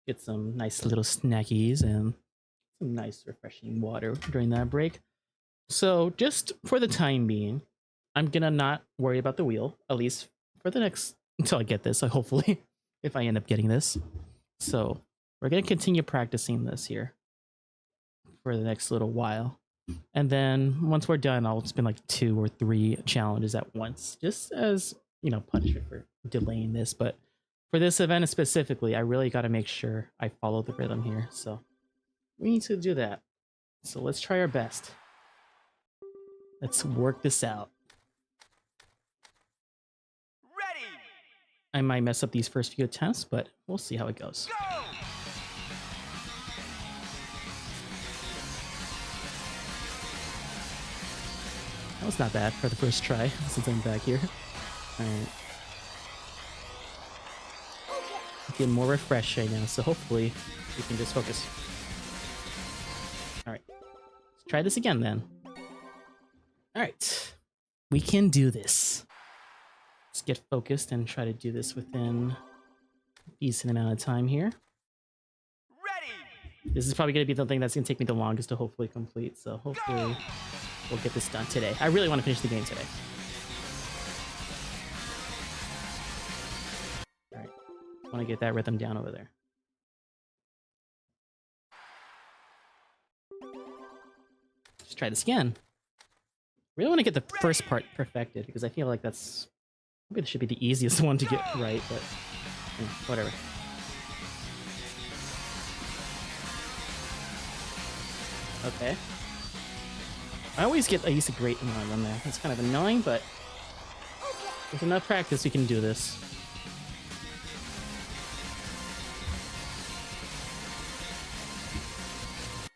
Get some nice little snackies and some nice refreshing water during that break. So, just for the time being, I'm gonna not worry about the wheel, at least for the next until I get this. Hopefully, if I end up getting this. So, we're gonna continue practicing this here for the next little while. And then once we're done, I'll spin like 2 or 3 challenges at once, just as, punishment for delaying this. But for this event specifically, I really got to make sure I follow the rhythm here. So we need to do that. So let's try our best. Let's work this out. Ready. I might mess up these first few attempts, but we'll see how it goes. Go. That was not bad for the first try, since I'm back here. Alright. Getting more refreshed right now, so hopefully we can just focus. Alright. Let's try this again then. Alright. We can do this. Let's get focused and try to do this within a decent amount of time here. Ready. This is probably going to be the thing that's going to take me the longest to hopefully complete, so hopefully we'll get this done today. I really want to finish the game today. Alright. I want to get that rhythm down over there. Let's try this again. Really want to get the first part perfected because I feel like that's maybe this should be the easiest one to get right, but whatever. Okay. I always get a use of great one on there. It's kind of annoying, but with enough practice, you can do this.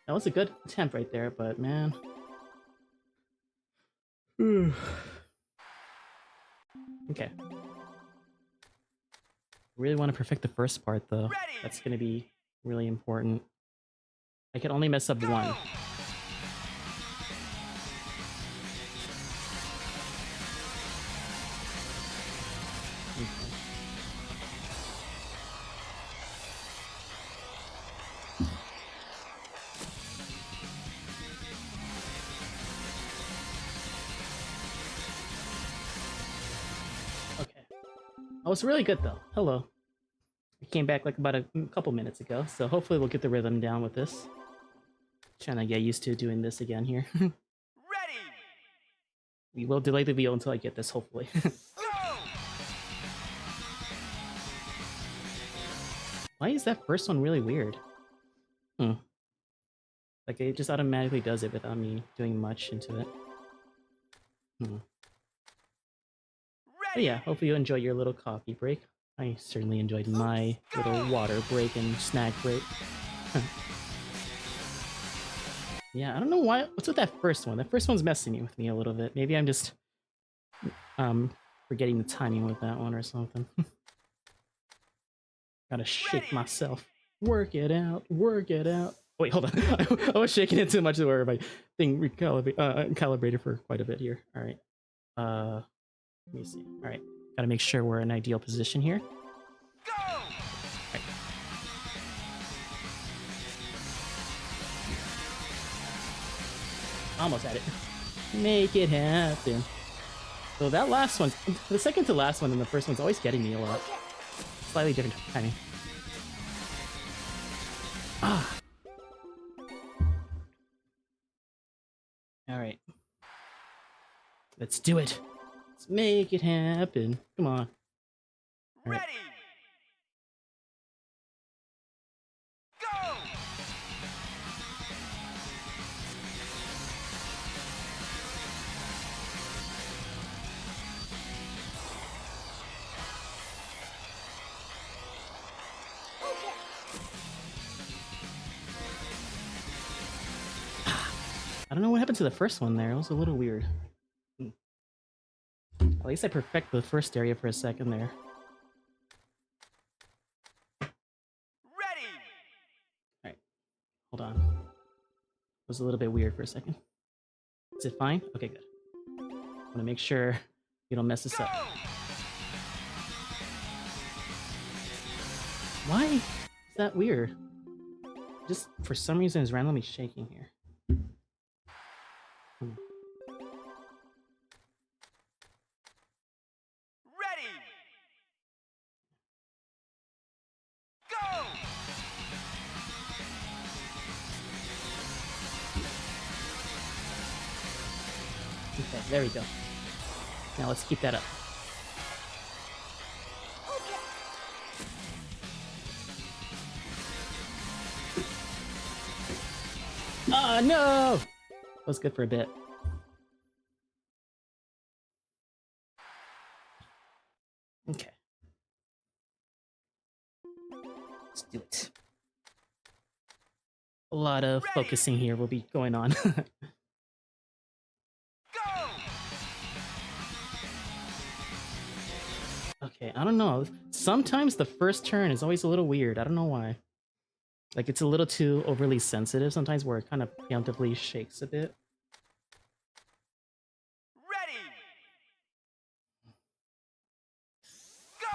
That was a good attempt right there, but man. Okay. Really want to perfect the first part, though. That's going to be really important. I can only mess up one. Okay. I was really good though. Hello. I came back like about a couple minutes ago, so hopefully we'll get the rhythm down with this. Trying to get used to doing this again here. Ready. We will delay the wheel until I get this, hopefully. Go. Why is that first one really weird? Like it just automatically does it without me doing much into it. But Ready. yeah, hopefully you enjoy your little coffee break. I certainly enjoyed my little water break and snack break. Yeah, I don't know why. What's with that first one? That first one's messing with me a little bit. Maybe I'm just forgetting the timing with that one or something. Gotta shake myself. Work it out. Work it out. Wait, hold on. I was shaking it too much to where my thing calibrated for quite a bit here. All right. Let me see. All right. Gotta make sure we're in ideal position here. Go. Right. Almost at it. Make it happen. So that last one, the second to last one and the first one's always getting me a lot. Slightly different timing. Ah. All right. Let's do it. Let's make it happen. Come on. All right. Ready. Go. I don't know what happened to the first one there. It was a little weird. At least I perfect the first area for a second there. Ready. Alright. Hold on. It was a little bit weird for a second. Is it fine? Okay, good. I want to make sure You don't mess this Go! up. Why is that weird? Just for some reason it's randomly shaking here. Ready! Go! Okay, there we go. Now let's keep that up. Oh no! That was good for a bit. Okay. Let's do it. A lot of focusing here will be going on. Go! Okay, I don't know. Sometimes the first turn is always a little weird. I don't know why. Like, it's a little too overly sensitive sometimes where it kind of preemptively shakes a bit. Ready! Go!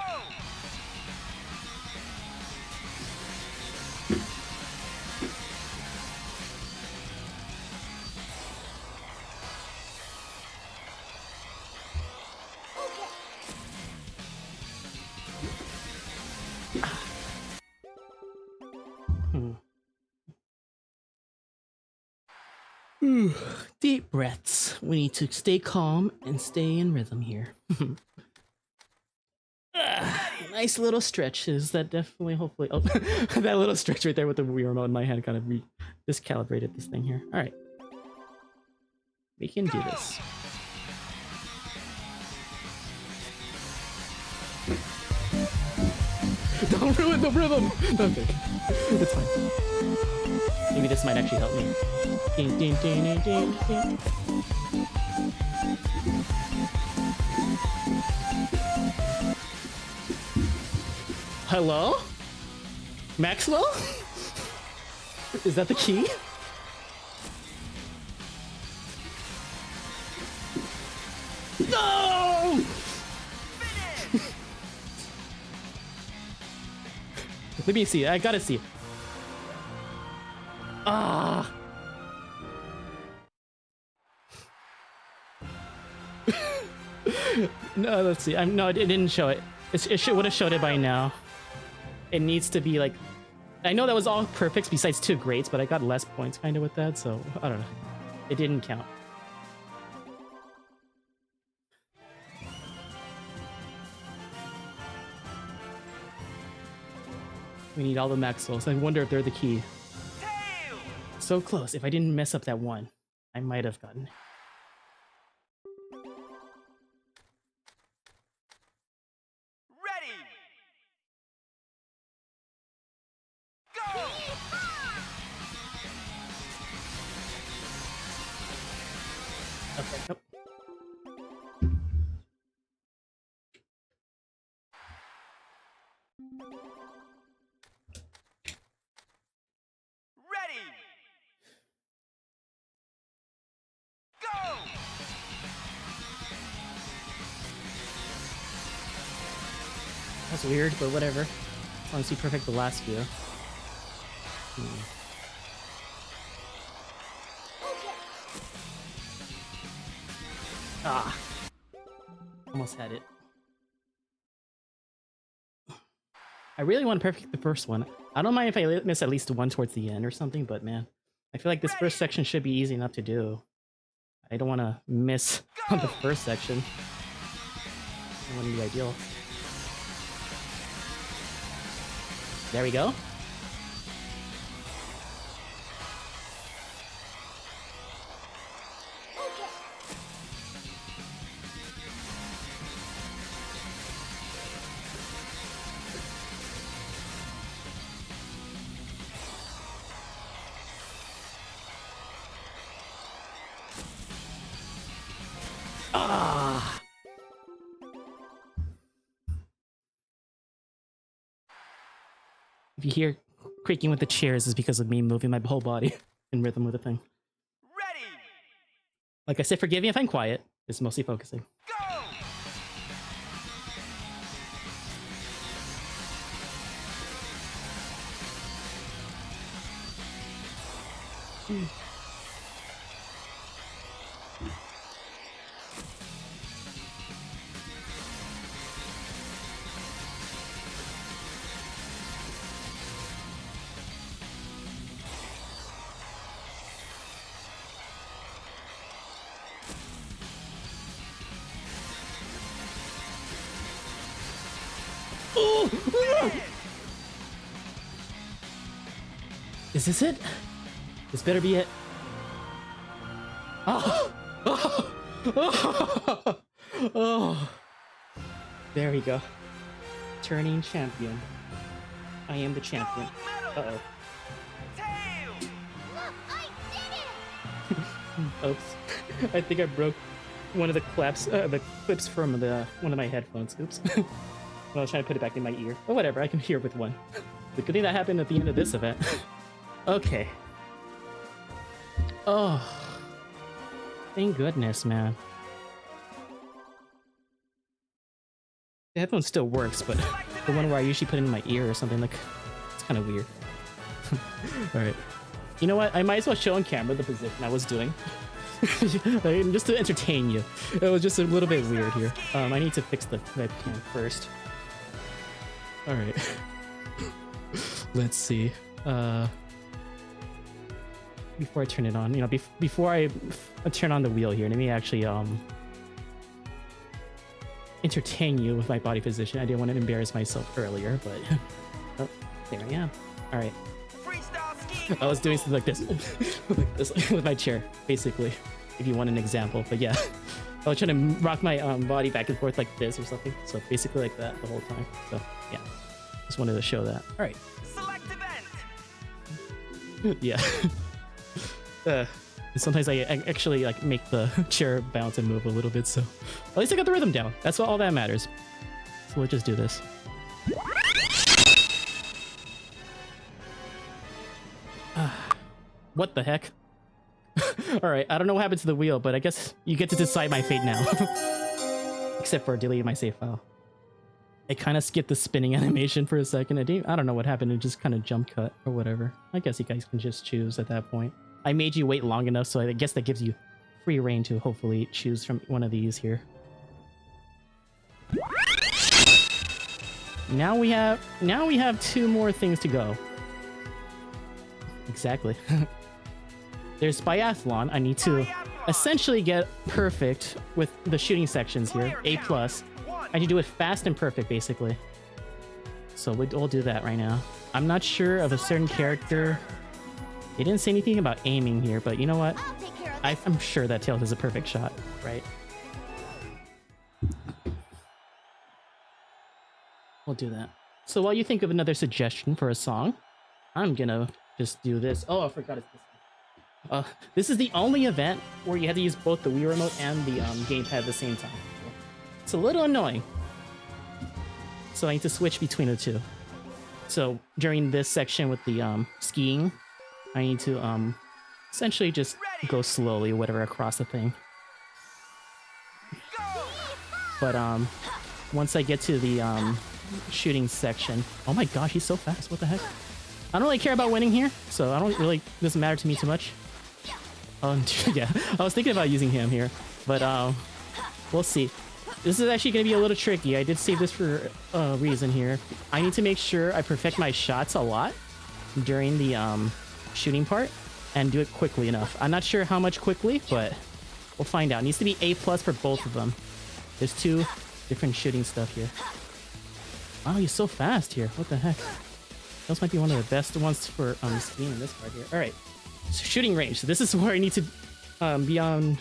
Deep breaths. We need to stay calm and stay in rhythm here. Nice little stretches. That definitely, hopefully... Oh, that little stretch right there with the Wii remote in my hand kind of discalibrated this thing here. Alright. We can do this. Don't ruin the rhythm! Okay. It's fine. Maybe this might actually help me. Ding, ding, ding, ding, ding, ding. Hello? Maxwell? Is that the key? No! Let me see. I gotta see. Ah. No, let's see. No, it didn't show it. It would have showed it by now. It needs to be like... I know that was all perfects besides 2 greats, but I got less points kind of with that, so I don't know. It didn't count. We need all the Maxwells. I wonder if they're the key. Tail! So close. If I didn't mess up that one, I might have gotten it. Ready! Go! Okay, nope. Ready! Go! That's weird, but whatever. As long as you perfect the last few. Ah. Almost had it. I really want to perfect the first one. I don't mind if I miss at least one towards the end or something, but man, I feel like this first section should be easy enough to do. I don't want to miss on the first section. That wouldn't be ideal. There we go. Ah! If you hear creaking with the chairs, it's because of me moving my whole body in rhythm with the thing. Ready! Like I said, forgive me if I'm quiet. It's mostly focusing. Go! Is this it? This better be it. Oh! Oh! Oh! Oh! There we go. Turning champion. I am the champion. Uh-oh. Tails! Look, I did it! Oops. I think I broke one of the clips from one of my headphones. Oops. When I was trying to put it back in my ear. But whatever, I can hear with one. The good thing that happened at the end of this event. Okay. Oh. Thank goodness, man. The headphone still works, but the one where I usually put it in my ear or something, like, it's kind of weird. Alright. You know what? I might as well show on camera the position I was doing. Just to entertain you. It was just a little bit weird here. I need to fix the webcam first. Alright. Let's see. Before I turn it on, you know, before I turn on the wheel here, let me actually entertain you with my body position. I didn't want to embarrass myself earlier, but oh, there I am. All right. Freestyle skiing. I was doing something like this, like this with my chair, basically. If you want an example, but yeah, I was trying to rock my body back and forth like this or something. So basically like that the whole time. So yeah, just wanted to show that. All right. Select event. Yeah. Sometimes I actually like make the chair bounce and move a little bit, so at least I got the rhythm down. That's all that matters. So let's just do this. What the heck? All right, I don't know what happened to the wheel, but I guess you get to decide my fate now. Except for deleting my save file. I kind of skipped the spinning animation for a second. I don't know what happened. It just kind of jump cut or whatever. I guess you guys can just choose at that point. I made you wait long enough, so I guess that gives you free reign to hopefully choose from one of these here. Now we have two more things to go. Exactly. There's biathlon. I need to essentially get perfect with the shooting sections here. A+. I need to do it fast and perfect, basically. So we'll do that right now. I'm not sure of a certain character. They didn't say anything about aiming here, but you know what? I'll take care of this. I'm sure that Tails is a perfect shot, right? We'll do that. So while you think of another suggestion for a song, I'm gonna just do this. Oh, I forgot it's this one. This is the only event where you have to use both the Wii Remote and the gamepad at the same time. It's a little annoying. So I need to switch between the two. So during this section with the skiing, I need to essentially just go slowly, whatever, across the thing. But once I get to the shooting section, oh my gosh, he's so fast! What the heck? I don't really care about winning here, so I don't really doesn't matter to me too much. Yeah, I was thinking about using him here, but we'll see. This is actually going to be a little tricky. I did save this for a reason here. I need to make sure I perfect my shots a lot during the shooting part and do it quickly enough. I'm not sure how much quickly, but we'll find out. It needs to be A+ for both of them. There's two different shooting stuff here. Wow, he's so fast here. What the heck? Those might be one of the best ones for skiing in this part here. All right, so shooting range. So this is where I need to be on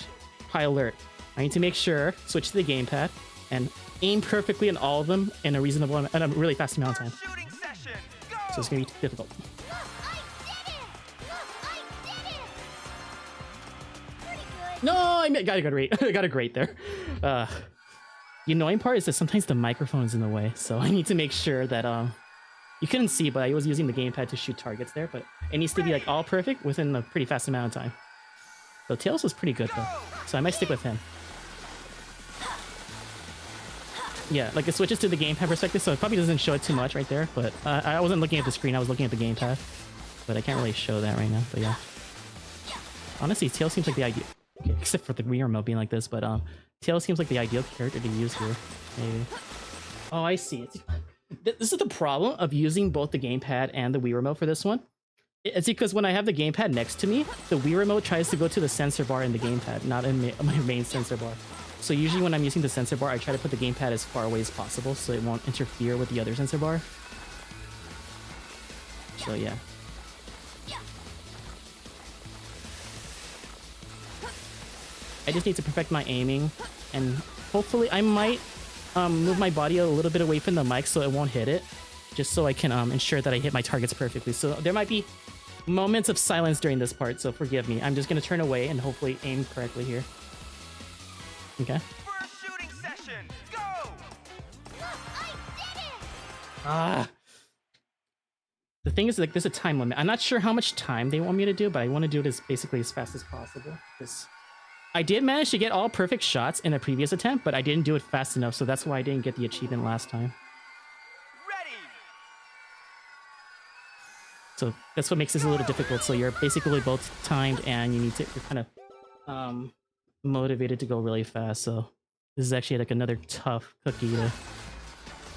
high alert. I need to make sure, switch to the gamepad, and aim perfectly in all of them in a reasonable and a really fast amount of time. Shooting session. Go. So it's gonna be difficult. Look, I did it! Look, I did it! Pretty good. No, I got a great, I got a great there. The annoying part is that sometimes the microphone is in the way, so I need to make sure that you couldn't see, but I was using the gamepad to shoot targets there, but it needs to be like all perfect within a pretty fast amount of time. So Tails was pretty good though, so I might stick with him. Yeah, like it switches to the gamepad perspective, so it probably doesn't show it too much right there, but I wasn't looking at the screen, I was looking at the gamepad. But I can't really show that right now, but yeah. Honestly, Tail seems like the ideal, okay, except for the Wii remote being like this, but Tail seems like the ideal character to use here. Maybe. Oh, I see. This is the problem of using both the gamepad and the Wii remote for this one. It's because when I have the gamepad next to me, the Wii remote tries to go to the sensor bar in the gamepad, not in my main sensor bar. So usually when I'm using the sensor bar, I try to put the gamepad as far away as possible so it won't interfere with the other sensor bar. So yeah. I just need to perfect my aiming, and hopefully I might move my body a little bit away from the mic so it won't hit it, just so I can ensure that I hit my targets perfectly. So there might be moments of silence during this part, so forgive me. I'm just going to turn away and hopefully aim correctly here. Okay. First shooting session, go! Look, I did it! Ah. The thing is, like, there's a time limit. I'm not sure how much time they want me to do, but I want to do it as basically as fast as possible. Because I did manage to get all perfect shots in a previous attempt, but I didn't do it fast enough, so that's why I didn't get the achievement last time. Ready! So that's what makes this a little difficult. So you're basically both timed, and you're kind of motivated to go really fast. So this is actually like another tough cookie to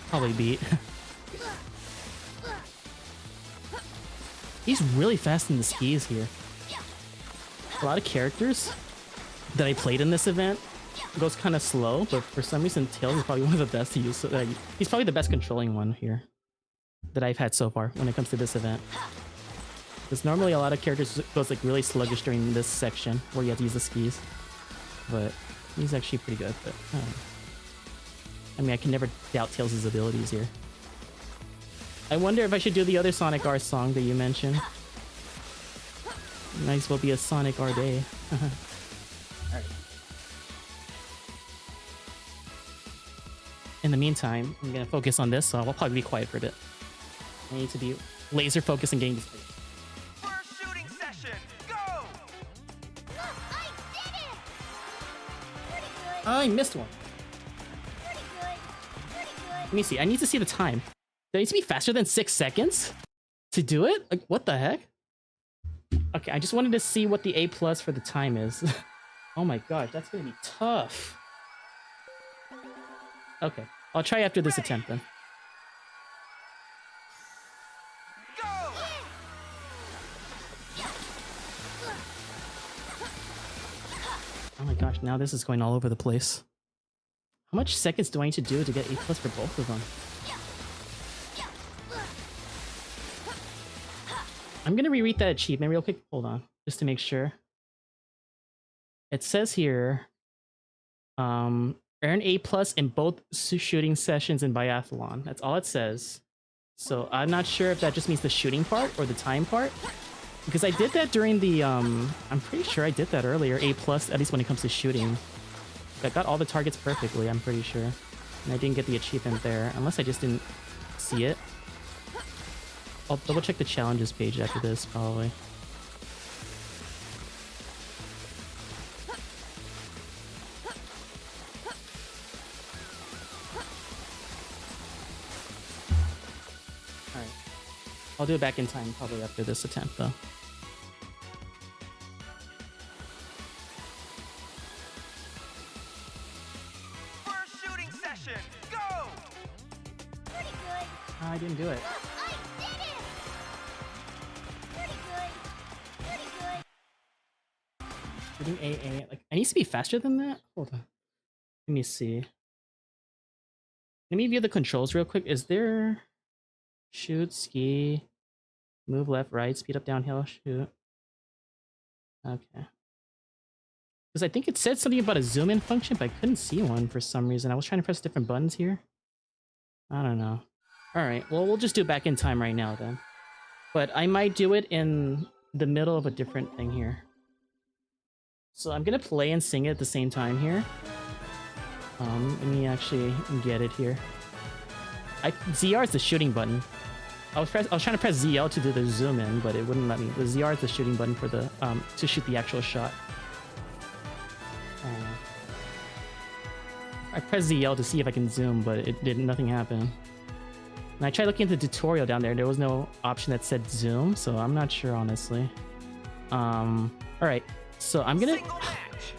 probably beat. He's really fast in the skis here. A lot of characters that I played in this event goes kind of slow, but for some reason Tails is probably one of the best to use. So, he's probably the best controlling one here that I've had so far when it comes to this event. Because normally a lot of characters goes like really sluggish during this section where you have to use the skis, but he's actually pretty good. But I mean, I can never doubt Tails' abilities here. I wonder if I should do the other Sonic R song that you mentioned. Might as well be a Sonic R day. Alright. In the meantime, I'm gonna focus on this, so I'll probably be quiet for a bit. I need to be laser focused and getting this. First shooting session, go! Look, I did it! Pretty good, Oh, I missed one. pretty good, pretty good. Let me see. I need to see the time. Do I need to be faster than 6 seconds to do it? Like, what the heck? Okay, I just wanted to see what the A+ for the time is. Oh my gosh, that's gonna be tough. Okay, I'll try after this attempt then. Go! Oh my gosh, now this is going all over the place. How much seconds do I need to do to get A+ for both of them? I'm gonna reread that achievement real quick. Hold on, just to make sure. It says here, earn A+ in both shooting sessions in biathlon. That's all it says. So I'm not sure if that just means the shooting part or the time part. Because I did that during the, I'm pretty sure I did that earlier, A+, at least when it comes to shooting. I got all the targets perfectly, I'm pretty sure. And I didn't get the achievement there, unless I just didn't see it. I'll double check the challenges page after this, probably. Alright. I'll do it back in time, probably after this attempt, though. First shooting session, go! Pretty good. I didn't do it. Look, I did it! Pretty good, pretty good. Shooting AA. Like, I need to be faster than that? Hold on. Let me see. Let me view the controls real quick. Is there... Shoot, ski, move left, right, speed up, downhill, shoot. Okay. Because I think it said something about a zoom in function, but I couldn't see one for some reason. I was trying to press different buttons here. I don't know. Alright, well, we'll just do it back in time right now then. But I might do it in the middle of a different thing here. So I'm gonna play and sing it at the same time here. Let me actually get it here. ZR is the shooting button. I was trying to press ZL to do the zoom in, but it wouldn't let me. The ZR is the shooting button for the to shoot the actual shot. I pressed ZL to see if I can zoom, but it didn't. Nothing happened. And I tried looking at the tutorial down there. There was no option that said zoom, so I'm not sure honestly. All right. So Single match.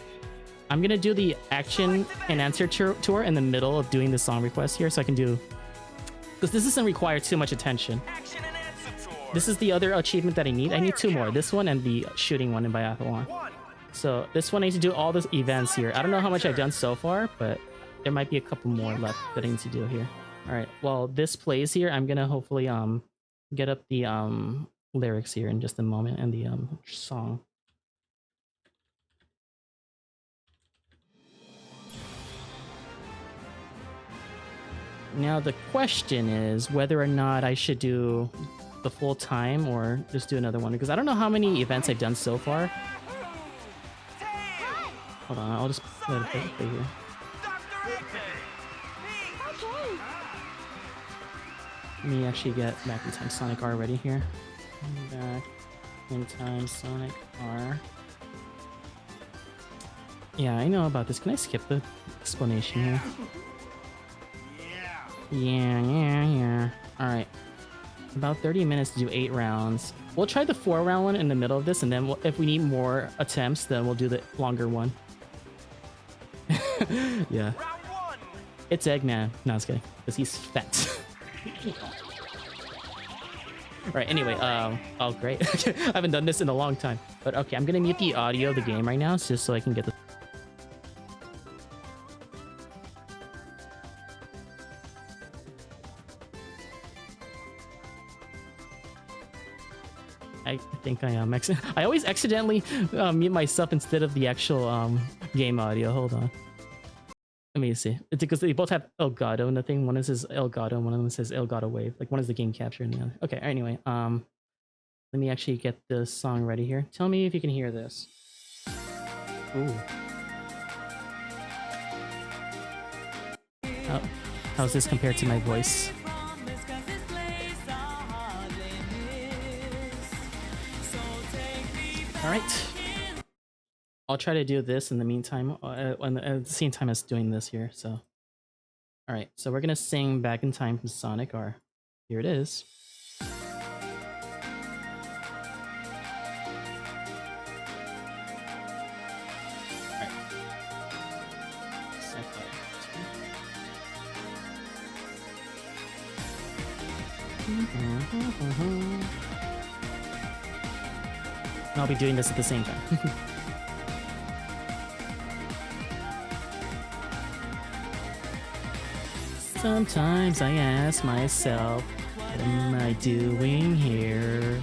I'm gonna do the action and answer tour in the middle of doing the song request here, so I can do, because this doesn't require too much attention. Action and answer tour. This is the other achievement that I need. I need 2 more. This one and the shooting one in biathlon. 1. So this one I need to do all the events here. I don't know how much I've done so far, but there might be a couple more left that I need to do here. All right. Well, this plays here. I'm gonna hopefully get up the lyrics here in just a moment and the song. Now the question is whether or not I should do the full time or just do another one, because I don't know how many events I've done so far. Tail. Hold on, I'll just let it play here. Dr. Eggman. Peach. Okay. Let me actually get back in time Sonic R ready here. Back in time Sonic R. Yeah, I know about this. Can I skip the explanation here? Yeah. Alright. About 30 minutes to do 8 rounds. We'll try the 4-round one in the middle of this, and then if we need more attempts, then we'll do the longer one. Yeah. Round 1. It's Eggman. No, I was kidding. Because he's fat. Alright, anyway, oh great. I haven't done this in a long time. But okay, I'm gonna mute the audio of the game right now, just so I can get the... I think I am. I always accidentally mute myself instead of the actual game audio. Hold on. Let me see. It's because they both have Elgato in the thing. One says Elgato, one of them says Elgato Wave. Like one is the game capture and the other. Okay, anyway. Let me actually get the song ready here. Tell me if you can hear this. Ooh. How's this compared to my voice? Alright. I'll try to do this in the meantime, at the same time as doing this here, so. Alright, so we're gonna sing Back in Time from Sonic R. Here it is. I'll be doing this at the same time. Sometimes I ask myself, what am I doing here?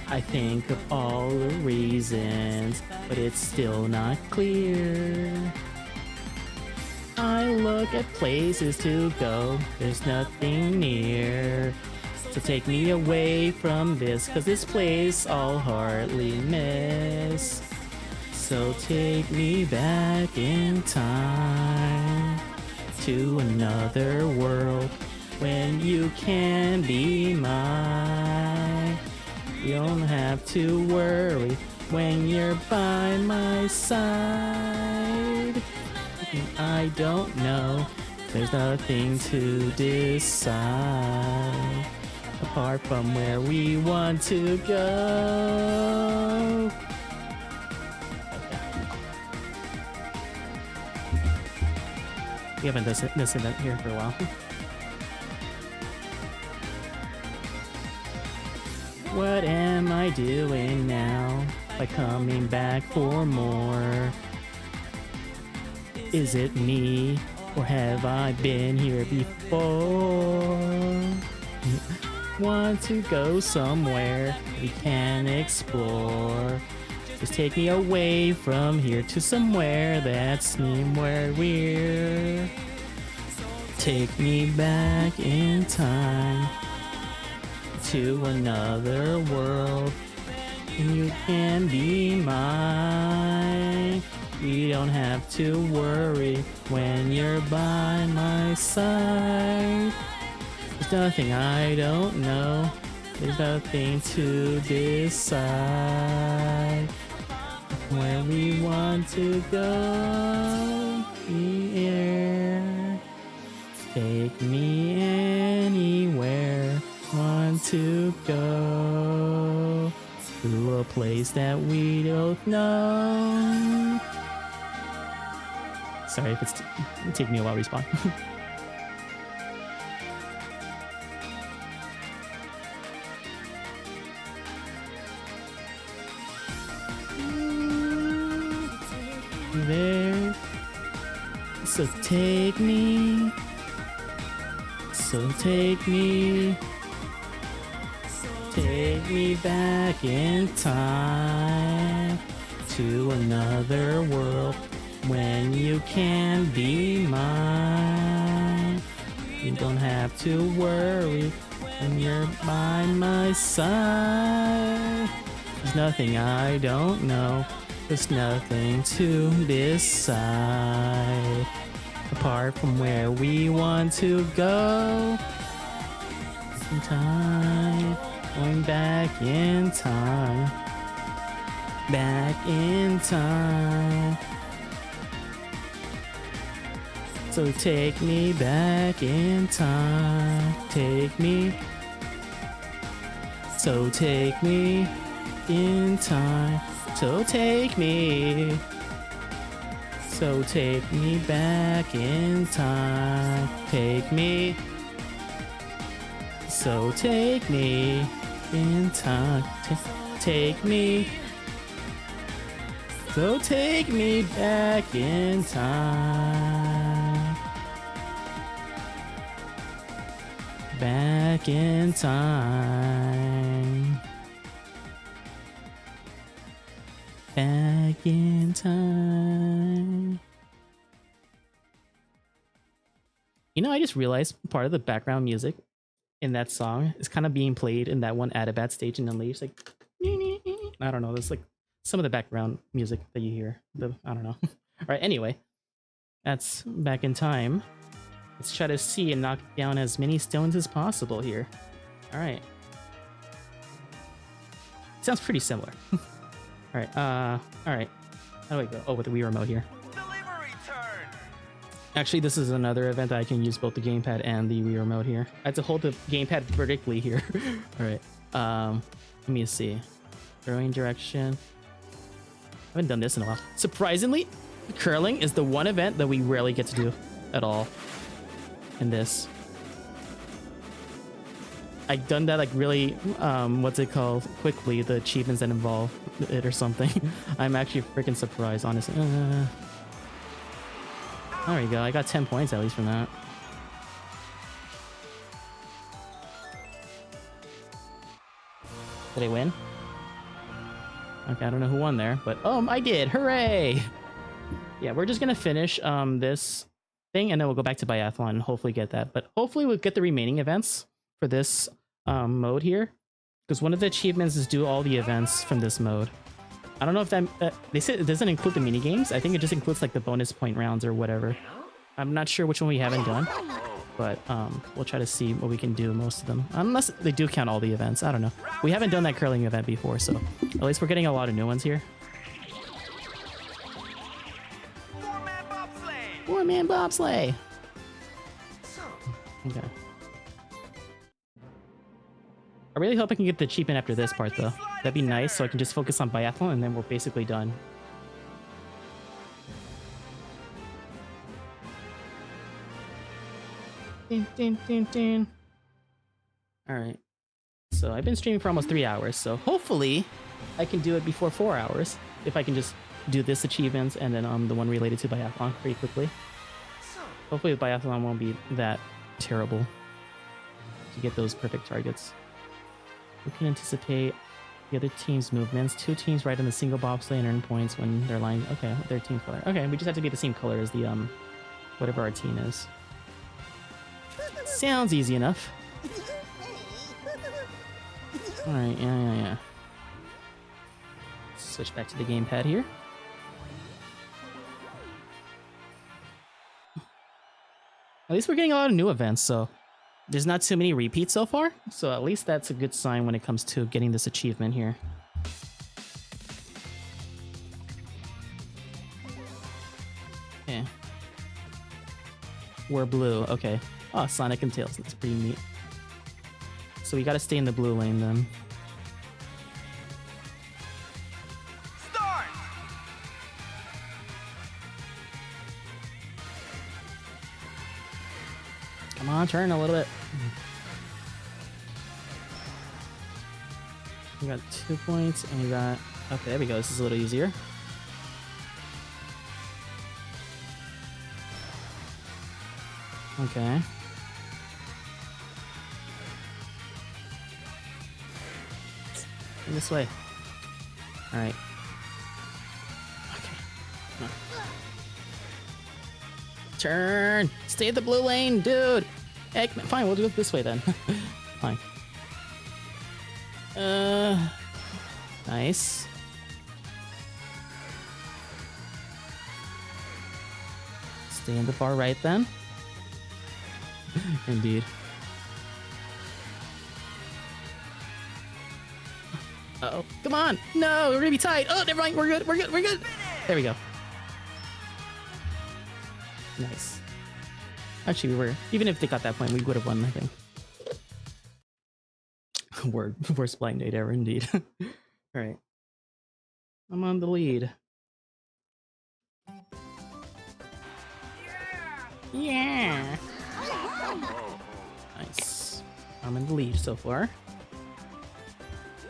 I think of all the reasons, but it's still not clear. I look at places to go, there's nothing near. So take me away from this, cause this place I'll hardly miss. So take me back in time to another world when you can be mine. You don't have to worry when you're by my side. I don't know, there's nothing to decide apart from where we want to go. We haven't done this event here for a while. What am I doing now by coming back for more? Is it me, or have I been here before? Want to go somewhere we can explore. Just take me away from here to somewhere that's near where we're. Take me back in time to another world. You can be mine. You don't have to worry when you're by my side. There's nothing I don't know. There's nothing to decide. Where we want to go, here. Take me anywhere. Want to go. to a place that we don't know. Sorry if it's taking me a while to respawn. There. So take me. So take me. Take me back in time to another world when you can be mine. You don't have to worry when you're by my side. There's nothing I don't know. There's nothing to decide apart from where we want to go. In time, going back in time, back in time. So take me back in time, take me. So take me in time. So take me. So take me back in time. Take me. So take me in time. Take me. So take me back in time. Back in time. Back in time. You know, I just realized part of the background music in that song is kind of being played in that one Adabat stage and then leaves like I don't know, there's like some of the background music that you hear. I don't know. Alright, anyway. That's back in time. Let's try to see and knock down as many stones as possible here. Alright. Sounds pretty similar. Alright, alright. How do I go? Oh, with the Wii remote here. Delivery turn. Actually, this is another event that I can use both the gamepad and the Wii remote here. I have to hold the gamepad vertically here. Alright. Let me see. Throwing direction. I haven't done this in a while. Surprisingly, curling is the one event that we rarely get to do at all in this. I've done that like really, what's it called? Quickly, the achievements that involve it or something. I'm actually freaking surprised, honestly. There we go. I got 10 points at least from that. Did I win? Okay, I don't know who won there, but I did. Hooray! Yeah, we're just gonna finish this thing and then we'll go back to biathlon and hopefully get that. But hopefully we'll get the remaining events for this mode here, because one of the achievements is do all the events from this mode. I don't know if that they said it doesn't include the mini games. I think it just includes like the bonus point rounds or whatever. I'm not sure which one we haven't done, but we'll try to see what we can do most of them, unless they do count all the events. I don't know. We haven't done that curling event before, so at least we're getting a lot of new ones here. Four-man bobsleigh. Four-man bobsleigh. Okay. I really hope I can get the achievement after this part, though. That'd be nice, so I can just focus on biathlon, and then we're basically done. Ding, ding, ding, ding. Alright. So I've been streaming for almost 3 hours, so hopefully I can do it before 4 hours. If I can just do this achievement and then the one related to biathlon pretty quickly. Hopefully the biathlon won't be that terrible to get those perfect targets. We can anticipate the other team's movements. Two teams ride in the single bobsleigh and earn points when they're lined. Okay, their team color. Okay, we just have to be the same color as the whatever our team is. Sounds easy enough. Alright, yeah. Switch back to the gamepad here. At least we're getting a lot of new events, so there's not too many repeats so far. So at least that's a good sign when it comes to getting this achievement here. Okay. We're blue. Okay. Oh, Sonic and Tails. That's pretty neat. So we gotta stay in the blue lane then. on, turn a little bit. We got 2 points, and we got... Okay, there we go. This is a little easier. Okay. This way. Alright. Okay. Come on. Turn! Stay at the blue lane, dude! Heck, fine, we'll do it this way then. Fine. Nice. Stay in the far right then. Indeed. Uh-oh. Come on! No, we're gonna be tight! Oh, never mind, we're good, we're good, we're good! There we go. Nice. Actually, we were... Even if they got that point, we would have won, I think. Worst blind date ever, indeed. Alright. I'm on the lead. Yeah! Nice. I'm in the lead so far.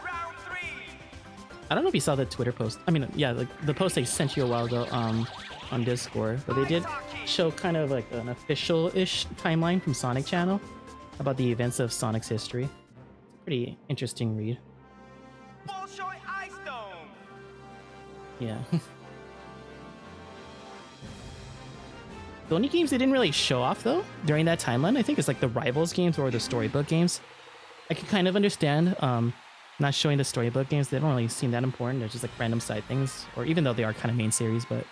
Round 3. I don't know if you saw the Twitter post. I mean, yeah, like the post I sent you a while ago on Discord, but they did show kind of like an official-ish timeline from Sonic Channel about the events of Sonic's history. It's a pretty interesting read. Bolshoi Ice Dome. Yeah. The only games they didn't really show off though during that timeline, I think, is like the Rivals games or the Storybook games. I can kind of understand not showing the Storybook games. They don't really seem that important. They're just like random side things, or even though they are kind of main series, but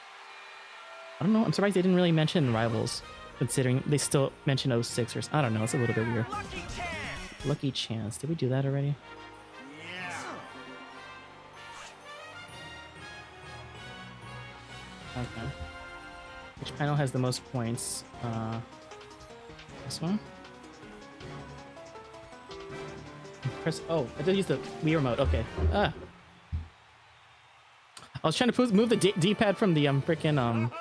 I don't know. I'm surprised they didn't really mention Rivals, considering they still mention 06 or I don't know. It's a little bit weird. Lucky Chance. Lucky Chance. Did we do that already? Okay. Which panel has the most points? This one? Press... Oh, I did use the Wii remote. Okay. Ah. I was trying to move the D-pad from the frickin'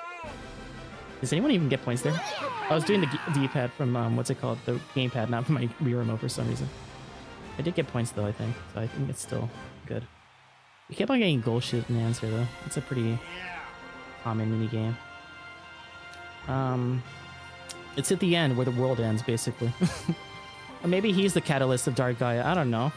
Does anyone even get points there? I was doing the D-pad from what's it called? The gamepad, not from my Wii remote for some reason. I did get points though, I think. So I think it's still good. We kept on getting goal shenanigans here though. It's a pretty common mini game. It's at the end where the world ends, basically. Or maybe he's the catalyst of Dark Gaia. I don't know.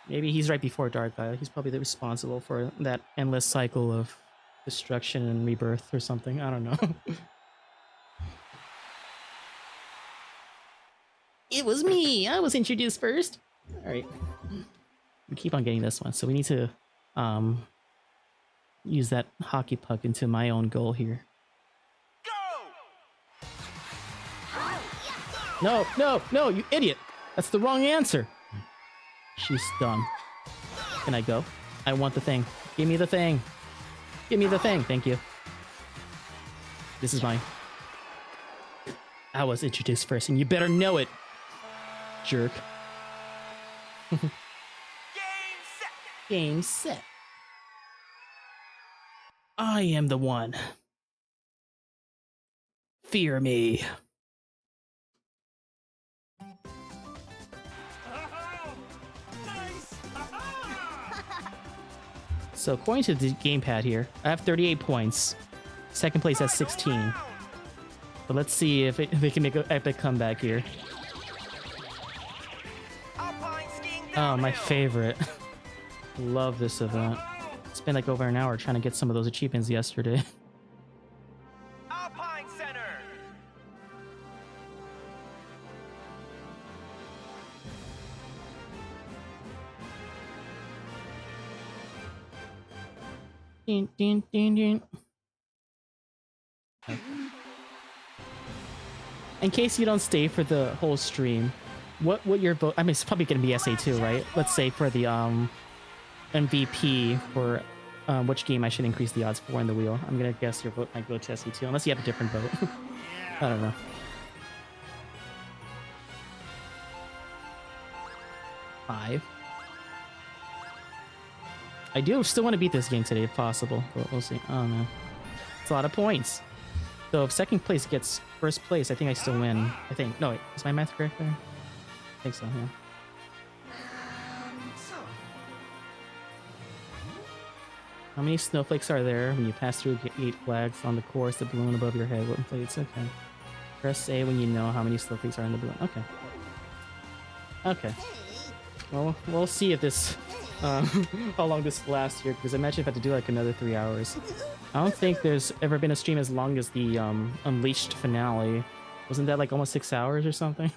Maybe he's right before Dark Gaia. He's probably the responsible for that endless cycle of destruction and rebirth or something. I don't know. It was me. I was introduced first. All right. We keep on getting this one, so we need to use that hockey puck into my own goal here. Go. No, no, no, you idiot. That's the wrong answer. She's dumb. Can I go? I want the thing. Give me the thing. Give me the thing. Thank you. This is mine. I was introduced first, and you better know it, jerk. Game set. Game set. I am the one. Fear me. So according to the gamepad here, I have 38 points. Second place has 16. But let's see if they can make an epic comeback here. Alpine skiing Oh, downhill. my favorite. Love this event. Spent like over an hour trying to get some of those achievements yesterday. Alpine Center. Ding, ding, ding, ding. In case you don't stay for the whole stream, what your vote? I mean, it's probably gonna be SA2, right? Let's say for the MVP for which game I should increase the odds for in the wheel. I'm gonna guess your vote might go to SA2, unless you have a different vote. I don't know. 5. I do still want to beat this game today if possible, but we'll see. Oh man, it's a lot of points. So if second place gets first place, I think I still win. I think. No, wait, is my math correct there? I think so, yeah. How many snowflakes are there when you pass through 8 flags on the course, the balloon above your head? What inflates? Okay. Press A when you know how many snowflakes are in the balloon. Okay. Okay. Well, we'll see if this, how long this lasts here, because I imagine if I have to do like another 3 hours. I don't think there's ever been a stream as long as the Unleashed finale. Wasn't that like almost 6 hours or something?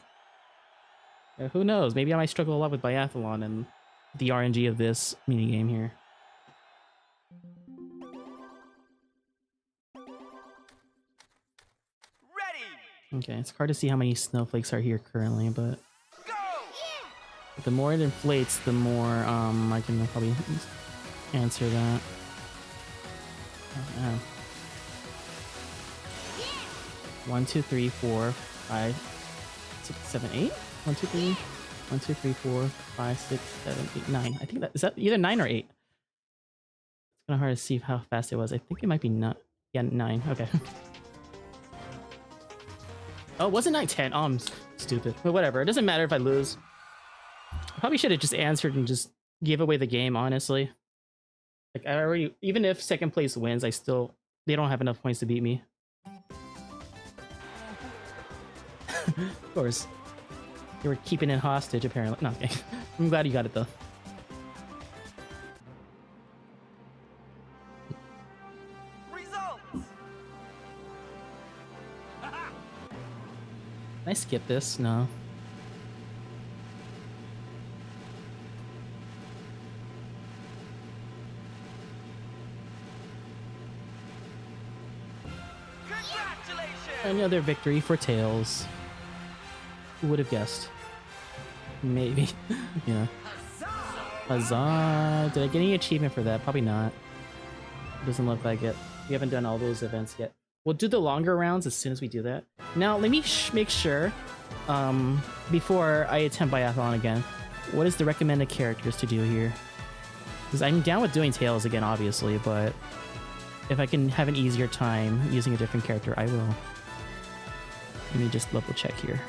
Yeah, who knows? Maybe I might struggle a lot with biathlon and the RNG of this minigame here. Ready. Okay, it's hard to see how many snowflakes are here currently, but Go. the more it inflates, the more I can probably answer that. Oh. 1, 2, 3, 4, 5, 6, 7, 8. 1, 2, 3. 1, 2, 3, 4, 5, 6, 7, 8, 9. I think that is that either 9 or 8. It's kind of hard to see how fast it was. I think it might be not. Yeah, 9. Okay. Oh, it wasn't 9, 10. Oh, I'm stupid. But whatever. It doesn't matter if I lose. I probably should have just answered and just gave away the game, honestly. Like, I already... Even if second place wins, I still... They don't have enough points to beat me. Of course. You were keeping it hostage, apparently. No, okay. I'm glad you got it, though. Results. Can I skip this? No. Congratulations. Another victory for Tails. Who would have guessed? Maybe. Yeah. Huzzah! Did I get any achievement for that? Probably not. Doesn't look like it. We haven't done all those events yet. We'll do the longer rounds as soon as we do that. Now, let me make sure, before I attempt biathlon again, what is the recommended characters to do here? Because I'm down with doing Tails again, obviously, but if I can have an easier time using a different character, I will. Let me just double check here.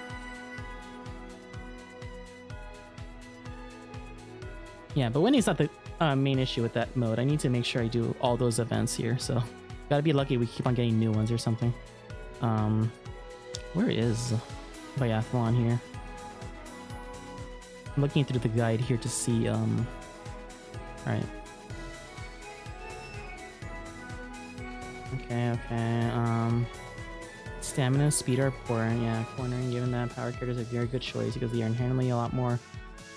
Yeah, but winning's not the main issue with that mode. I need to make sure I do all those events here, so gotta be lucky we keep on getting new ones or something. Where is biathlon here? I'm looking through the guide here to see, alright. Okay, stamina, speed are important. Yeah, cornering, given that power characters are a very good choice because they are inherently a lot more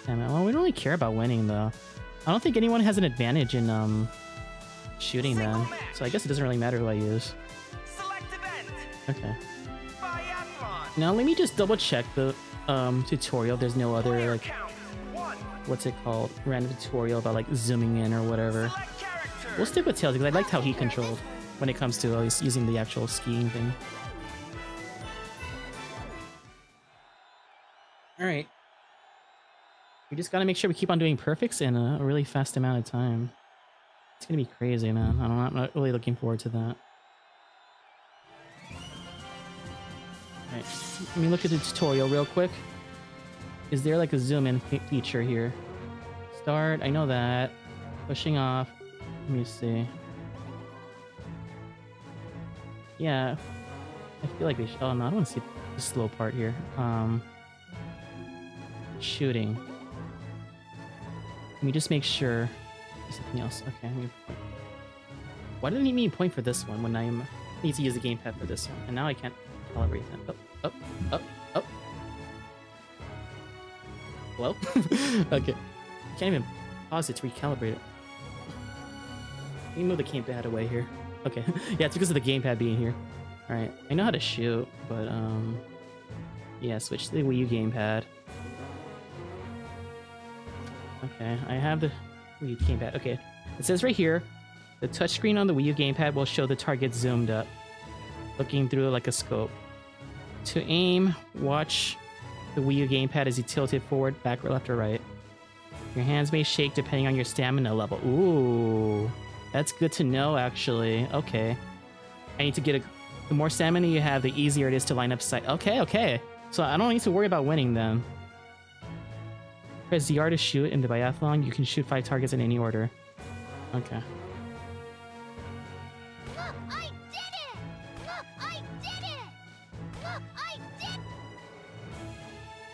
stamina. Well, we don't really care about winning, though. I don't think anyone has an advantage in, shooting then. So I guess it doesn't really matter who I use. Select event. Okay. Biathlon. Now let me just double check the, tutorial. There's no other, Player like, count. 1. what's it called? Random tutorial about, like, zooming in or whatever. Select character. We'll stick with Tails because I liked how he controlled when it comes to at least using the actual skiing thing. Alright. We just gotta make sure we keep on doing perfects in a really fast amount of time. It's gonna be crazy, man. I'm not really looking forward to that. Alright, let me look at the tutorial real quick. Is there like a zoom in feature here? Start, I know that. Pushing off. Let me see. Yeah, I feel like they should. Oh no, I don't want to see the slow part here. Shooting. Let me just make sure there's something else. Okay, I'm gonna point. Why did it need me to point for this one when I need to use the gamepad for this one? And now I can't calibrate that. Oh. Hello? Okay. Can't even pause it to recalibrate it. Let me move the gamepad away here. Okay. Yeah, it's because of the gamepad being here. Alright. I know how to shoot, but yeah, switch to the Wii U gamepad. Okay, I have the Wii U gamepad. Okay. It says right here, the touchscreen on the Wii U gamepad will show the target zoomed up, looking through like a scope. To aim, watch the Wii U gamepad as you tilt it forward, back, or left, or right. Your hands may shake depending on your stamina level. Ooh, that's good to know, actually. Okay. I need to get The more stamina you have, the easier it is to line up sight. Okay, okay. So I don't need to worry about winning then. Press ZR to shoot in the biathlon. You can shoot 5 targets in any order. Okay. Look, I did it! Look, I did it! Look, I did.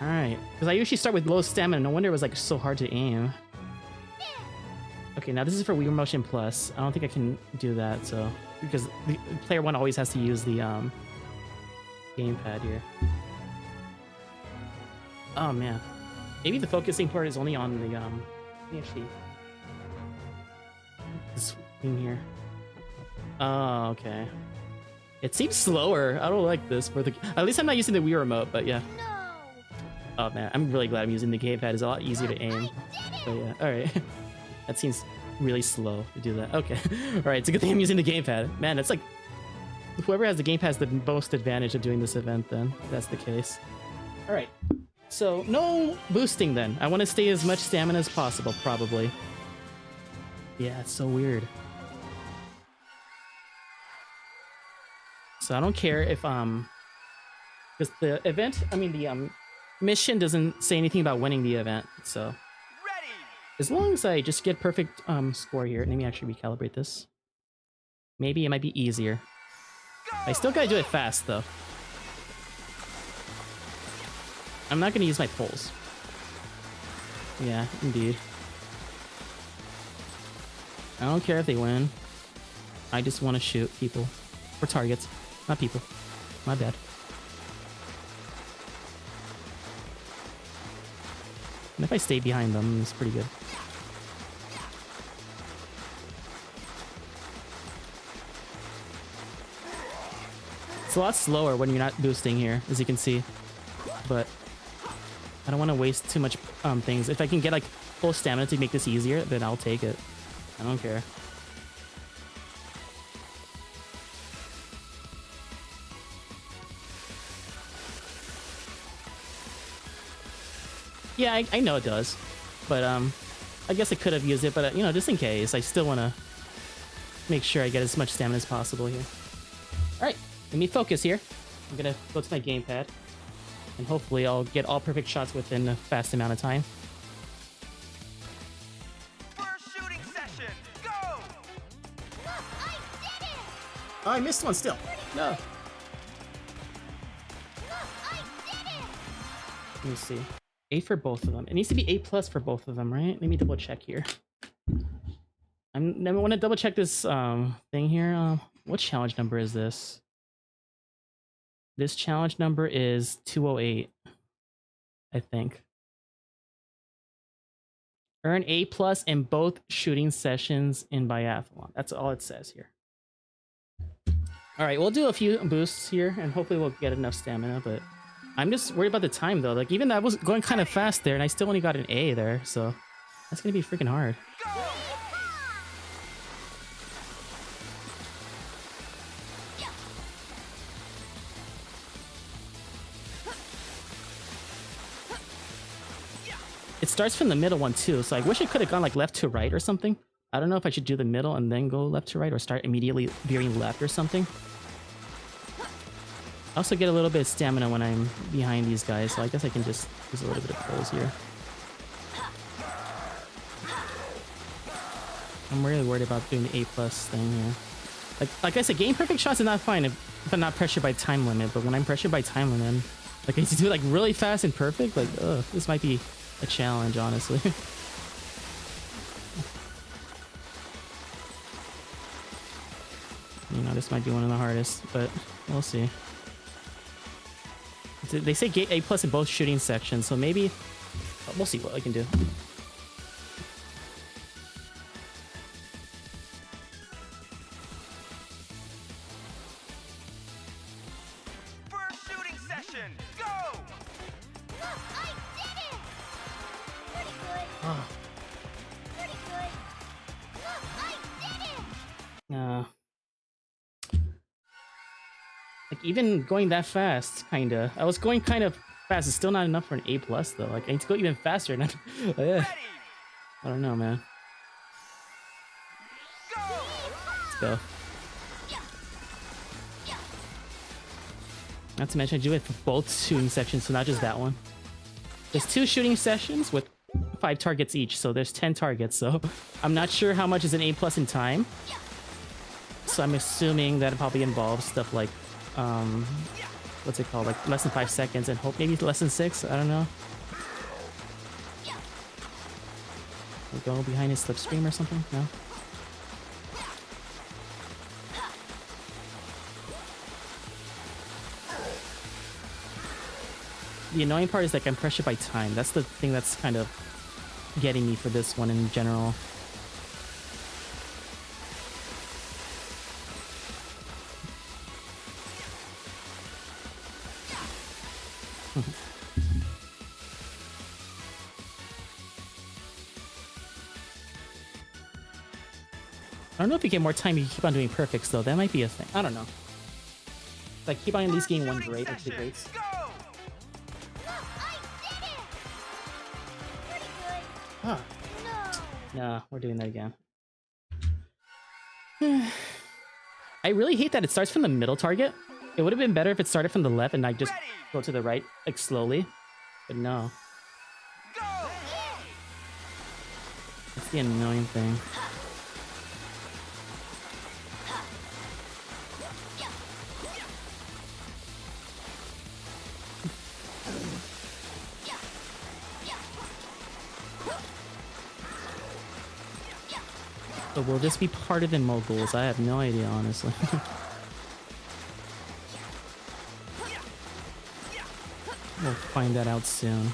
Alright. Because I usually start with low stamina. No wonder it was like so hard to aim. Okay, now this is for Wii Motion Plus. I don't think I can do that, so because the player one always has to use the gamepad here. Oh man, maybe the focusing part is only on the let me actually this thing here. Oh, okay. It seems slower. I don't like this for the. At least I'm not using the Wii remote, but yeah. No! Oh man, I'm really glad I'm using the gamepad. It's a lot easier to aim. I did it! But yeah, all right. That seems really slow to do that. Okay. All right, it's a good thing I'm using the gamepad. Man, it's like whoever has the gamepad has the most advantage of doing this event then, if that's the case. All right. So no boosting then. I want to stay as much stamina as possible, probably. Yeah, it's so weird. So I don't care if because the event, I mean the mission doesn't say anything about winning the event, so Ready. as long as I just get perfect score here. Let me actually recalibrate this. Maybe it might be easier. Go. I still gotta do it fast though. I'm not gonna use my pulls. Yeah, indeed. I don't care if they win. I just want to shoot people. Or targets. Not people. My bad. And if I stay behind them, it's pretty good. It's a lot slower when you're not boosting here, as you can see. But I don't want to waste too much things. If I can get like full stamina to make this easier, then I'll take it. I don't care. Yeah, I know it does, but I guess I could have used it, but you know, just in case, I still want to make sure I get as much stamina as possible here. All right, let me focus here. I'm gonna go to my gamepad, and hopefully I'll get all perfect shots within a fast amount of time. First shooting session. Go. Look, I did it! Oh, I missed one still. No. Look, I did it! Let me see. A for both of them. It needs to be A plus for both of them, right? Let me double check here. I want to double check this thing here. What challenge number is this? This challenge number is 208, I think. Earn A plus in both shooting sessions in biathlon. That's all it says here. All right, we'll do a few boosts here, and hopefully we'll get enough stamina, but I'm just worried about the time, though. Like, even I was going kind of fast there, and I still only got an A there, so that's going to be freaking hard. Go. It starts from the middle one, too, so I wish I could have gone, like, left to right or something. I don't know if I should do the middle and then go left to right, or start immediately veering left or something. I also get a little bit of stamina when I'm behind these guys, so I guess I can just use a little bit of pulls here. I'm really worried about doing the A plus thing here. Like I said, getting perfect shots is not fine if I'm not pressured by time limit, but when I'm pressured by time limit, like I need to do it like really fast and perfect, like, ugh, this might be a challenge, honestly. You know, this might be one of the hardest, but we'll see. They say get A plus in both shooting sections, so maybe we'll see what I can do. First shooting session. Go. Look, I did it! Pretty good, Oh, pretty good. Look, I did it! like even going that fast, kinda. I was going kind of fast. It's still not enough for an A plus though. Like I need to go even faster. And Ready. I don't know, man. Go. Let's go. Not to mention I do it for both shooting sections, so not just that one. There's 2 shooting sessions with 5 targets each, so there's 10 targets. So I'm not sure how much is an A+ in time. So I'm assuming that it probably involves stuff like, what's it called? Like less than 5 seconds, and hope maybe less than 6. I don't know. We'll go behind his slipstream or something. No. The annoying part is like I'm pressured by time. That's the thing that's kind of getting me for this one in general. I don't know if you get more time if you keep on doing perfects though. That might be a thing. I don't know. Like keep on at least getting one great or 2 greats. Go! Look, I did it! Pretty good. Huh. No. Nah, we're doing that again. I really hate that it starts from the middle target. It would have been better if it started from the left and I just go to the right, like slowly. But no. Go! That's the annoying thing. But will this be part of the moguls? I have no idea, honestly. We'll find that out soon.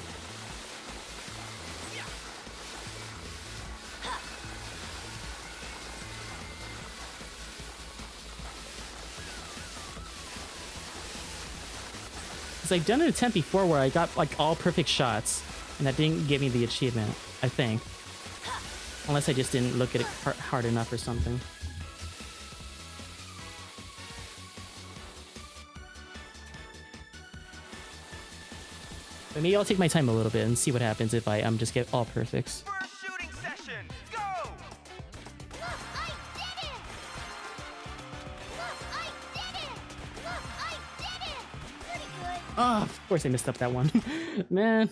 Because I've done an attempt before where I got like all perfect shots, and that didn't give me the achievement, I think. Unless I just didn't look at it hard enough or something. But maybe I'll take my time a little bit and see what happens if I just get all perfects. First shooting session. Go! Look, I did it! Look, I did it! Look, I did it! Pretty good. Oh, of course I messed up that one. Man.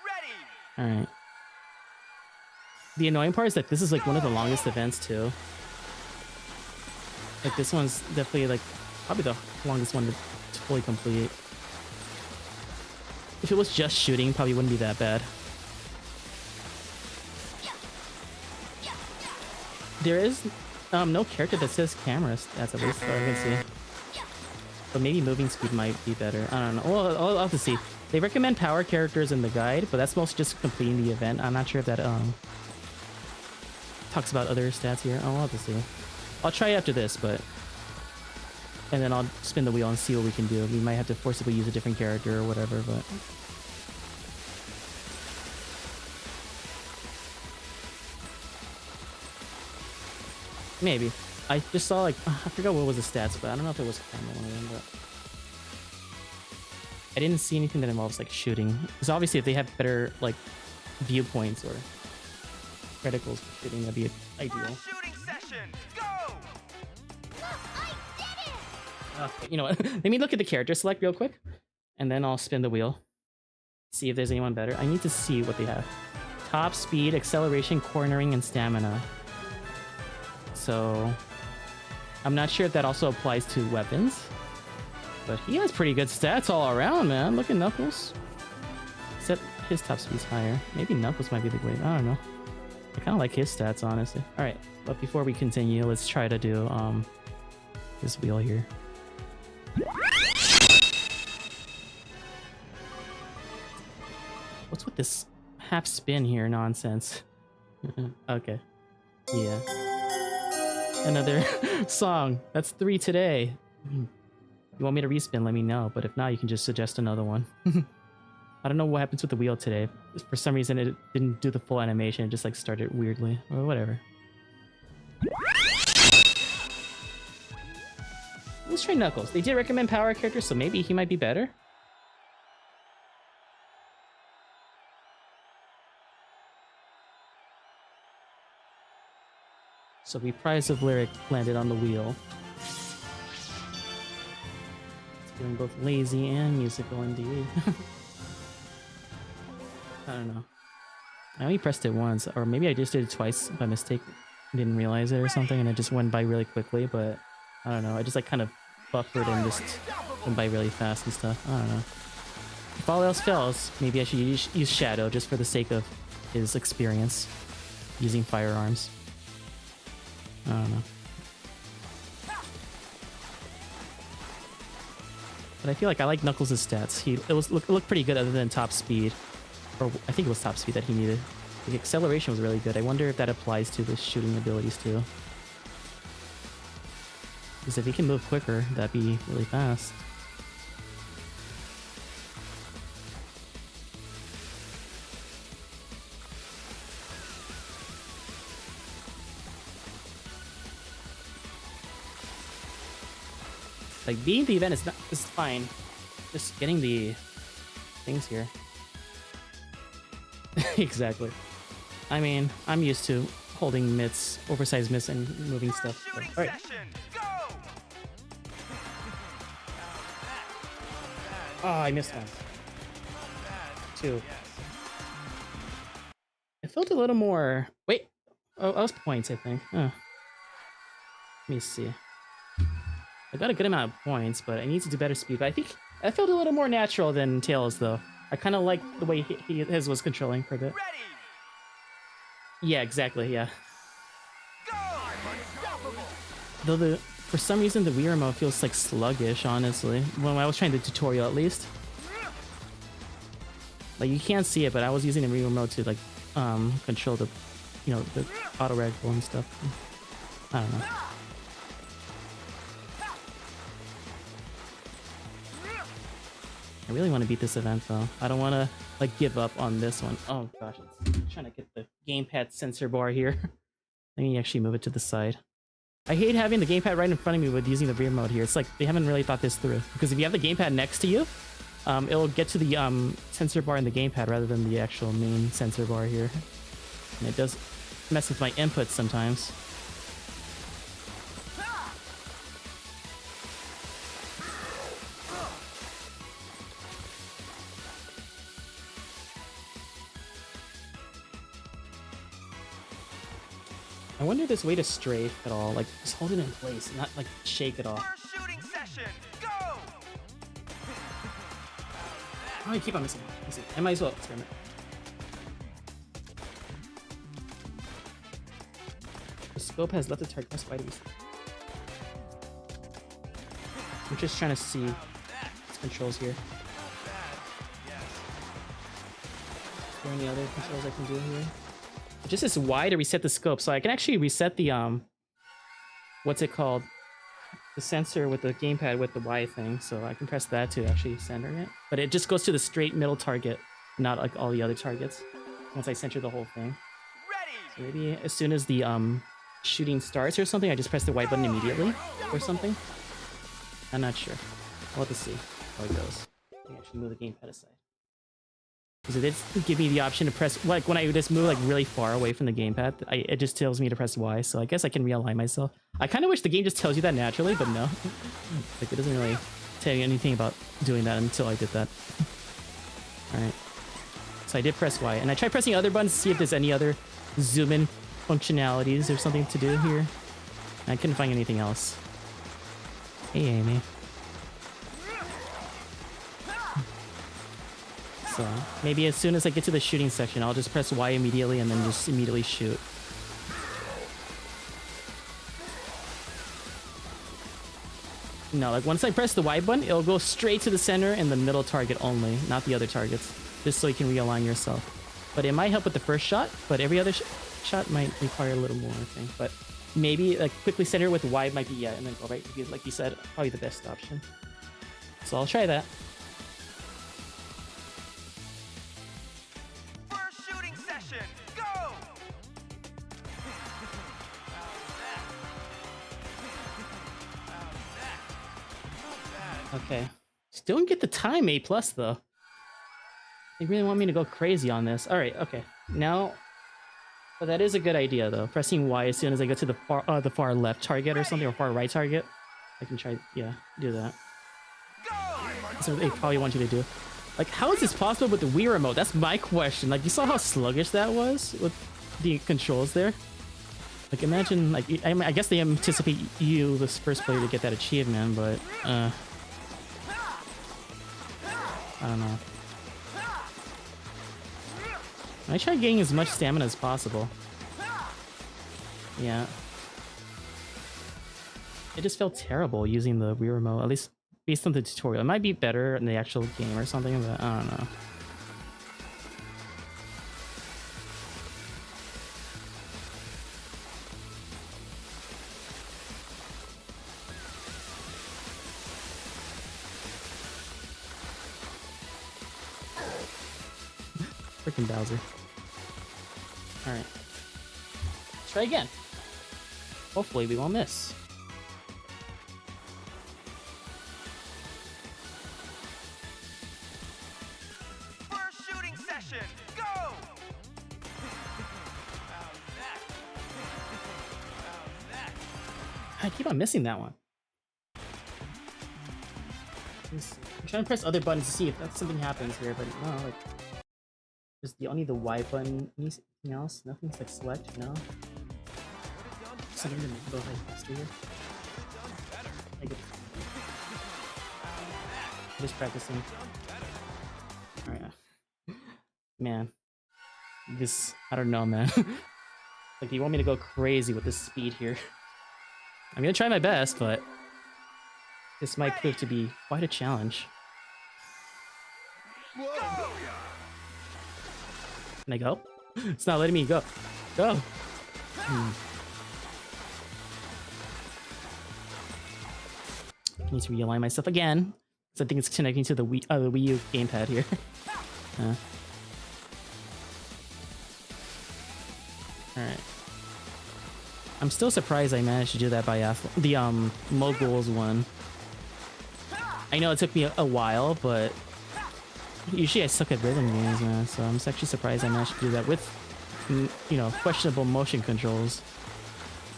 Ready! Alright. The annoying part is that this is like one of the longest events too. Like this one's definitely like probably the longest one to fully complete. If it was just shooting, probably wouldn't be that bad. There is no character that says camera stats, at least that I can see. But maybe moving speed might be better. I don't know. Well, I'll have to see. They recommend power characters in the guide, but that's mostly just completing the event. I'm not sure if that talks about other stats here. Oh, I'll have to see. I'll try it after this, but... And then I'll spin the wheel and see what we can do. We might have to forcibly use a different character or whatever, but... Maybe. I just saw like... I forgot what was the stats, but I don't know if it was kind of one of them, but... I didn't see anything that involves like shooting. Because obviously if they have better like viewpoints or reticles for shooting, that'd be ideal. First shooting session. Go! Look, I did it! Okay, you know what? Let me look at the character select real quick, and then I'll spin the wheel. See if there's anyone better. I need to see what they have. Top speed, acceleration, cornering, and stamina. So I'm not sure if that also applies to weapons. But he has pretty good stats all around, man. Look at Knuckles. Except his top speed's higher. Maybe Knuckles might be the way. I don't know. I kind of like his stats, honestly. All right, but before we continue, let's try to do this wheel here. What's with this half spin here nonsense? Okay. Yeah. Another song. That's 3 today. You want me to respin, let me know, but if not, you can just suggest another one. I don't know what happens with the wheel today. For some reason, it didn't do the full animation. It just like started weirdly, or whatever. Let's try Knuckles. They did recommend power characters, so maybe he might be better. So Reprise of Lyric landed on the wheel. It's feeling both lazy and musical indeed. I don't know. I only pressed it once, or maybe I just did it twice by mistake. Didn't realize it or something, and it just went by really quickly, but I don't know. I just like kind of buffered and just went by really fast and stuff. I don't know. If all else fails, maybe I should use Shadow just for the sake of his experience using firearms. I don't know. But I feel like I like Knuckles' stats. It looked pretty good other than top speed. Or I think it was top speed that he needed. The acceleration was really good. I wonder if that applies to the shooting abilities too. Because if he can move quicker, that'd be really fast. Like, beating the event is fine. Just getting the things here. Exactly. I mean, I'm used to holding mitts, oversized mitts, and moving stuff. So. All right. Oh, I missed one. 2. It felt a little more... Wait. Oh, that was points, I think. Let me see. I got a good amount of points, but I need to do better speed. But I think I felt a little more natural than Tails, though. I kind of like the way his was controlling for a bit. Ready. Yeah, exactly, yeah. Go. Though for some reason the Wii remote feels like sluggish, honestly. When I was trying the tutorial, at least. Like, you can't see it, but I was using the Wii remote to like control the, you know, the auto ragdoll and stuff. I don't know. I really want to beat this event though. I don't want to like give up on this one. Oh gosh, I'm trying to get the gamepad sensor bar here. Let me actually move it to the side. I hate having the gamepad right in front of me with using the rear mode here. It's like they haven't really thought this through. Because if you have the gamepad next to you, it'll get to the sensor bar in the gamepad rather than the actual main sensor bar here. And it does mess with my inputs sometimes. I wonder if there's a way to strafe at all, like just hold it in place, not like shake it off. First shooting session. Go. Oh, I keep on missing. I might as well experiment. The scope has left the target press Y to reset. I'm just trying to see its controls here. Is there any other controls I can do here? It just says Y to reset the scope, so I can actually reset the what's it called? The sensor with the gamepad with the Y thing, so I can press that to actually center it. But it just goes to the straight middle target, not like all the other targets. Once I center the whole thing. Ready. So maybe as soon as the shooting starts or something, I just press the Y button immediately or something. I'm not sure. I'll have to see how it goes. I can actually move the gamepad aside. Because it did give me the option to press, like when I just move like really far away from the gamepad, it just tells me to press Y, so I guess I can realign myself. I kind of wish the game just tells you that naturally, but no. Like, it doesn't really tell you anything about doing that until I did that. Alright. So I did press Y, and I tried pressing other buttons to see if there's any other zoom in functionalities or something to do here. I couldn't find anything else. Hey, Amy. So maybe as soon as I get to the shooting section, I'll just press Y immediately and then just immediately shoot. No, like once I press the Y button, it'll go straight to the center and the middle target only, not the other targets, just so you can realign yourself. But it might help with the first shot, but every other shot might require a little more, I think. But maybe like quickly center with Y might be, yeah, and then go right, like you said, probably the best option. So I'll try that. Okay. Still didn't get the time A+, though. They really want me to go crazy on this. Alright, okay. Now, But that is a good idea, though. Pressing Y as soon as I get to the far left target or something, or far right target. I can try, yeah, do that. That's what they probably want you to do. Like, how is this possible with the Wii remote? That's my question. Like, you saw how sluggish that was with the controls there? Like, imagine, like, I guess they anticipate you, this first player, to get that achievement, but, I don't know. I try getting as much stamina as possible. Yeah. It just felt terrible using the Wii remote, at least based on the tutorial. It might be better in the actual game or something, but I don't know. Freaking Bowser. Alright. Try again. Hopefully we won't miss. First shooting session, go! I keep on missing that one. I'm trying to press other buttons to see if something happens here, but no, like... Just only the Y button. Anything else? Nothing's like select, no? Something to go like faster here. Just practicing. Alright. Man. This, I don't know, man. Like, you want me to go crazy with this speed here? I'm gonna try my best, but this might prove to be quite a challenge. Can I go? It's not letting me go. Go! I need to realign myself again. Because I think it's connecting to the Wii U gamepad here. Alright. I'm still surprised I managed to do that by the Moguls one. I know it took me a while, but usually I suck at rhythm games, man, so I'm actually surprised I managed to do that with, you know, questionable motion controls.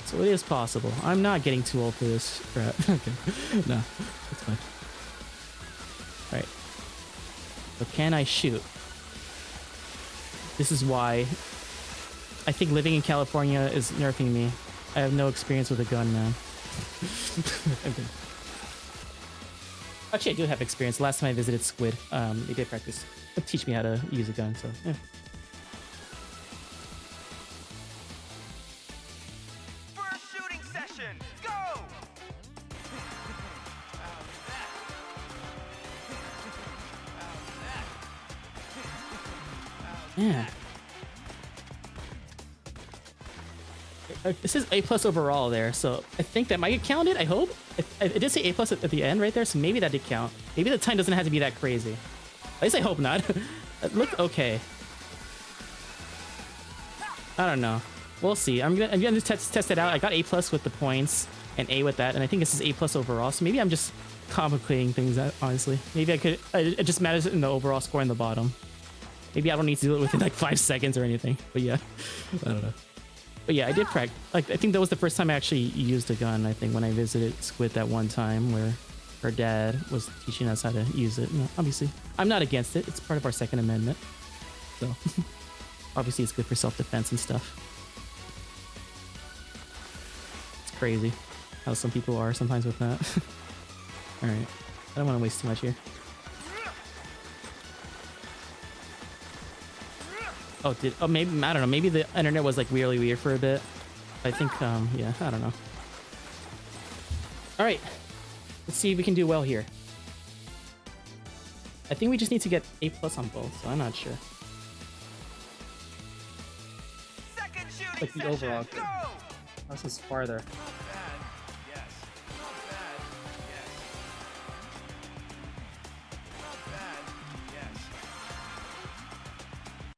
So it is possible. I'm not getting too old for this crap. Okay. No, it's fine. Alright. But can I shoot? This is why I think living in California is nerfing me. I have no experience with a gun, man. Okay. Actually, I do have experience. Last time I visited Squid, they did practice, teach me how to use a gun, so yeah. First shooting session, go! Yeah. It says A+ overall there, so I think that might get counted, I hope. It did say A+ at the end right there, so maybe that did count. Maybe the time doesn't have to be that crazy. At least I hope not. It looked okay. I don't know. We'll see. I'm gonna test it out. I got A+ with the points and A with that, and I think this is A+ overall, so maybe I'm just complicating things, honestly. Maybe it just matters in the overall score in the bottom. Maybe I don't need to do it within like 5 seconds or anything, but yeah. I don't know. But yeah, I did practice. Like, I think that was the first time I actually used a gun. I think when I visited Squid that one time, where her dad was teaching us how to use it. You know, obviously, I'm not against it. It's part of our Second Amendment. So, obviously, it's good for self-defense and stuff. It's crazy how some people are sometimes with that. All right, I don't want to waste too much here. Oh, maybe, I don't know, maybe the internet was like really weird for a bit. I think, yeah, I don't know. All right, let's see if we can do well here. I think we just need to get A+ on both, so I'm not sure. Second shooting Like the session, overall. go! This is farther.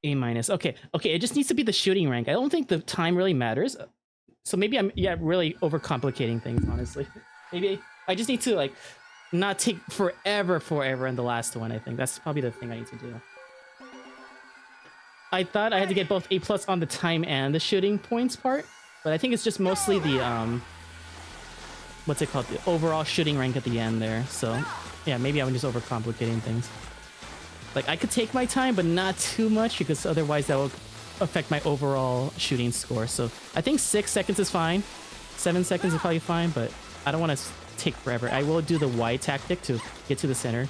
A-. Okay, it just needs to be the shooting rank. I don't think the time really matters. So maybe I'm, yeah, really overcomplicating things, honestly. Maybe I just need to, like, not take forever in the last one, I think. That's probably the thing I need to do. I thought I had to get both A+ on the time and the shooting points part, but I think it's just mostly the what's it called? The overall shooting rank at the end there. So yeah, maybe I'm just overcomplicating things. Like I could take my time, but not too much because otherwise that will affect my overall shooting score. So I think 6 seconds is fine. 7 seconds is probably fine, but I don't want to take forever. I will do the Y tactic to get to the center.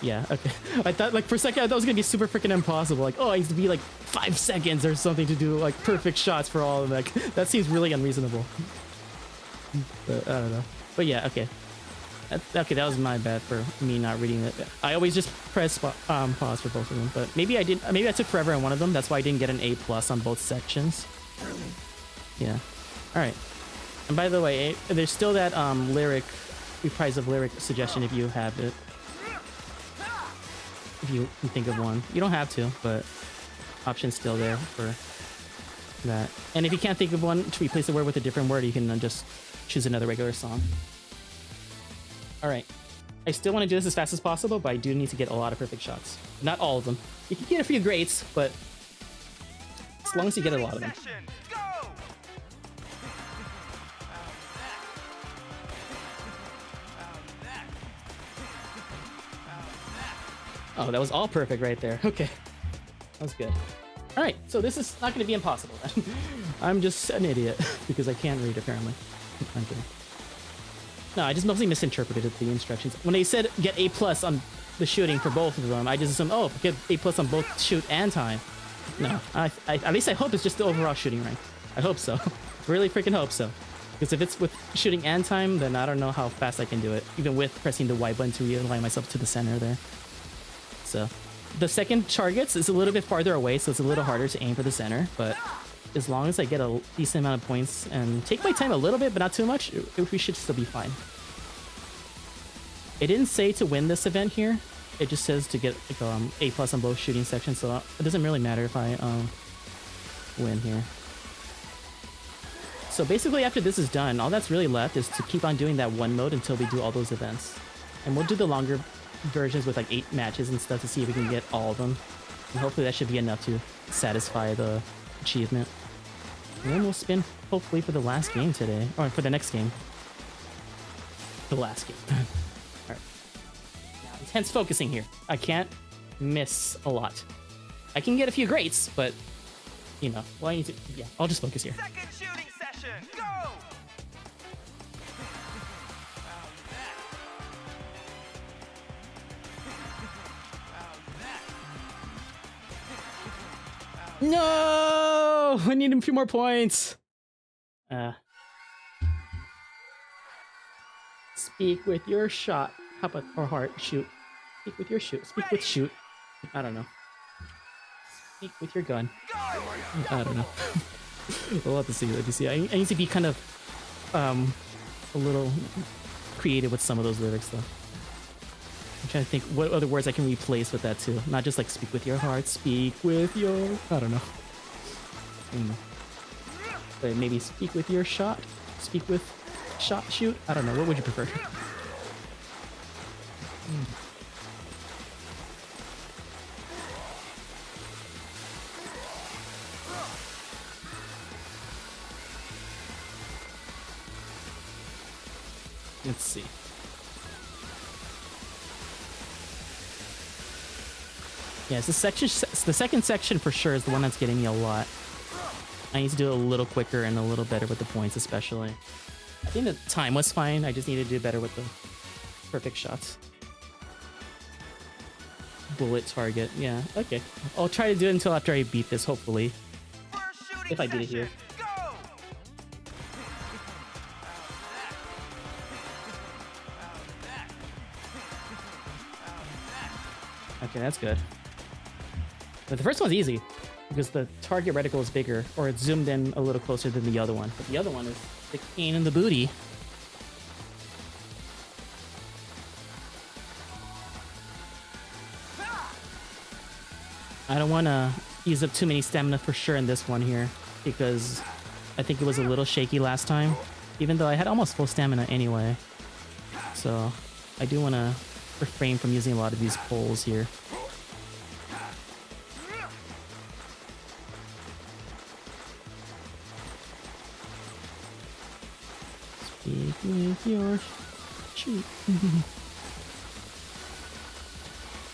Yeah, okay. I thought, like, for a second, I thought it was gonna be super freaking impossible. Like, oh, I used to be like 5 seconds or something to do like perfect shots for all of them. Like, that seems really unreasonable. But I don't know. But yeah, okay. Okay, that was my bad for me not reading it. I always just press pause for both of them. But maybe I did. Maybe I took forever on one of them. That's why I didn't get an A+ on both sections. Yeah. All right. And by the way, there's still that lyric, reprise of lyric suggestion if you have it. If you can think of one. You don't have to, but option's still there for that. And if you can't think of one to replace the word with a different word, you can just choose another regular song. Alright. I still want to do this as fast as possible, but I do need to get a lot of perfect shots. Not all of them. You can get a few greats, but as long as you get a lot of them. Oh, that was all perfect right there. Okay. That was good. Alright, so this is not going to be impossible. I'm just an idiot because I can't read, apparently. I'm kidding. No, I just mostly misinterpreted the instructions. When they said get A+ on the shooting for both of them, I just assumed, oh, get A+ on both shoot and time. No, at least I hope it's just the overall shooting rank. I hope so. Really freaking hope so. Because if it's with shooting and time, then I don't know how fast I can do it, even with pressing the Y button to realign myself to the center there. So the second targets is a little bit farther away, so it's a little harder to aim for the center, but as long as I get a decent amount of points and take my time a little bit, but not too much, we should still be fine. It didn't say to win this event here. It just says to get like, A+ on both shooting sections, so it doesn't really matter if I win here. So basically after this is done, all that's really left is to keep on doing that one mode until we do all those events. And we'll do the longer versions with like 8 matches and stuff to see if we can get all of them. And hopefully that should be enough to satisfy the achievement. And then we'll spin hopefully for the last game today, or for the next game. The last game. Alright. Now, intense focusing here. I can't miss a lot. I can get a few greats, but, you know, well, I need to, yeah, I'll just focus here. Second shooting session, go! No! I need a few more points. Speak with your shot. How about, or heart, shoot. Speak with your shoot. Speak with shoot. I don't know. Speak with your gun. I don't know. We'll have to see. Let me see. I need to be kind of a little creative with some of those lyrics though. I'm trying to think what other words I can replace with that too. Not just like speak with your heart, speak with your... I don't know. But maybe speak with your shot? Speak with shot, shoot? I don't know. What would you prefer? Let's see. Yeah, it's the second section for sure is the one that's getting me a lot. I need to do it a little quicker and a little better with the points, especially. I think the time was fine. I just need to do better with the perfect shots. Bullet target. Yeah, okay. I'll try to do it until after I beat this, hopefully. If I beat it here. Okay, that's good. But the first one's easy because the target reticle is bigger, or it's zoomed in a little closer than the other one. But the other one is the pain in the booty. I don't want to use up too many stamina for sure in this one here because I think it was a little shaky last time, even though I had almost full stamina anyway. So I do want to refrain from using a lot of these poles here. with your shoot.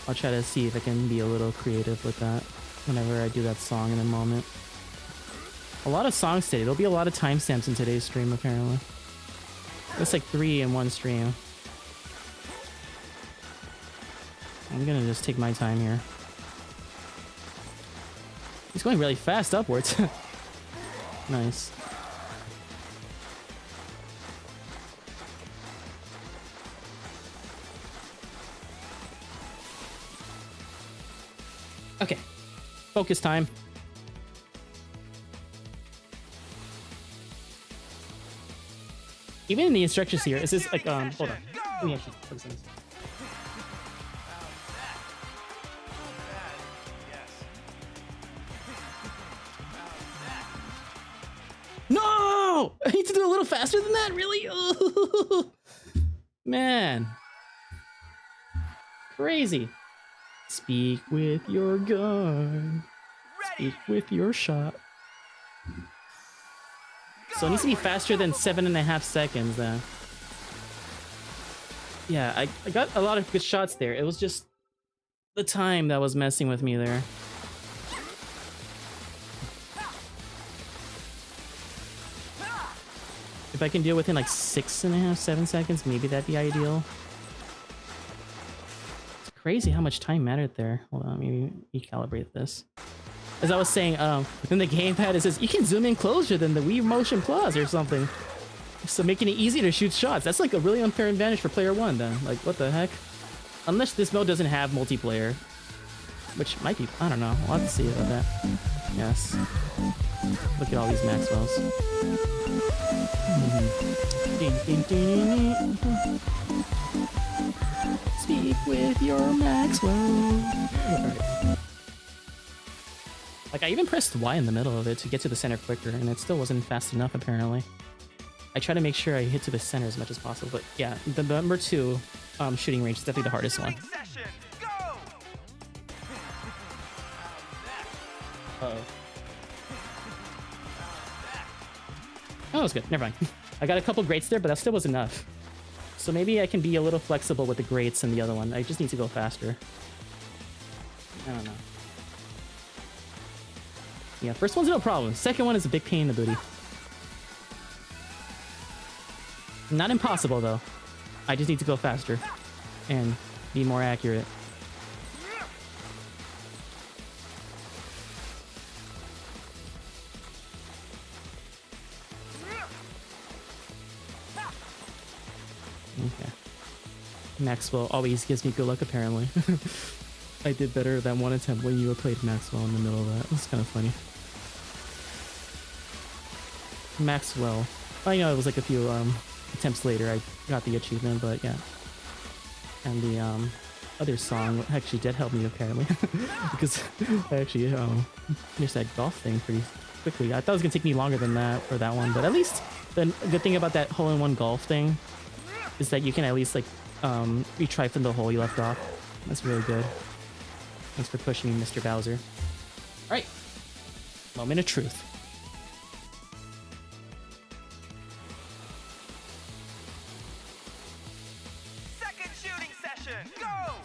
I'll try to see if I can be a little creative with that whenever I do that song in a moment. A lot of songs today. There'll be a lot of timestamps in today's stream, apparently. It's like 3 in one stream. I'm gonna just take my time here. He's going really fast upwards. Nice. Okay. Focus time. Even in the instructions here, is this like hold on. Let me actually focus on this. No! I need to do a little faster than that, really? Ooh. Man. Crazy. Speak with your gun. Speak with your shot. So it needs to be faster than 7.5 seconds then. Yeah, I got a lot of good shots there. It was just the time that was messing with me there. If I can do it within like 6.5, 7 seconds, maybe that'd be ideal. It's crazy how much time mattered there. Hold on, maybe recalibrate this. As I was saying, within the gamepad it says you can zoom in closer than the Wii Motion Plus or something. So making it easy to shoot shots. That's like a really unfair advantage for player 1 then. Like, what the heck? Unless this mode doesn't have multiplayer. Which might be, I don't know. We'll have to see about that. Yes. Look at all these Maxwells. Speak with your Maxwell. Alright. Like, I even pressed Y in the middle of it to get to the center quicker, and it still wasn't fast enough, apparently. I try to make sure I hit to the center as much as possible, but yeah, the number 2 shooting range is definitely the hardest one. Uh-oh. Oh, that was good. Never mind. I got a couple grates there, but that still was enough. So maybe I can be a little flexible with the grates and the other one. I just need to go faster. I don't know. Yeah, first one's no problem. Second one is a big pain in the booty. Not impossible, though. I just need to go faster and be more accurate. Okay. Maxwell always gives me good luck, apparently. I did better than one attempt when you played Maxwell in the middle of that. It was kind of funny. Maxwell. I know it was like a few attempts later I got the achievement, but yeah. And the other song actually did help me, apparently. Because I actually finished that golf thing pretty quickly. I thought it was going to take me longer than that for that one, but at least the good thing about that hole-in-one golf thing is that you can at least like retry from the hole you left off. That's really good. Thanks for pushing me, Mr. Bowser. All right, moment of truth. Second shooting session, go!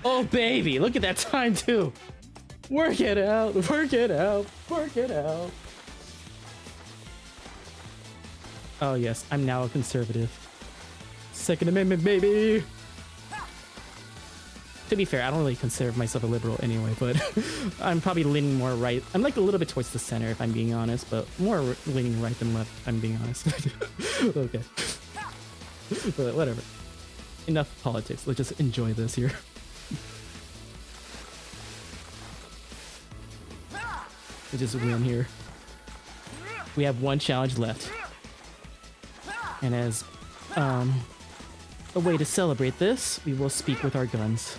Oh baby, look at that time too. Work it out, work it out, work it out. Oh yes, I'm now a conservative. Second Amendment, baby! To be fair, I don't really consider myself a liberal anyway, but I'm probably leaning more right. I'm like a little bit towards the center, if I'm being honest, but more leaning right than left, if I'm being honest. Okay. But whatever. Enough politics. Let's just enjoy this here. Let's just win here. We have one challenge left. And as a way to celebrate this, we will speak with our guns.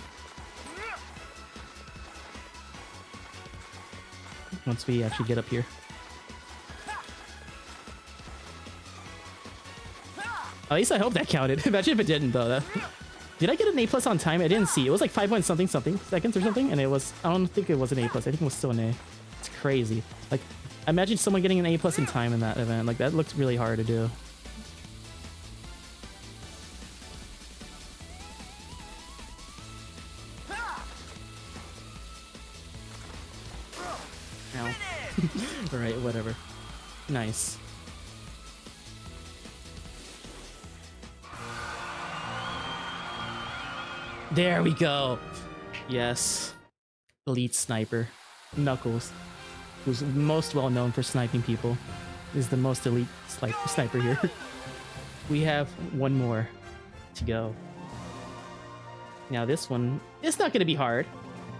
Once we actually get up here. At least I hope that counted. Imagine if it didn't, though. Did I get an A plus on time? I didn't see. It was like 5 point something seconds or something, and it was. I don't think it was an A plus. I think it was still an A. It's crazy. Like, imagine someone getting an A plus in time in that event. Like, that looked really hard to do. Ow. Alright, whatever. Nice. There we go. Yes. Elite sniper. Knuckles, who's most well known for sniping people, is the most elite sniper here. We have one more to go. Now this one, it's not going to be hard.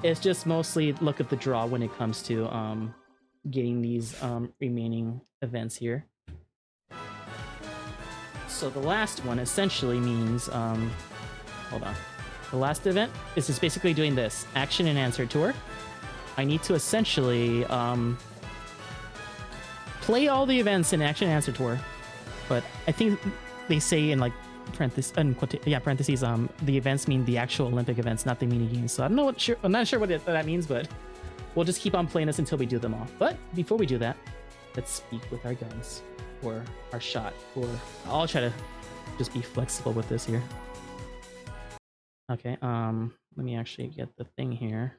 It's just mostly look at the draw when it comes to getting these remaining events here. So the last one essentially means hold on. The last event is just basically doing this action and answer tour. I need to essentially play all the events in action and answer tour, but I think they say in like parentheses, the events mean the actual Olympic events, not the mini games. So I don't know I'm not sure what that means, but we'll just keep on playing this until we do them all. But before we do that, let's speak with our guns or our shot, or I'll try to just be flexible with this here. Okay, let me actually get the thing here.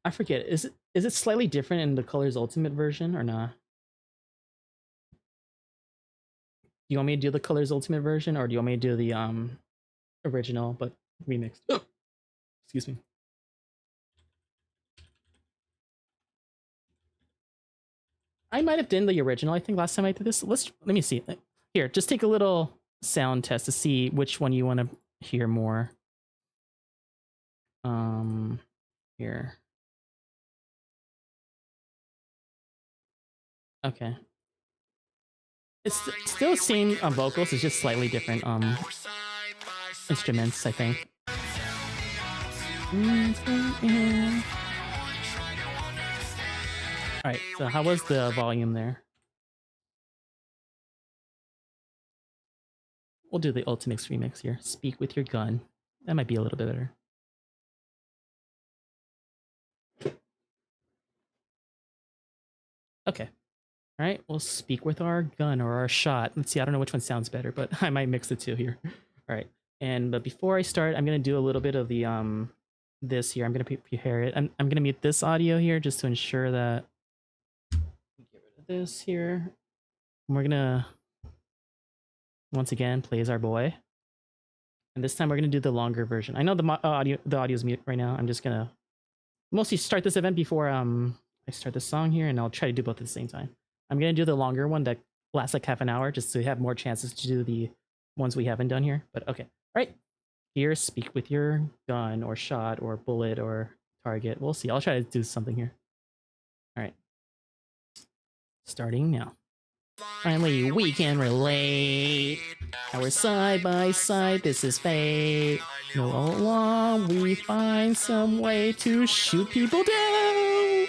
I forget, is it slightly different in the Colors Ultimate version or not? Do you want me to do the Colors Ultimate version, or do you want me to do the original but remixed? Oh, excuse me. I might have done the original, I think, last time I did this. Let me see. Here, just take a little sound test to see which one you want to hear more. Here. Okay. It's still the same vocals, it's just slightly different instruments, I think. Alright, so how was the volume there? We'll do the Ultimix remix here. Speak with your gun. That might be a little bit better. Okay. Alright, we'll speak with our gun or our shot. Let's see, I don't know which one sounds better, but I might mix the two here. Alright, but before I start, I'm gonna do a little bit of the this here. I'm gonna prepare it. I'm gonna mute this audio here just to ensure that get rid of this here. And we're gonna once again play as our boy. And this time we're gonna do the longer version. I know the audio's mute right now. I'm just gonna mostly start this event before I start the song here, and I'll try to do both at the same time. I'm gonna do the longer one that lasts like half an hour just to have more chances to do the ones we haven't done here. But okay. Alright. Here, speak with your gun or shot or bullet or target. We'll see. I'll try to do something here. Alright. Starting now. Finally, we can relate. Now we're side by side, this is fate. No, all along we find some way to shoot people down.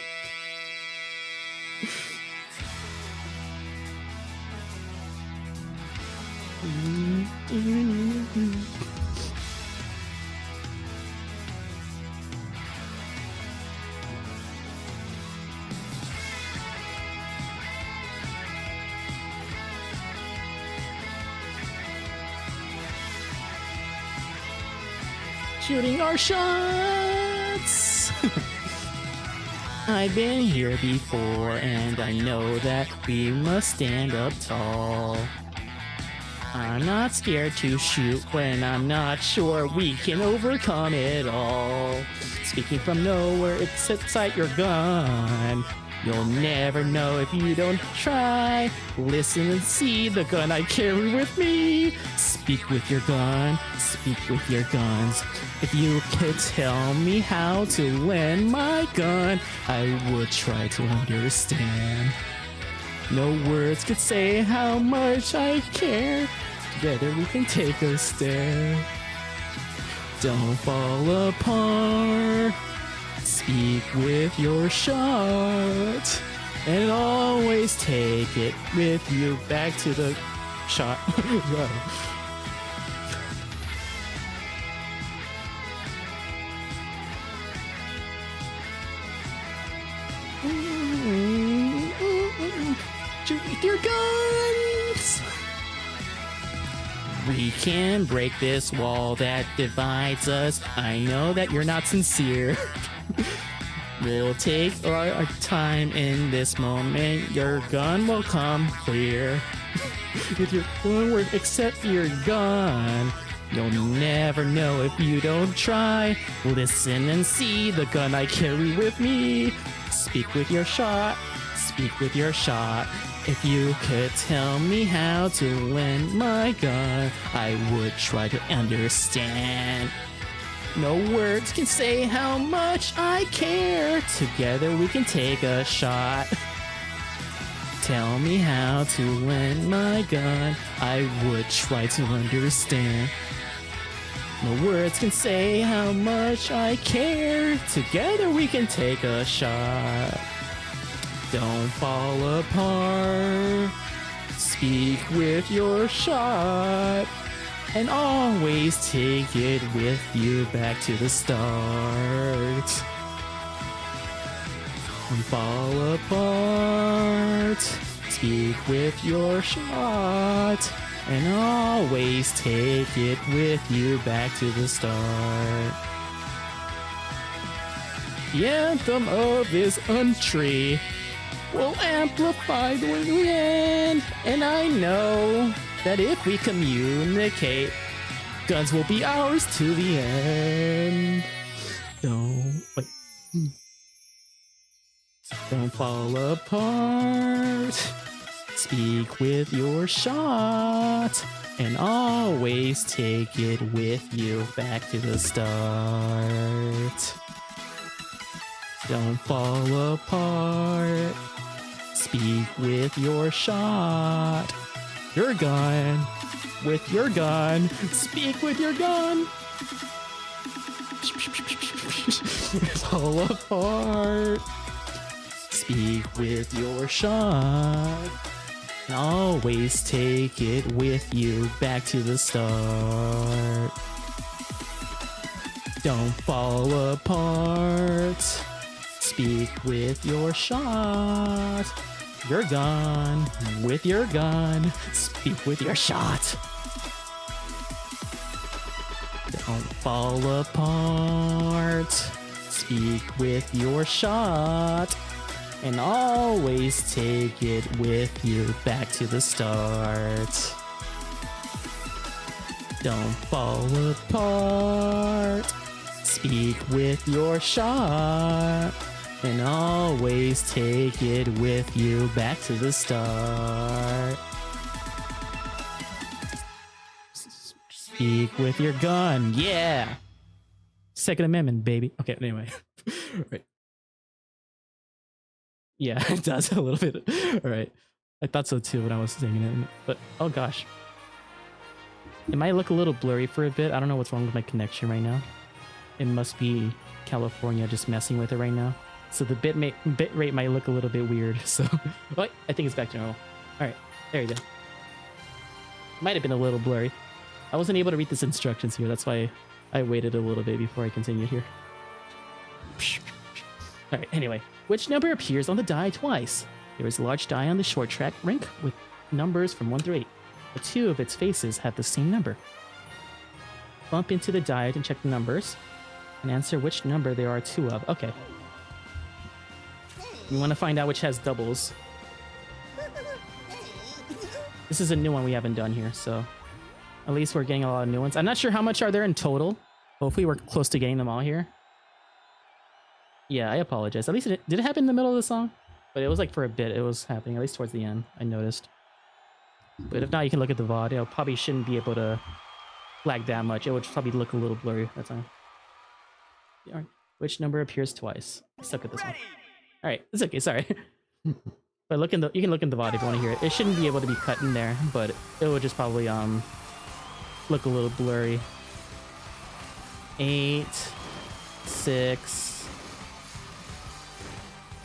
Shooting our shots. I've been here before, and I know that we must stand up tall. I'm not scared to shoot when I'm not sure we can overcome it all. Speaking from nowhere, it sits at your gun. You'll never know if you don't try. Listen and see the gun I carry with me. Speak with your gun, speak with your guns. If you could tell me how to lend my gun, I would try to understand. No words could say how much I care. Together we can take a step. Don't fall apart. Speak with your shot. And always take it with you back to the shot. Yeah. Shoot with your guns! We can break this wall that divides us. I know that you're not sincere. We'll take our time in this moment. Your gun will come clear. With your one word, except your gun. You'll never know if you don't try. Listen and see the gun I carry with me. Speak with your shot. Speak with your shot. If you could tell me how to lend my gun, I would try to understand. No words can say how much I care. Together we can take a shot. Tell me how to lend my gun, I would try to understand. No words can say how much I care. Together we can take a shot. Don't fall apart. Speak with your shot. And always take it with you back to the start. Don't fall apart. Speak with your shot. And always take it with you back to the start. The anthem of this country will amplify when we end. And I know that if we communicate, guns will be ours to the end. Don't fall apart. Speak with your shot. And always take it with you back to the start. Don't fall apart. Speak with your shot. Your gun. With your gun. Speak with your gun. Fall apart. Speak with your shot. And always take it with you back to the start. Don't fall apart. Speak with your shot. Your gun. With your gun. Speak with your shot. Don't fall apart. Speak with your shot. And always take it with you back to the start. Don't fall apart. Speak with your shot. And always take it with you back to the start. Speak with your gun. Yeah. Second Amendment, baby. Okay, anyway. Right. Yeah, it does a little bit. All right. I thought so too when I was singing it. But, oh gosh. It might look a little blurry for a bit. I don't know what's wrong with my connection right now. It must be California just messing with it right now. So the bit rate might look a little bit weird. So, oh, I think it's back to normal. All right, there you go. Might have been a little blurry. I wasn't able to read these instructions here. That's why I waited a little bit before I continued here. All right, anyway. Which number appears on the die twice? There is a large die on the short track rink with numbers from 1 through 8. But 2 of its faces have the same number. Bump into the die and check the numbers. And answer which number there are 2 of. Okay. You want to find out which has doubles. This is a new one we haven't done here, so at least we're getting a lot of new ones. I'm not sure how much are there in total. Hopefully we're close to getting them all here. Yeah, I apologize. At least did it happen in the middle of the song? But it was like for a bit it was happening, at least towards the end, I noticed. But if not, you can look at the VOD. It probably shouldn't be able to lag that much. It would probably look a little blurry that time. Yeah, which number appears twice? I suck at this one. Alright, it's okay, sorry. But look in the, you can look in the VOD if you want to hear it. It shouldn't be able to be cut in there, but it would just probably look a little blurry. 8, 6,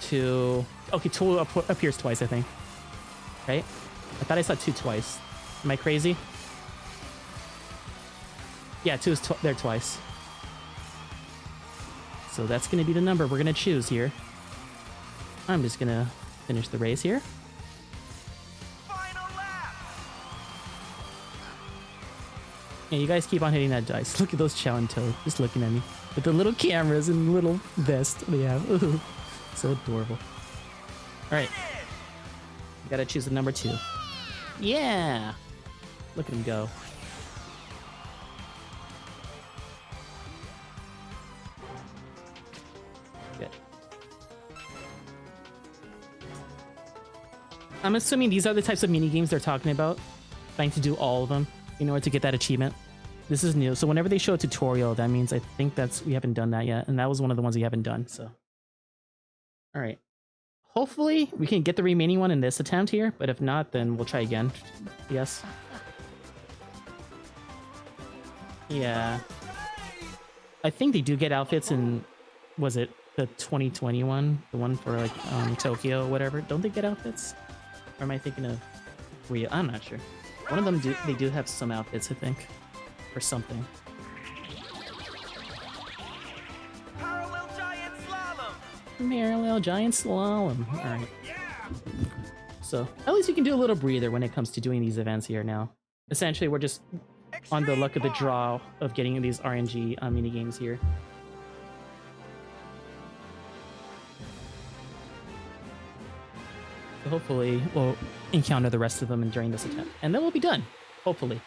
2. Okay, 2 appears twice, I think. Right? I thought I saw 2 twice. Am I crazy? Yeah, 2 is there twice. So that's going to be the number we're going to choose here. I'm just going to finish the race here. Final lap. Yeah, you guys keep on hitting that dice. Look at those Chow and Toad just looking at me with the little cameras and little vest they have. Ooh, so adorable. All right. Got to choose the number 2. Yeah. Look at him go. Good. I'm assuming these are the types of mini games they're talking about. Trying to do all of them in order to get that achievement. This is new. So whenever they show a tutorial, that means I think we haven't done that yet. And that was one of the ones we haven't done. So, all right. Hopefully we can get the remaining one in this attempt here. But if not, then we'll try again. Yes. Yeah. I think they do get outfits in, was it the 2021? The one for like Tokyo or whatever. Don't they get outfits? Or am I thinking of Rio? I'm not sure. One of them they do have some outfits, I think. Or something. Parallel giant slalom. Parallel giant slalom. Alright. So, at least we can do a little breather when it comes to doing these events here now. Essentially, we're just on the luck of the draw of getting these RNG mini games here. So hopefully, we'll encounter the rest of them during this attempt. And then we'll be done. Hopefully.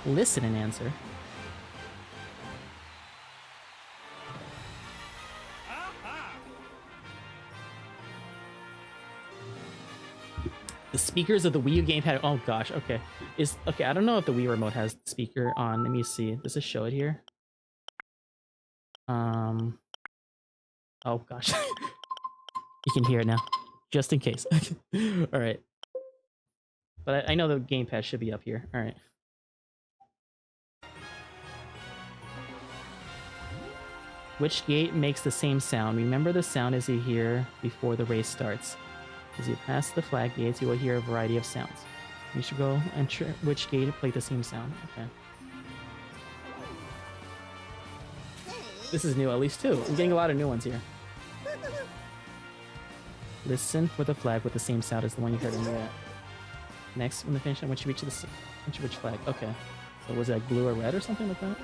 Listen and answer. The speakers of the Wii U gamepad. Oh gosh, okay. Okay, I don't know if the Wii remote has speaker on. Let me see. Does it show it here? Oh gosh. You can hear it now. Just in case. Alright. But I know the gamepad should be up here. Alright. Which gate makes the same sound? Remember the sound as you hear before the race starts. As you pass the flag gates, you will hear a variety of sounds. You should go enter which gate play the same sound. Okay. This is new, at least 2. I'm getting a lot of new ones here. Listen for the flag with the same sound as the one you heard in the next, when the finish line, once you reach which flag? Okay. So was it like blue or red or something like that?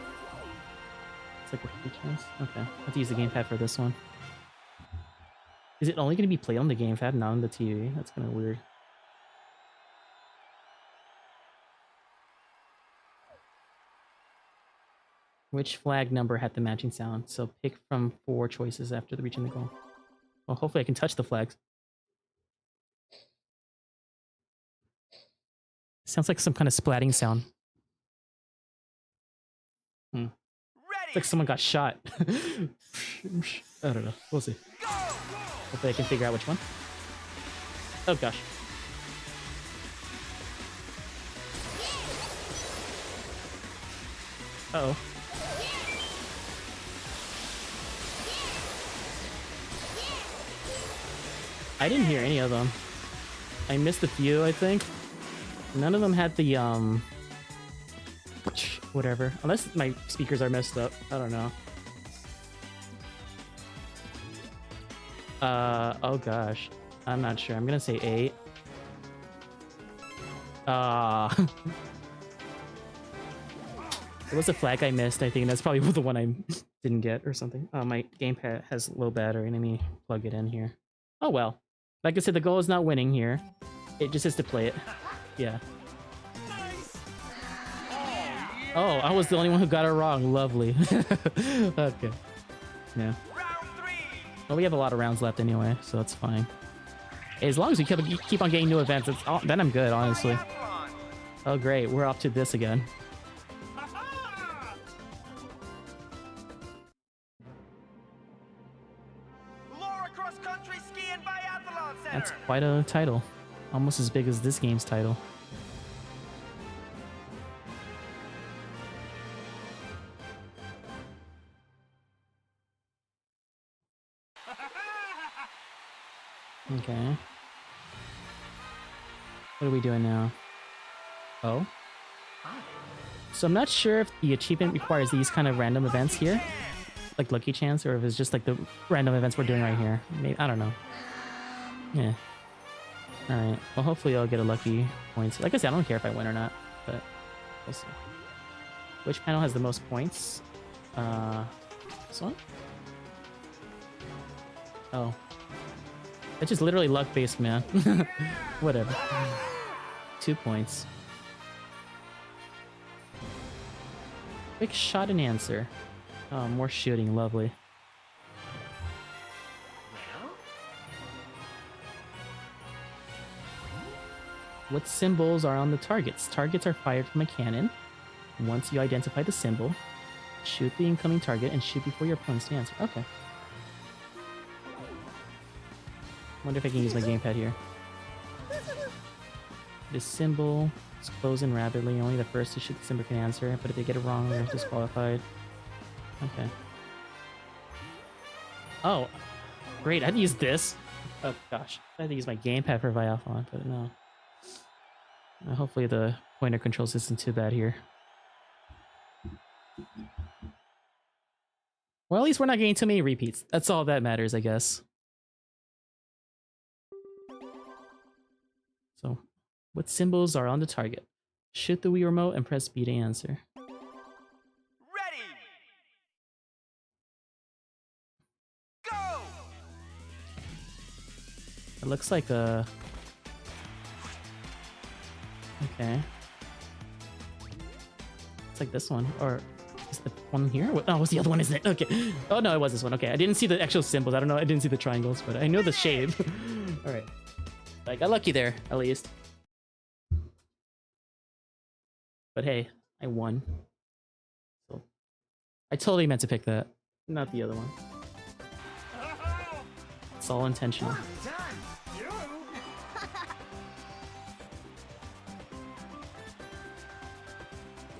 It's like a chance. Okay. I have to use the gamepad for this one. Is it only going to be played on the gamepad, not on the TV? That's kind of weird. Which flag number had the matching sound? So pick from 4 choices after reaching the goal. Well, hopefully I can touch the flags. Sounds like some kind of splatting sound. Ready. It's like someone got shot. I don't know. We'll see. Go. Hopefully I can figure out which one. Oh gosh. Uh-oh. I didn't hear any of them. I missed a few, I think. None of them had the, whatever. Unless my speakers are messed up. I don't know. Oh gosh. I'm not sure. I'm gonna say 8. It was a flag I missed, I think. That's probably the one I didn't get or something. Oh, my gamepad has low battery. Let me plug it in here. Oh well. Like I said, the goal is not winning here. It just is to play it. Yeah. Oh, I was the only one who got it wrong. Lovely. Okay. Yeah. Round 3. Well, we have a lot of rounds left anyway, so it's fine. As long as we keep on getting new events, then I'm good, honestly. Biathlon. Oh, great. We're up to this again. Laura Cross Country Ski and Biathlon Center. That's quite a title. Almost as big as this game's title. Okay. What are we doing now? Oh. So I'm not sure if the achievement requires these kind of random events here, like Lucky Chance, or if it's just like the random events we're doing right here. Maybe, I don't know. Yeah. Alright. Well, hopefully I'll get a lucky points. Like I said, I don't care if I win or not, but we'll see. Which panel has the most points? This one? Oh. It's just literally luck-based, man. Whatever. 2 points. Quick shot and answer. Oh, more shooting. Lovely. What symbols are on the targets? Targets are fired from a cannon. Once you identify the symbol, shoot the incoming target and shoot before your opponent's to answer. Okay. Wonder if I can use my gamepad here. This symbol is closing rapidly. Only the first to shoot the symbol can answer, but if they get it wrong, they're disqualified. Okay. Oh, great. I had to use this. Oh, gosh. I had to use my gamepad for Viathlon, but no. Hopefully the pointer controls isn't too bad here. Well, at least we're not getting too many repeats. That's all that matters, I guess. So, what symbols are on the target? Shoot the Wii remote and press B to answer. Ready! Go! It looks like a... Okay. It's like this one. Or is the one here? Oh, what's the other one, isn't it? Okay. Oh, no, it was this one. Okay, I didn't see the actual symbols. I don't know. I didn't see the triangles, but I know the shape. All right. I got lucky there, at least. But hey, I won. So I totally meant to pick that, not the other one. It's all intentional.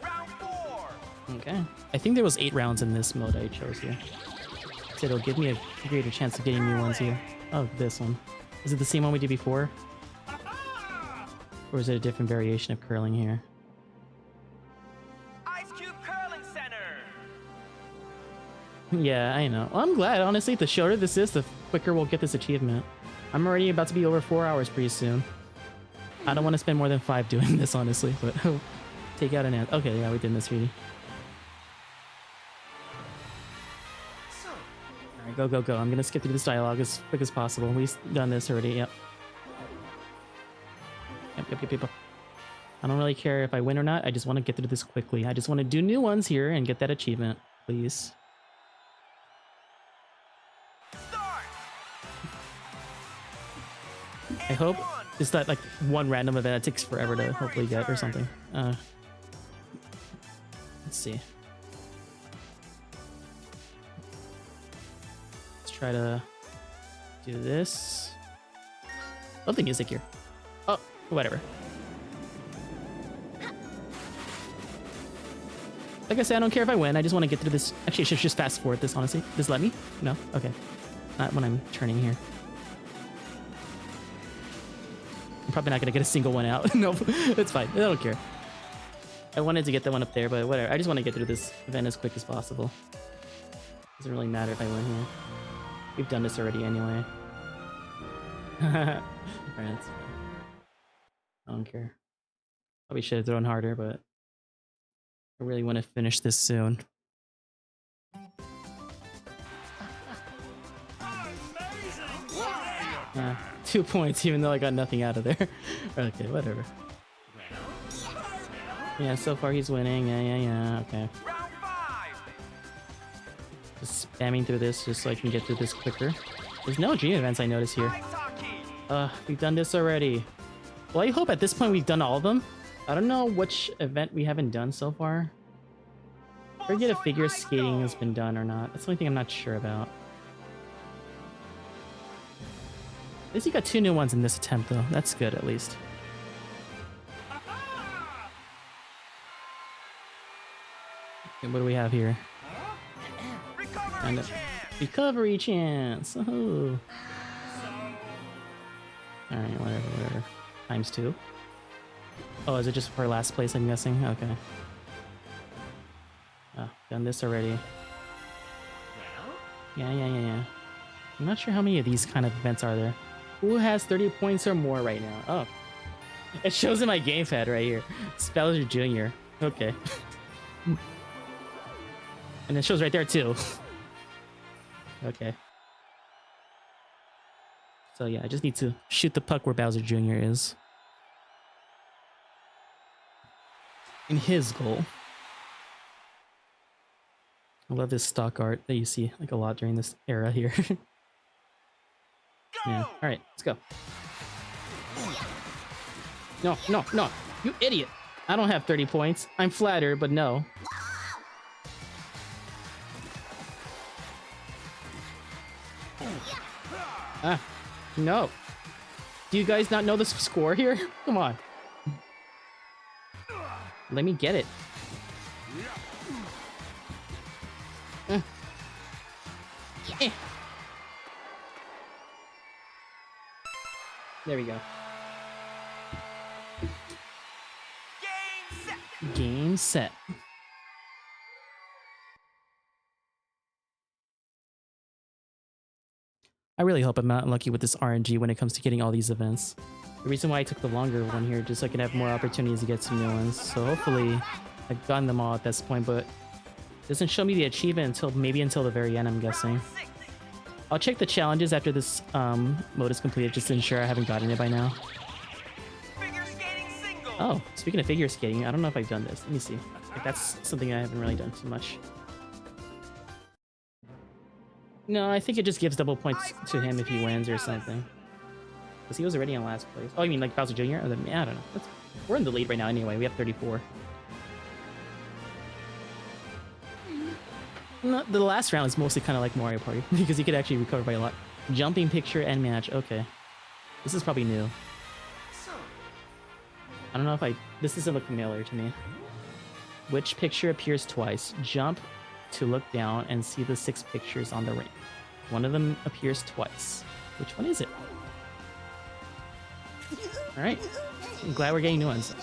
Round 4! Okay. I think there was 8 rounds in this mode I chose here. So it'll give me a greater chance of getting new ones here. Oh, this one. Is it the same one we did before? Or is it a different variation of curling here? Ice Cube Curling Center! Yeah, I know. Well, I'm glad, honestly. The shorter this is, the quicker we'll get this achievement. I'm already about to be over 4 hours pretty soon. I don't want to spend more than 5 doing this, honestly, but take out an ant. Okay, yeah, we did Miss Reedy. Alright, go, go, go. I'm gonna skip through this dialogue as quick as possible. We've done this already, yep. Yep. I don't really care if I win or not. I just want to get through this quickly. I just want to do new ones here and get that achievement, please. Start! I hope it's that like one random event that takes forever to hopefully get or something. Let's see. Let's try to do this. Love the music here. Oh, whatever. Like I said, I don't care if I win. I just want to get through this. Actually, I should just fast forward this, honestly. Does it let me? No? Okay. Not when I'm turning here. I'm probably not going to get a single one out. Nope. It's fine. I don't care. I wanted to get that one up there, but whatever. I just want to get through this event as quick as possible. Doesn't really matter if I win here. We've done this already anyway. Alright, that's fine. I don't care. Probably should have thrown harder, but I really want to finish this soon. Yeah, 2 points, even though I got nothing out of there. Okay, whatever. Yeah, so far he's winning. Yeah. Okay. Round 5! Just spamming through this just so I can get through this quicker. There's no dream events I notice here. Ice hockey! We've done this already. Well, I hope at this point we've done all of them. I don't know which event we haven't done so far. I forget if figure skating has been done or not. That's the only thing I'm not sure about. At least you got 2 new ones in this attempt, though. That's good, at least. Okay, what do we have here? Recovery chance! Recovery chance! Oh. Alright, whatever. Times 2. Oh, is it just for last place, I'm guessing? Okay. Oh, done this already. Yeah. I'm not sure how many of these kind of events are there. Who has 30 points or more right now? Oh. It shows in my gamepad right here. Spells Jr. Okay. And it shows right there too. Okay. So yeah, I just need to shoot the puck where Bowser Jr. is. In his goal. I love this stock art that you see like a lot during this era here. Yeah. Alright, let's go. No. You idiot. I don't have 30 points. I'm flattered, but no. Ah, no. Do you guys not know the score here? Come on. Let me get it. Eh. There we go. Game set. I really hope I'm not lucky with this RNG when it comes to getting all these events. The reason why I took the longer one here, just so I can have more opportunities to get some new ones. So hopefully I've gotten them all at this point, but it doesn't show me the achievement until maybe until the very end, I'm guessing. I'll check the challenges after this mode is completed just to ensure I haven't gotten it by now. Oh, speaking of figure skating, I don't know if I've done this. Let me see. Like, that's something I haven't really done too much. No, I think it just gives double points to him if he wins or something. Because he was already in last place. Oh, you mean like Bowser Jr.? Yeah, I don't know. We're in the lead right now anyway. We have 34. No, the last round is mostly kind of like Mario Party because you could actually recover by a lot. Jumping picture and match. Okay. This is probably new. I don't know if this doesn't look familiar to me. Which picture appears twice? Jump to look down and see the 6 pictures on the ring. One of them appears twice. Which one is it? Alright. I'm glad we're getting new ones.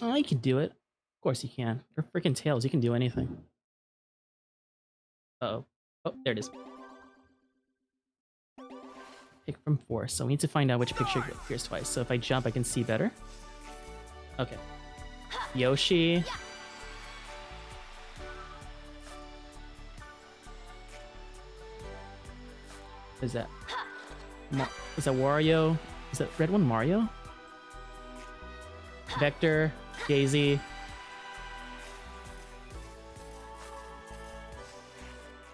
Oh, you can do it. Of course you can. You're freaking Tails. You can do anything. Uh-oh. Oh, there it is. Pick from 4. So we need to find out which picture appears twice. So if I jump, I can see better. Okay. Yoshi. What is that? Is that Wario? Is that red one Mario? Vector, Daisy.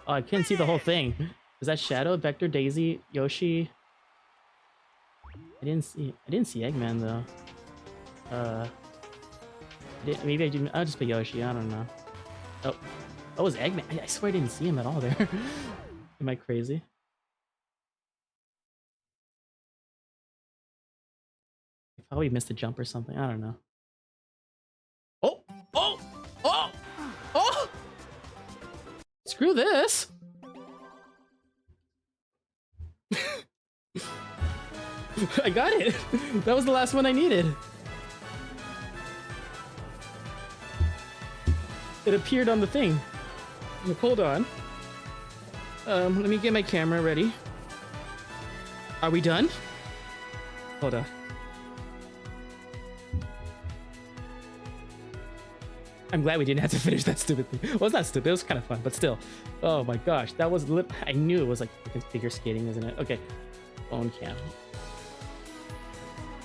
Oh, I couldn't see the whole thing. Was that Shadow, Vector, Daisy, Yoshi? I didn't see Eggman though. Maybe I didn't. I'll just put Yoshi. I don't know. Oh, it was Eggman. I swear I didn't see him at all there. Am I crazy? I probably missed a jump or something. I don't know. Oh! Screw this! I got it! That was the last one I needed. It appeared on the thing. Hold on. Let me get my camera ready. Are we done? Hold on. I'm glad we didn't have to finish that stupid thing. Well, it's not stupid. It was kind of fun, but still. Oh my gosh, that was I knew it was like freaking figure skating, isn't it? Okay, phone cam.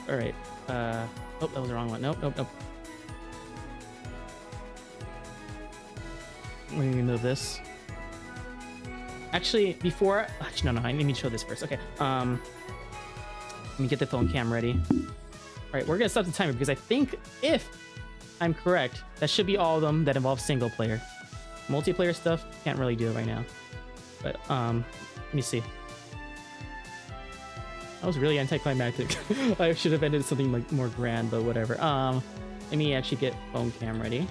All right. Oh, that was the wrong one. Nope. Let me remove this. Actually, no, let me show this first. Okay. Let me get the phone cam ready. All right, we're gonna stop the timer because I think if I'm correct, that should be all of them that involve single player. Multiplayer stuff, can't really do it right now. But, let me see. That was really anticlimactic. I should have ended something like more grand, but whatever. Let me actually get phone cam ready.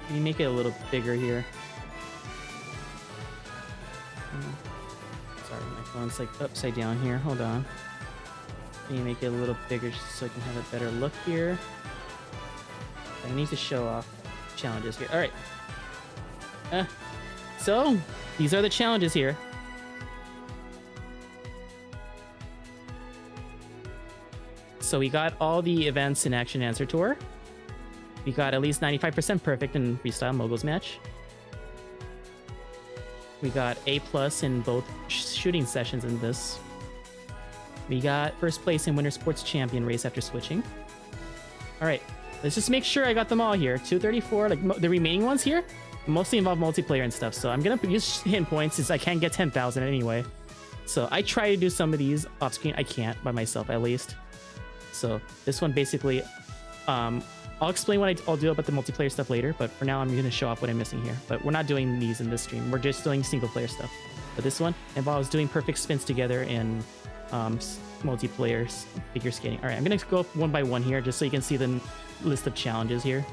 Let me make it a little bigger here. Sorry, my phone's like upside down here. Hold on. Let me make it a little bigger just so I can have a better look here. I need to show off challenges here. All right. So these are the challenges here. So we got all the events in Action Answer Tour. We got at least 95% perfect in Freestyle Moguls match. We got A+ in both shooting sessions in this. We got first place in Winter Sports Champion race after switching. All right, let's just make sure I got them all here. 234, like the remaining ones here, mostly involve multiplayer and stuff. So I'm gonna use hit points since I can't get 10,000 anyway. So I try to do some of these off screen. I can't by myself at least. So this one basically, I'll explain what I'll do about the multiplayer stuff later, but for now I'm going to show off what I'm missing here. But we're not doing these in this stream. We're just doing single player stuff. But this one involves doing perfect spins together in multiplayer figure skating. All right, I'm going to go one by one here just so you can see the list of challenges here.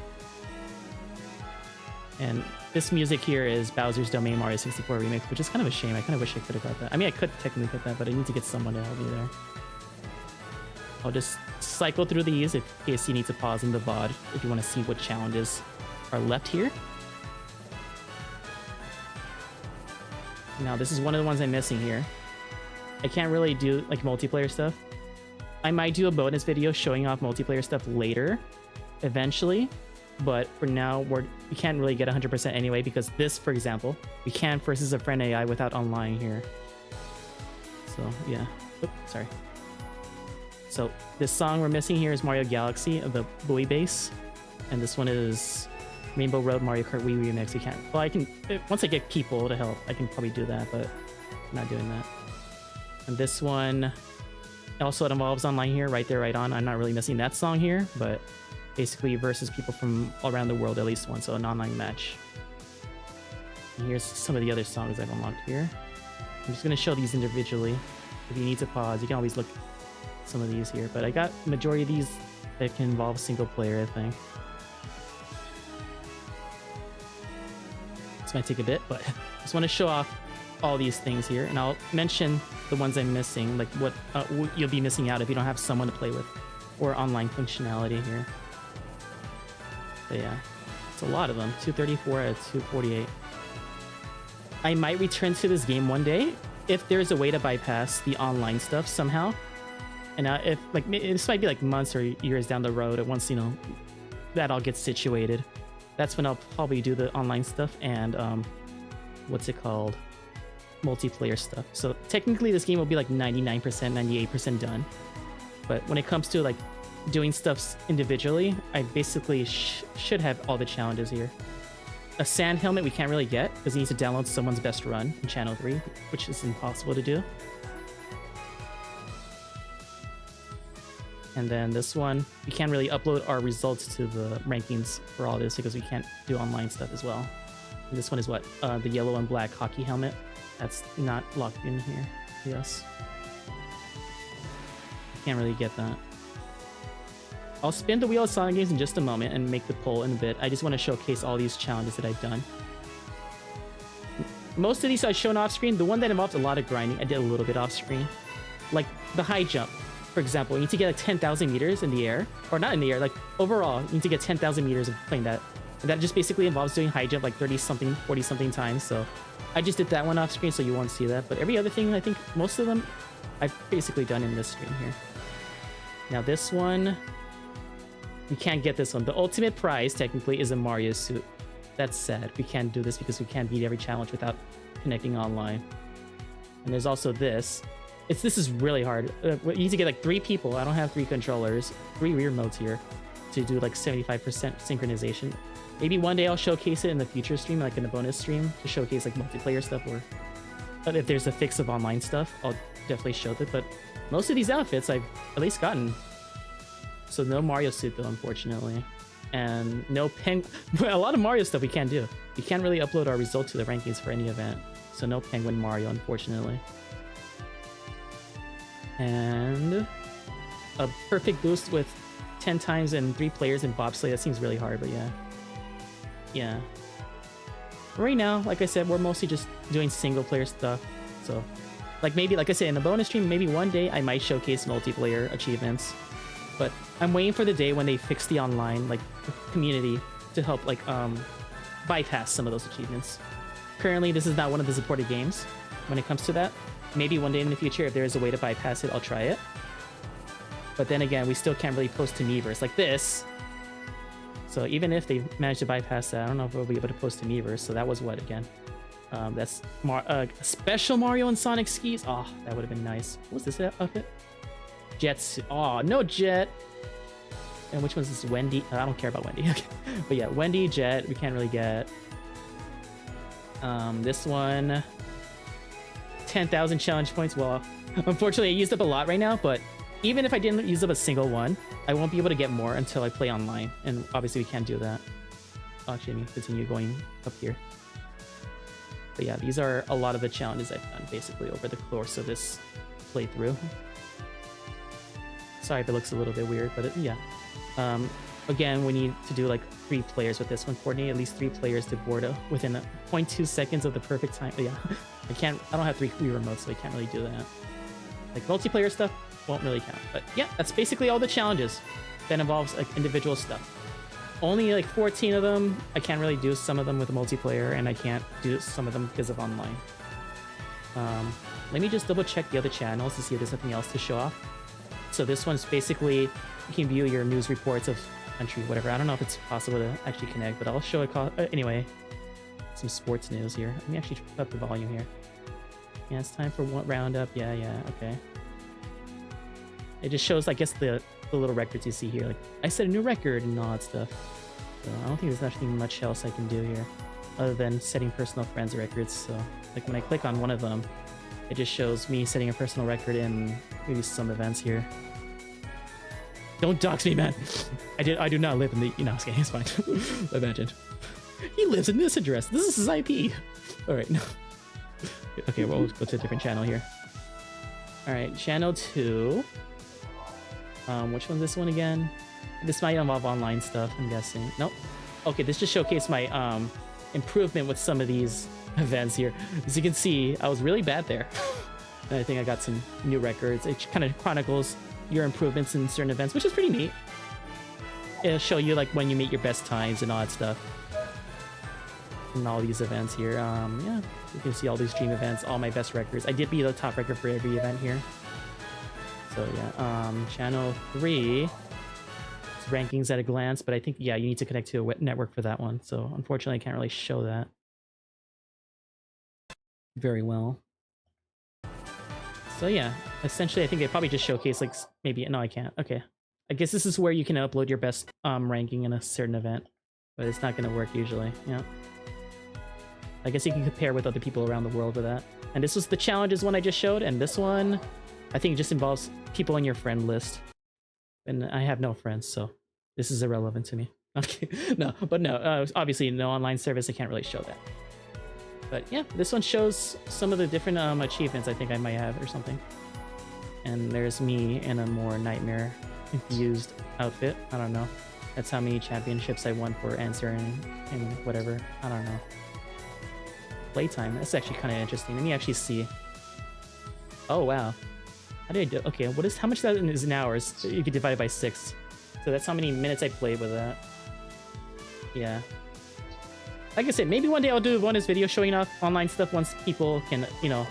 And this music here is Bowser's Domain Mario 64 remix, which is kind of a shame. I kind of wish I could have got that. I mean, I could technically get that, but I need to get someone to help me there. I'll just cycle through these in case you need to pause in the VOD if you want to see what challenges are left here. Now, this is one of the ones I'm missing here. I can't really do like multiplayer stuff. I might do a bonus video showing off multiplayer stuff later, eventually, but for now, we can't really get 100% anyway because this, for example, we can't versus a friend AI without online here. So, yeah. Oops, sorry. So this song we're missing here is Mario Galaxy of the buoy base, and this one is Rainbow Road Mario Kart Wii remix. We can't. Well, I can once I get people to help, I can probably do that, but I'm not doing that. And this one also it involves online here, right there, right on. I'm not really missing that song here, but basically versus people from all around the world at least once, so an online match. And here's some of the other songs I've unlocked here. I'm just gonna show these individually. If you need to pause, you can always look some of these here, but I got majority of these that can involve single player, I think. This might take a bit, but I just want to show off all these things here, and I'll mention the ones I'm missing, like what you'll be missing out if you don't have someone to play with, or online functionality here. But yeah, it's a lot of them. 234 out of 248. I might return to this game one day if there's a way to bypass the online stuff somehow. And if like this might be like months or years down the road, once you know that all gets situated, that's when I'll probably do the online stuff and what's it called, multiplayer stuff. So technically, this game will be like 99%, 98% done. But when it comes to like doing stuff individually, I basically should have all the challenges here. A sand helmet we can't really get because you need to download someone's best run in Channel 3, which is impossible to do. And then this one, we can't really upload our results to the rankings for all this because we can't do online stuff as well. And this one is what? The yellow and black hockey helmet. That's not locked in here. Yes. Can't really get that. I'll spin the wheel of Sonic games in just a moment and make the poll in a bit. I just want to showcase all these challenges that I've done. Most of these I've shown off screen. The one that involved a lot of grinding, I did a little bit off screen. Like the high jump. For example, you need to get like 10,000 meters in the air, or not in the air, like overall, you need to get 10,000 meters of playing that. And that just basically involves doing high jump like 30 something, 40 something times. So I just did that one off screen so you won't see that. But every other thing, I think most of them I've basically done in this screen here. Now this one, we can't get this one. The ultimate prize technically is a Mario suit. That's sad. We can't do this because we can't beat every challenge without connecting online. And there's also this. This is really hard. You need to get like 3 people. I don't have 3 controllers, 3 rear modes here to do like 75% synchronization. Maybe one day I'll showcase it in the future stream, like in a bonus stream, to showcase like multiplayer stuff, or but if there's a fix of online stuff, I'll definitely show it. But most of these outfits I've at least gotten. So no Mario suit though, unfortunately. And no a lot of Mario stuff we can't do. We can't really upload our result to the rankings for any event. So no Penguin Mario, unfortunately. And a perfect boost with 10 times and 3 players in bobsleigh. That seems really hard, but yeah. Yeah. Right now, like I said, we're mostly just doing single player stuff. So, like maybe, like I said, in the bonus stream, maybe one day I might showcase multiplayer achievements. But I'm waiting for the day when they fix the online, like, community to help, like, bypass some of those achievements. Currently, this is not one of the supported games when it comes to that. Maybe one day in the future, if there is a way to bypass it, I'll try it. But then again, we still can't really post to Miiverse like this. So even if they manage to bypass that, I don't know if we'll be able to post to Miiverse. So that was what again? That's special Mario and Sonic skis. Oh, that would have been nice. What was this outfit? Jets. Oh, no Jet. And which one's this? Wendy? I don't care about Wendy. Okay. But yeah, Wendy, Jet, we can't really get. This one, 10,000 challenge points. Well, unfortunately, I used up a lot right now, but even if I didn't use up a single one, I won't be able to get more until I play online. And obviously, we can't do that. Oh, actually, let me continue going up here. But yeah, these are a lot of the challenges I've done basically over the course of this playthrough. Sorry if it looks a little bit weird, but yeah. Again, we need to do like 3 players with this one. Coordinate at least 3 players to board within 0.2 seconds of the perfect time. But yeah, I don't have 3 remotes, so I can't really do that. Like multiplayer stuff won't really count. But yeah, that's basically all the challenges that involves like individual stuff. Only like 14 of them. I can't really do some of them with multiplayer, and I can't do some of them because of online. Let me just double check the other channels to see if there's something else to show off. So this one's basically, you can view your news reports of country, whatever. I don't know if it's possible to actually connect, but I'll show it. Anyway, some sports news here. Let me actually put up the volume here. Yeah, it's time for one roundup. Yeah, okay. It just shows, I guess, the little records you see here. Like, I set a new record and all that stuff. So I don't think there's actually much else I can do here other than setting personal friends records. So, like, when I click on one of them, it just shows me setting a personal record in maybe some events here. Don't dox me, man. I do not live in the... No, okay, it's fine. Imagine. He lives in this address. This is his IP. All right, no. Okay, we'll go to a different channel here. All right, channel 2. Which one's this one again? This might involve online stuff, I'm guessing. Nope. Okay, this just showcased my improvement with some of these events here. As you can see, I was really bad there. And I think I got some new records. It kind of chronicles your improvements in certain events, which is pretty neat. It'll show you like when you meet your best times and all that stuff. And all these events here. Yeah, you can see all these dream events, all my best records. I did beat the top record for every event here. So yeah, channel 3. It's rankings at a glance, but I think, yeah, you need to connect to a network for that one. So unfortunately, I can't really show that very well. So yeah, essentially, I think they probably just showcase like maybe, no, I can't. Okay. I guess this is where you can upload your best ranking in a certain event, but it's not going to work usually. Yeah. I guess you can compare with other people around the world with that. And this was the challenges one I just showed, and this one, I think it just involves people on your friend list. And I have no friends, so this is irrelevant to me. Okay, no, but no, obviously no online service, I can't really show that. But yeah, this one shows some of the different achievements I think I might have or something. And there's me in a more nightmare infused outfit. I don't know. That's how many championships I won for answering and whatever. I don't know. Playtime. That's actually kind of interesting. Let me actually see. Oh wow. How did I do? Okay, how much that is in hours? You could divide it by 6. So that's how many minutes I played with that. Yeah. Like I said, maybe one day I'll do a bonus video showing off online stuff once people can, you know,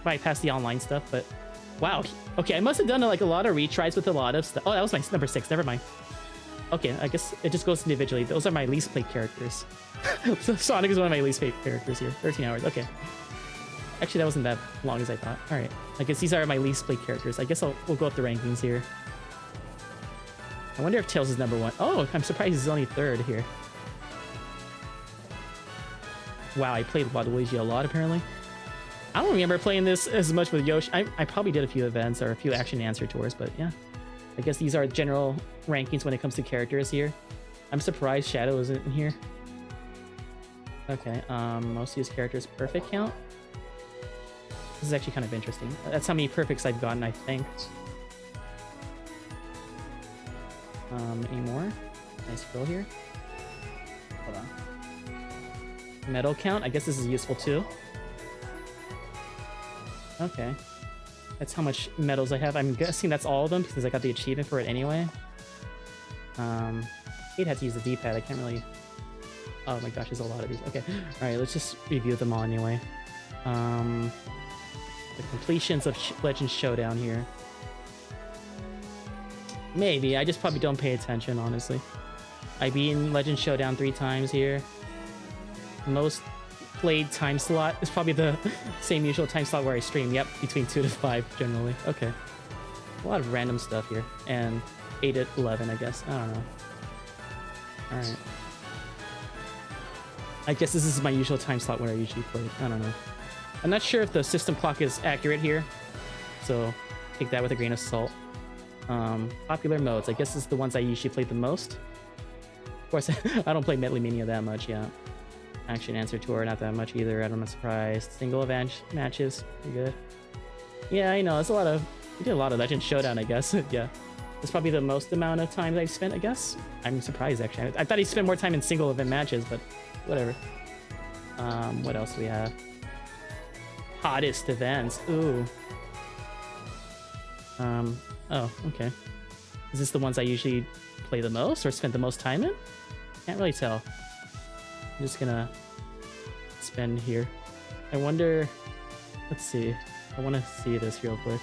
bypass the online stuff. But wow. Okay, I must have done like a lot of retries with a lot of stuff. Oh, that was my number 6. Never mind. Okay, I guess it just goes individually. Those are my least played characters. So Sonic is one of my least played characters here. 13 hours. Okay. Actually, that wasn't that long as I thought. All right. I guess these are my least played characters. I guess we'll go up the rankings here. I wonder if Tails is number 1. Oh, I'm surprised he's only 3rd here. Wow, I played Waluigi a lot, apparently. I don't remember playing this as much with Yoshi. I probably did a few events or a few action answer tours, but yeah. I guess these are general rankings when it comes to characters here. I'm surprised Shadow isn't in here. Okay, most of these characters perfect count. This is actually kind of interesting. That's how many perfects I've gotten, I think. Any more? Nice scroll here. Hold on. Medal count. I guess this is useful too. Okay. That's how much medals I have. I'm guessing that's all of them because I got the achievement for it anyway. I'd have to use the D-pad. I can't really... Oh my gosh, there's a lot of these. Okay. Alright, let's just review them all anyway. The completions of Legend Showdown here. Maybe. I just probably don't pay attention, honestly. I've beaten Legend Showdown 3 times here. Most played time slot is probably the same usual time slot where I stream. Yep, between 2 to 5 generally. Okay. A lot of random stuff here. And 8 to 11, I guess. I don't know. Alright. I guess this is my usual time slot where I usually play. I don't know. I'm not sure if the system clock is accurate here, so take that with a grain of salt. Popular modes. I guess this is the ones I usually play the most. Of course, I don't play Medley Mania that much, yeah. Action Answer Tour, not that much either. I'm not surprised. Single event matches, pretty good. Yeah, I know. It's a lot of... We did a lot of Legend Showdown, I guess. Yeah. It's probably the most amount of time I've spent, I guess. I'm surprised, actually. I thought he spent more time in single event matches, but whatever. What else do we have? Hottest events. Ooh. Oh, okay. Is this the ones I usually play the most or spend the most time in? Can't really tell. I'm just gonna spend here. I wonder... Let's see. I want to see this real quick.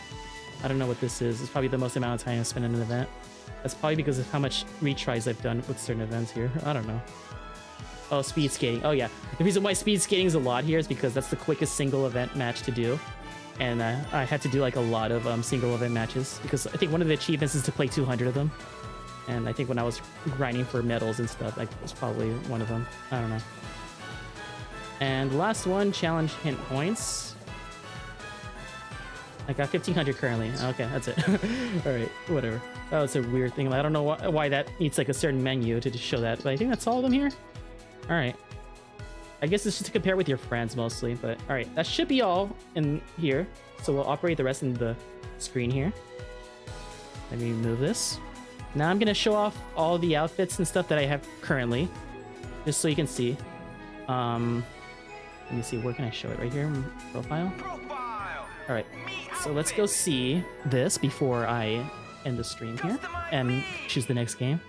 I don't know what this is. It's probably the most amount of time I spend in an event. That's probably because of how much retries I've done with certain events here. I don't know. Oh, speed skating. Oh, yeah. The reason why speed skating is a lot here is because that's the quickest single event match to do. And I had to do like a lot of single event matches because I think one of the achievements is to play 200 of them. And I think when I was grinding for medals and stuff, that was probably one of them. I don't know. And last one, challenge hint points. I got 1,500 currently. Okay, that's it. All right, whatever. That was a weird thing. I don't know why that needs like a certain menu to just show that, but I think that's all of them here. All right. I guess it's just to compare with your friends mostly, but all right. That should be all in here. So we'll operate the rest in the screen here. Let me move this. Now I'm going to show off all the outfits and stuff that I have currently, just so you can see. Let me see. Where can I show it? Right here, profile. All right. So let's go see this before I end the stream here and choose the next game.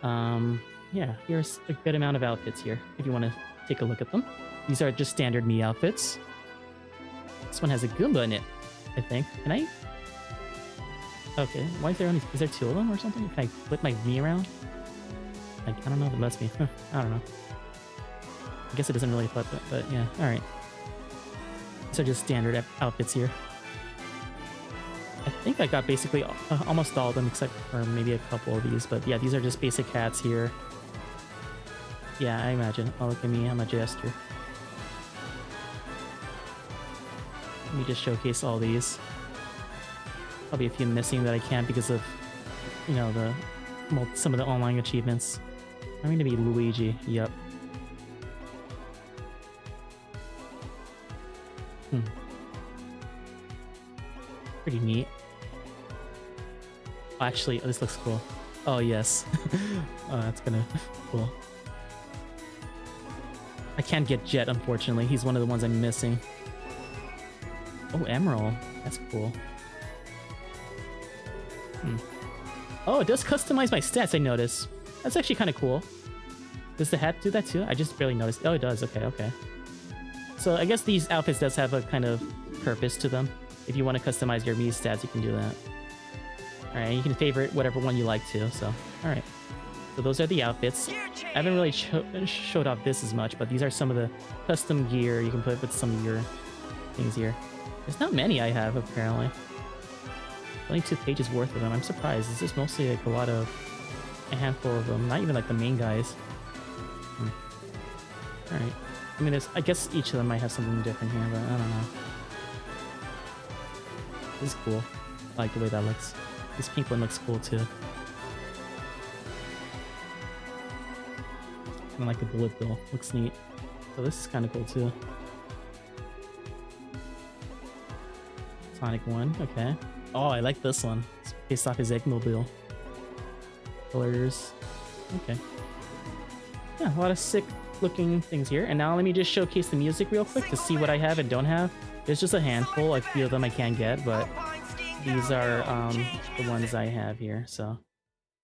Yeah, here's a good amount of outfits here if you want to take a look at them. These are just standard me outfits. This one has a Goomba in it, I think. Can I? Okay, why is there only... Is there 2 of them or something? Can I flip my me around? Like, I don't know if it lets me. I don't know. I guess it doesn't really flip it, but yeah, alright. These are just standard outfits here. I think I got basically almost all of them except for maybe a couple of these, but yeah, these are just basic hats here. Yeah, I imagine. Oh, look at me, I'm a jester. Let me just showcase all these. Probably a few missing that I can't because of, you know, some of the online achievements. I'm going to be Luigi. Yep. Pretty neat. Actually, this looks cool. Oh, yes. Oh, that's gonna... cool. I can't get Jet, unfortunately. He's one of the ones I'm missing. Oh, Emerald. That's cool. Oh, it does customize my stats, I notice. That's actually kind of cool. Does the hat do that too? I just barely noticed. Oh, it does. Okay, okay. So I guess these outfits does have a kind of purpose to them. If you want to customize your Mii stats, you can do that. Alright, you can favorite whatever one you like to, so... Alright. So those are the outfits. I haven't really showed off this as much, but these are some of the custom gear you can put with some of your things here. There's not many I have, apparently. Only 2 pages worth of them. I'm surprised. This is mostly like a handful of them. Not even like the main guys. Alright. I mean, I guess each of them might have something different here, but I don't know. This is cool. I like the way that looks. This pink one looks cool too. Kind of like the bullet bill. Looks neat. So this is kind of cool too. Sonic 1, okay. Oh, I like this one. It's based off his Eggmobile. Colors. Okay. Yeah, a lot of sick looking things here. And now let me just showcase the music real quick to see what I have and don't have. There's just a handful. A few of them I can't get, but these are the ones I have here. So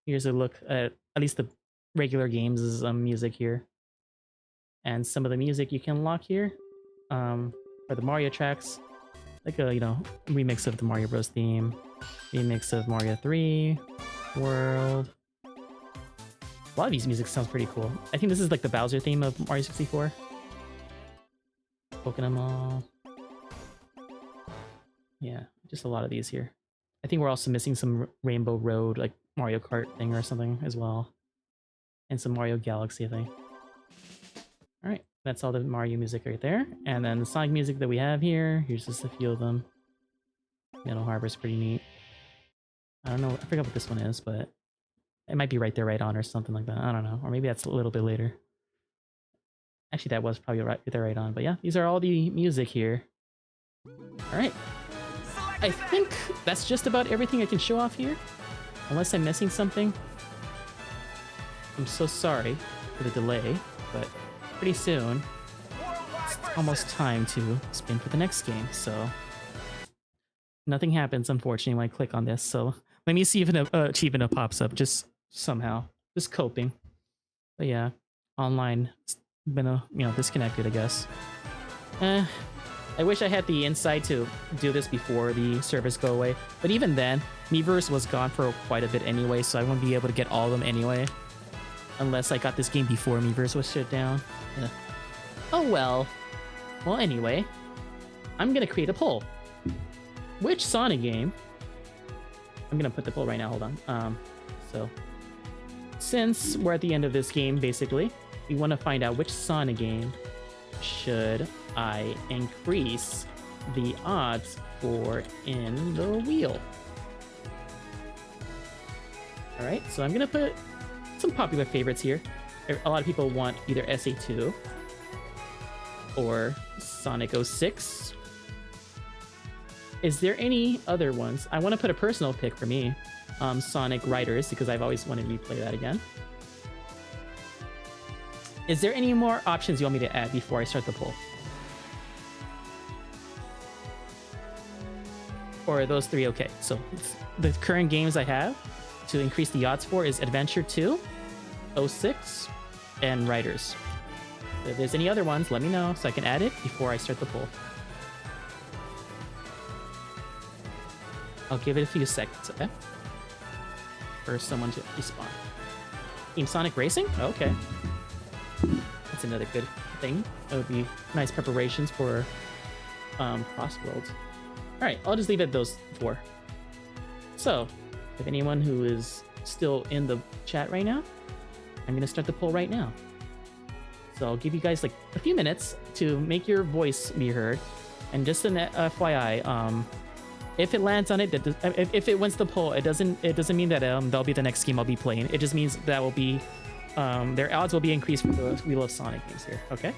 here's a look at least the regular games' music here. And some of the music you can unlock here for the Mario tracks. Like a, remix of the Mario Bros. Theme. Remix of Mario 3. World. A lot of these music sounds pretty cool. I think this is like the Bowser theme of Mario 64. Pokemon. Yeah, just a lot of these here. I think we're also missing some Rainbow Road, like Mario Kart thing or something as well. And some Mario Galaxy thing. Alright, that's all the Mario music right there. And then the Sonic music that we have here. Here's just a few of them. Metal Harbor's pretty neat. I don't know, I forgot what this one is, but it might be Right There, Right On or something like that. I don't know. Or maybe that's a little bit later. Actually, that was probably Right There, Right On. But yeah, these are all the music here. Alright. I think that's just about everything I can show off here. Unless I'm missing something. I'm so sorry for the delay, but pretty soon it's almost time to spin for the next game, so nothing happens unfortunately when I click on this, so let me see if an achievement pops up just somehow. Just coping. But yeah, online been disconnected, I guess. I wish I had the insight to do this before the servers go away, but even then, Miiverse was gone for quite a bit anyway, so I wouldn't be able to get all of them anyway. Unless I got this game before Miiverse was shut down. Oh well. Well, anyway, I'm gonna create a poll. Which Sonic game? I'm gonna put the poll right now, hold on. So, since we're at the end of this game, basically, we want to find out which Sonic game should I increase the odds for in the wheel. Alright, so I'm gonna put some popular favorites here. A lot of people want either SA2 or Sonic 06. Is there any other ones? I want to put a personal pick for me. Sonic Riders, because I've always wanted to replay that again. Is there any more options you want me to add before I start the poll? Or are those three okay? So the current games I have to increase the odds for is Adventure 2, 06, and Riders. If there's any other ones, let me know so I can add it before I start the poll. I'll give it a few seconds, okay? For someone to respawn. Team Sonic Racing? Okay. That's another good thing. That would be nice preparations for Cross Worlds. Alright, I'll just leave it at those four. So, if anyone who is still in the chat right now, I'm going to start the poll right now. So I'll give you guys like a few minutes to make your voice be heard. And just an FYI, if it lands on it, if it wins the poll, it doesn't mean that that'll be the next game I'll be playing. It just means that will be their odds will be increased for the Wheel of Sonic games here. Okay.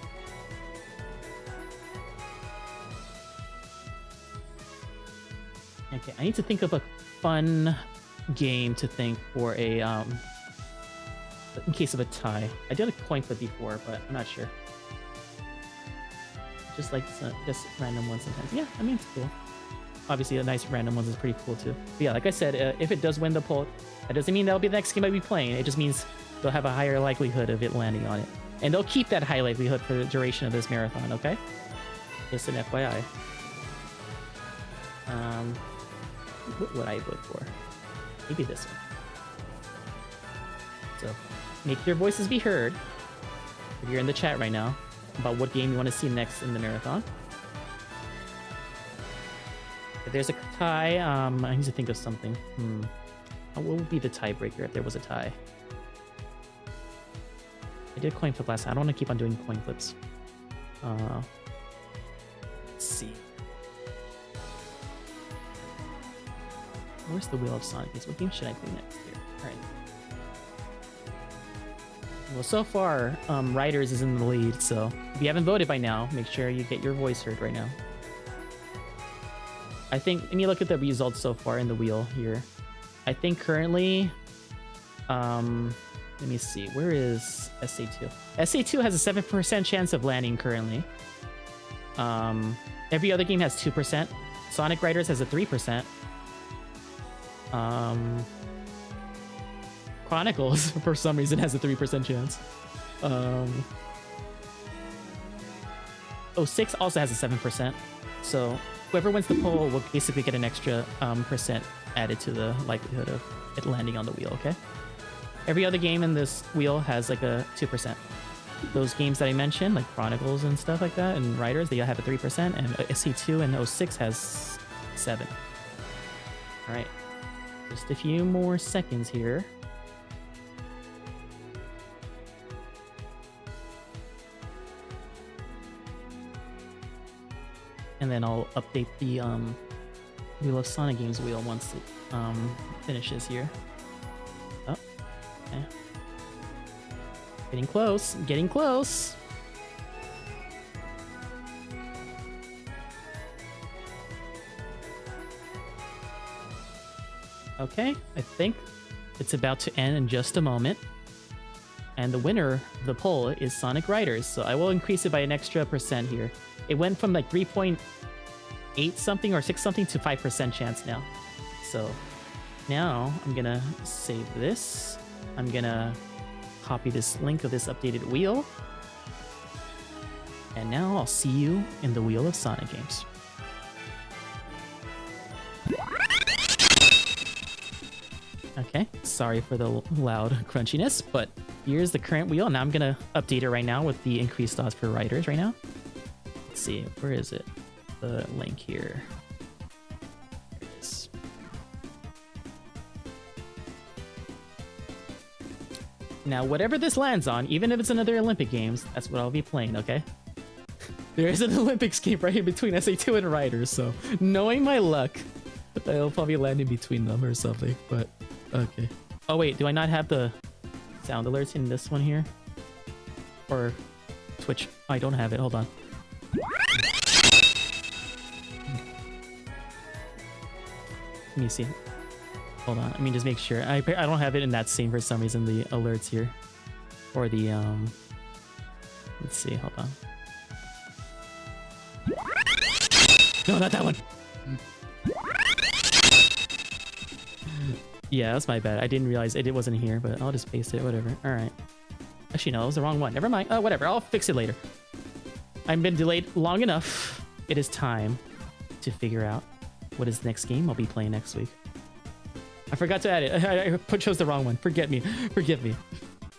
Okay, I need to think of a fun game to think for a in case of a tie. I did a coin flip before, but I'm not sure. Just like just random ones sometimes. Yeah, I mean it's cool. Obviously, a nice random ones is pretty cool too. But yeah, like I said, if it does win the poll, that doesn't mean that'll be the next game I'll be playing. It just means they'll have a higher likelihood of it landing on it, and they'll keep that high likelihood for the duration of this marathon. Okay, just an FYI. What would I vote for? Maybe this one. So, make your voices be heard if you're in the chat right now about what game you want to see next in the marathon. If there's a tie, I need to think of something. What would be the tiebreaker if there was a tie? I did a coin flip last time. I don't want to keep on doing coin flips. Let's see. Where's the Wheel of Sonic games? What game should I play next here? All right. Well, so far, Riders is in the lead, so if you haven't voted by now, make sure you get your voice heard right now. I think, let me look at the results so far in the wheel here. I think currently, let me see, where is SA2? SA2 has a 7% chance of landing currently. Every other game has 2%. Sonic Riders has a 3%. Chronicles, for some reason, has a 3% chance. 06 also has a 7%. So whoever wins the poll will basically get an extra percent added to the likelihood of it landing on the wheel, okay? Every other game in this wheel has like a 2%. Those games that I mentioned, like Chronicles and stuff like that, and Riders, they all have a 3%, and SC2 and 06 has 7. All right, just a few more seconds here. And then I'll update the Wheel of Sonic Games wheel once it finishes here. Oh, okay. Getting close, getting close. Okay, I think it's about to end in just a moment. And the winner of the poll is Sonic Riders, so I will increase it by an extra percent here. It went from like 3.8 something or 6 something to 5% chance now. So now I'm gonna save this. I'm gonna copy this link of this updated wheel. And now I'll see you in the Wheel of Sonic games. Okay, sorry for the loud crunchiness, but here's the current wheel. Now I'm gonna update it right now with the increased odds for Riders right now. Let's see, where is it? The link here. There it is. Now, whatever this lands on, even if it's another Olympic Games, that's what I'll be playing, okay? There is an Olympics game right in between SA2 and Riders, so knowing my luck, I'll probably land in between them or something, but okay. Oh wait, do I not have the sound alerts in this one here? Or Twitch? Oh, I don't have it, hold on. Let me see. Hold on, let me just make sure. I don't have it in that same for some reason, the alerts here. Or the, let's see, hold on. No, not that one! Yeah, that's my bad. I didn't realize it wasn't here, but I'll just paste it, whatever. Alright. Actually, no, it was the wrong one. Never mind. Whatever, I'll fix it later. I've been delayed long enough. It is time to figure out what is the next game I'll be playing next week. I forgot to add it. I chose the wrong one. Forget me. Forgive me.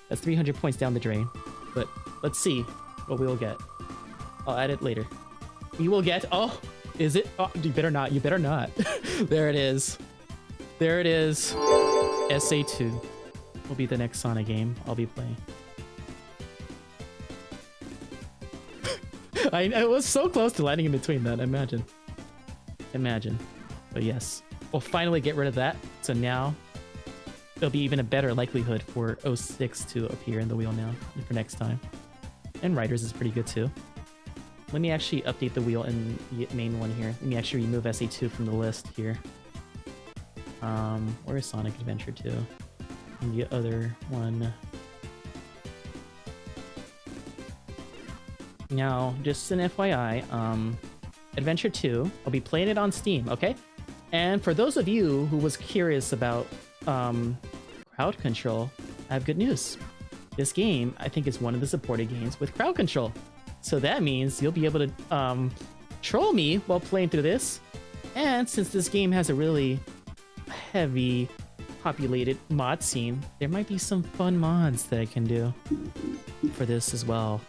That's 300 points down the drain. But let's see what we will get. I'll add it later. You will get... Oh, is it? Oh, you better not. You better not. There it is. There it is. SA2 will be the next Sonic game I'll be playing. I was so close to landing in between that. Imagine. Imagine. But yes, we'll finally get rid of that. So now there'll be even a better likelihood for 06 to appear in the wheel now for next time. And Riders is pretty good too. Let me actually update the wheel in the main one here. Let me actually remove SA2 from the list here. Where is Sonic Adventure 2? And the other one. Now, just an FYI, Adventure 2, I'll be playing it on Steam, okay? And for those of you who was curious about crowd control, I have good news. This game, I think, is one of the supported games with crowd control. So that means you'll be able to troll me while playing through this. And since this game has a really heavy populated mod scene, there might be some fun mods that I can do for this as well.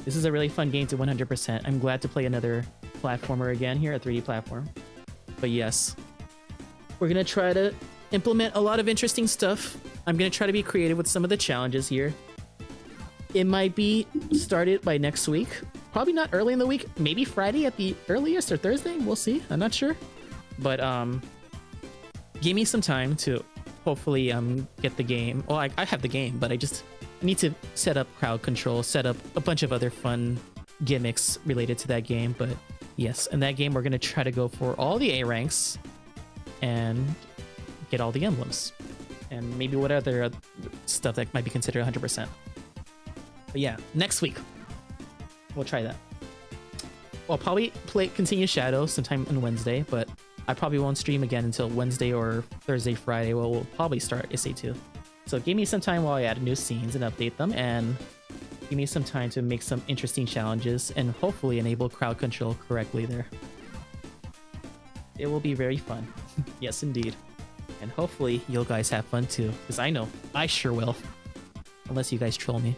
This is a really fun game to 100%. I'm glad to play another platformer again here, a 3D platform. But yes, we're gonna try to implement a lot of interesting stuff. I'm gonna try to be creative with some of the challenges here. It might be started by next week. Probably not early in the week. Maybe Friday at the earliest or Thursday. We'll see. I'm not sure. But give me some time to hopefully get the game. Well, I have the game, but I need to set up crowd control, set up a bunch of other fun gimmicks related to that game. But yes, in that game we're gonna try to go for all the A ranks and get all the emblems, and maybe what other stuff that might be considered 100%. But yeah, next week we'll try that. I'll probably continue Shadow sometime on Wednesday, but I probably won't stream again until Wednesday or Thursday, Friday. Well, we'll probably start SA2. So give me some time while I add new scenes and update them, and give me some time to make some interesting challenges and hopefully enable crowd control correctly there. It will be very fun. Yes, indeed. And hopefully you guys have fun too, because I know I sure will. Unless you guys troll me.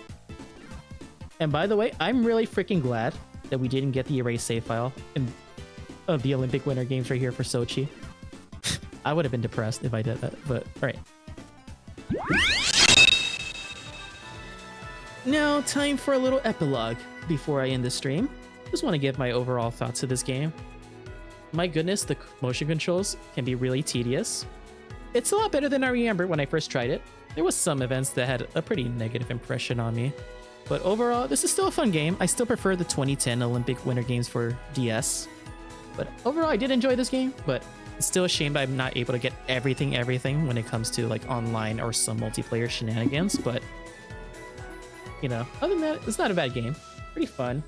And by the way, I'm really freaking glad that we didn't get the erase save file of the Olympic Winter Games right here for Sochi. I would have been depressed if I did that, but alright. Now, time for a little epilogue before I end the stream. Just want to give my overall thoughts of this game. My goodness, the motion controls can be really tedious. It's a lot better than I remember when I first tried it. There was some events that had a pretty negative impression on me. But overall, this is still a fun game. I still prefer the 2010 Olympic Winter Games for DS. But overall, I did enjoy this game, but it's still a shame that I'm not able to get everything when it comes to like online or some multiplayer shenanigans. But, you know, other than that, it's not a bad game. Pretty fun.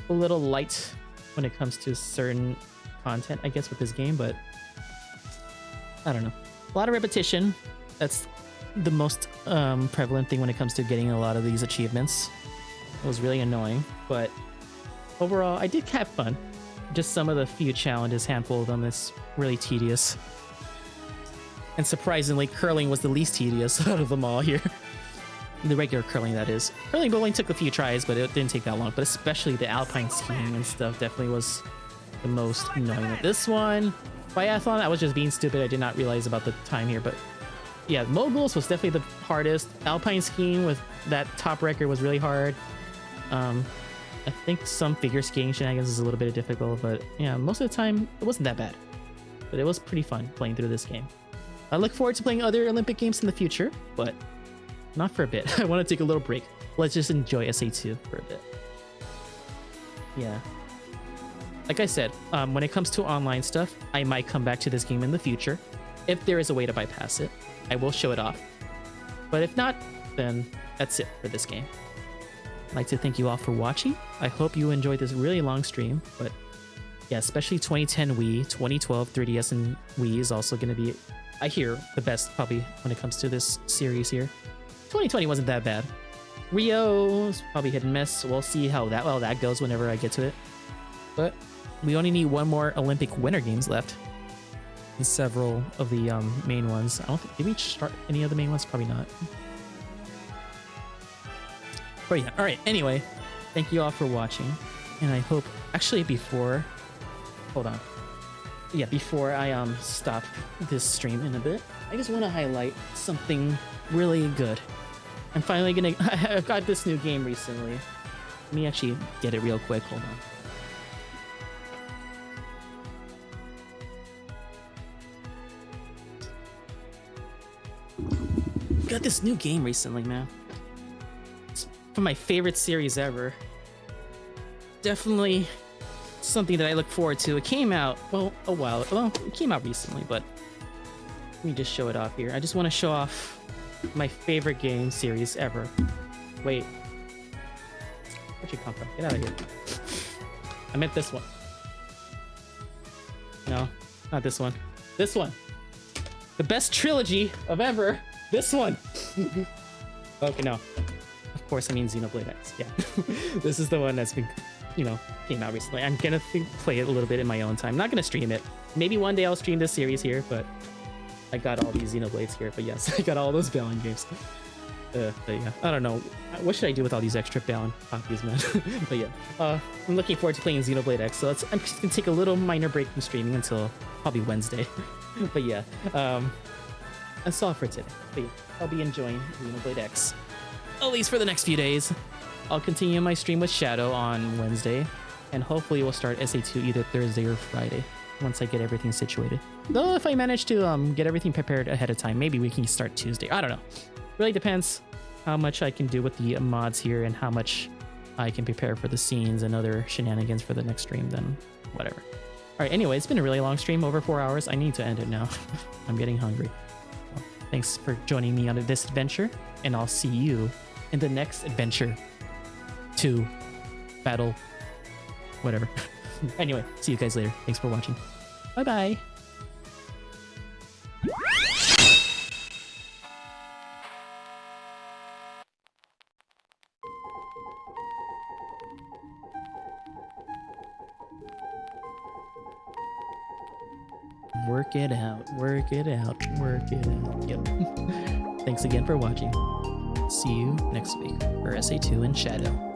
A little light when it comes to certain content, I guess, with this game, but I don't know. A lot of repetition. That's the most prevalent thing when it comes to getting a lot of these achievements. It was really annoying, but overall, I did have fun. Just some of the few challenges, handful of them, is really tedious. And surprisingly, curling was the least tedious out of them all here. The regular curling, that is. Curling bowling took a few tries, but it didn't take that long. But especially the alpine skiing and stuff definitely was the most annoying. This one, biathlon, I was just being stupid. I did not realize about the time here, but yeah, moguls was definitely the hardest. Alpine skiing with that top record was really hard. I think some figure skating shenanigans is a little bit difficult, but yeah, most of the time it wasn't that bad. But it was pretty fun playing through this game. I look forward to playing other Olympic games in the future, but not for a bit. I want to take a little break. Let's just enjoy SA2 for a bit. Yeah. Like I said, when it comes to online stuff, I might come back to this game in the future. If there is a way to bypass it, I will show it off. But if not, then that's it for this game. I'd like to thank you all for watching. I hope you enjoyed this really long stream, but yeah, especially 2010 Wii, 2012 3DS and Wii is also going to be, I hear, the best probably when it comes to this series here. 2020 wasn't that bad. Rio is probably hit and miss. We'll see how that goes whenever I get to it. But we only need one more Olympic Winter Games left. And several of the main ones. I don't think, did we start any of the main ones? Probably not. But yeah, alright, anyway, thank you all for watching. And I hope, actually before, hold on. Yeah, before I stop this stream in a bit, I just want to highlight something really good. I'm finally gonna, I've got this new game recently. Let me actually get it real quick, hold on. Got this new game recently, man. It's from my favorite series ever. Definitely something that I look forward to. It came out, well, it came out recently, but let me just show it off here. I just want to show off my favorite game series ever. Wait. Where'd you come from? Get out of here. I meant this one. No, not this one. This one. The best trilogy of ever. This one. Okay, no. Of course, I mean Xenoblade X. Yeah. This is the one that's been, came out recently. I'm gonna play it a little bit in my own time. I'm not gonna stream it. Maybe one day I'll stream this series here, but I got all these Xenoblades here. But yes, I got all those Balan games. But yeah, I don't know. What should I do with all these extra Balan copies, man? But yeah, I'm looking forward to playing Xenoblade X. So I'm just gonna take a little minor break from streaming until probably Wednesday. But yeah, that's all for today. But yeah, I'll be enjoying Xenoblade X, at least for the next few days. I'll continue my stream with Shadow on Wednesday, and hopefully we'll start SA2 either Thursday or Friday. once I get everything situated. Though if I manage to get everything prepared ahead of time, maybe we can start Tuesday. I don't know. Really depends how much I can do with the mods here and how much I can prepare for the scenes and other shenanigans for the next stream, then whatever. All right, anyway, it's been a really long stream, over 4 hours. I need to end it now. I'm getting hungry. Well, thanks for joining me on this adventure, and I'll see you in the next adventure to battle whatever. Anyway, see you guys later. Thanks for watching. Bye-bye. Work it out, work it out, work it out. Yep. Thanks again for watching. See you next week for SA2 in Shadow.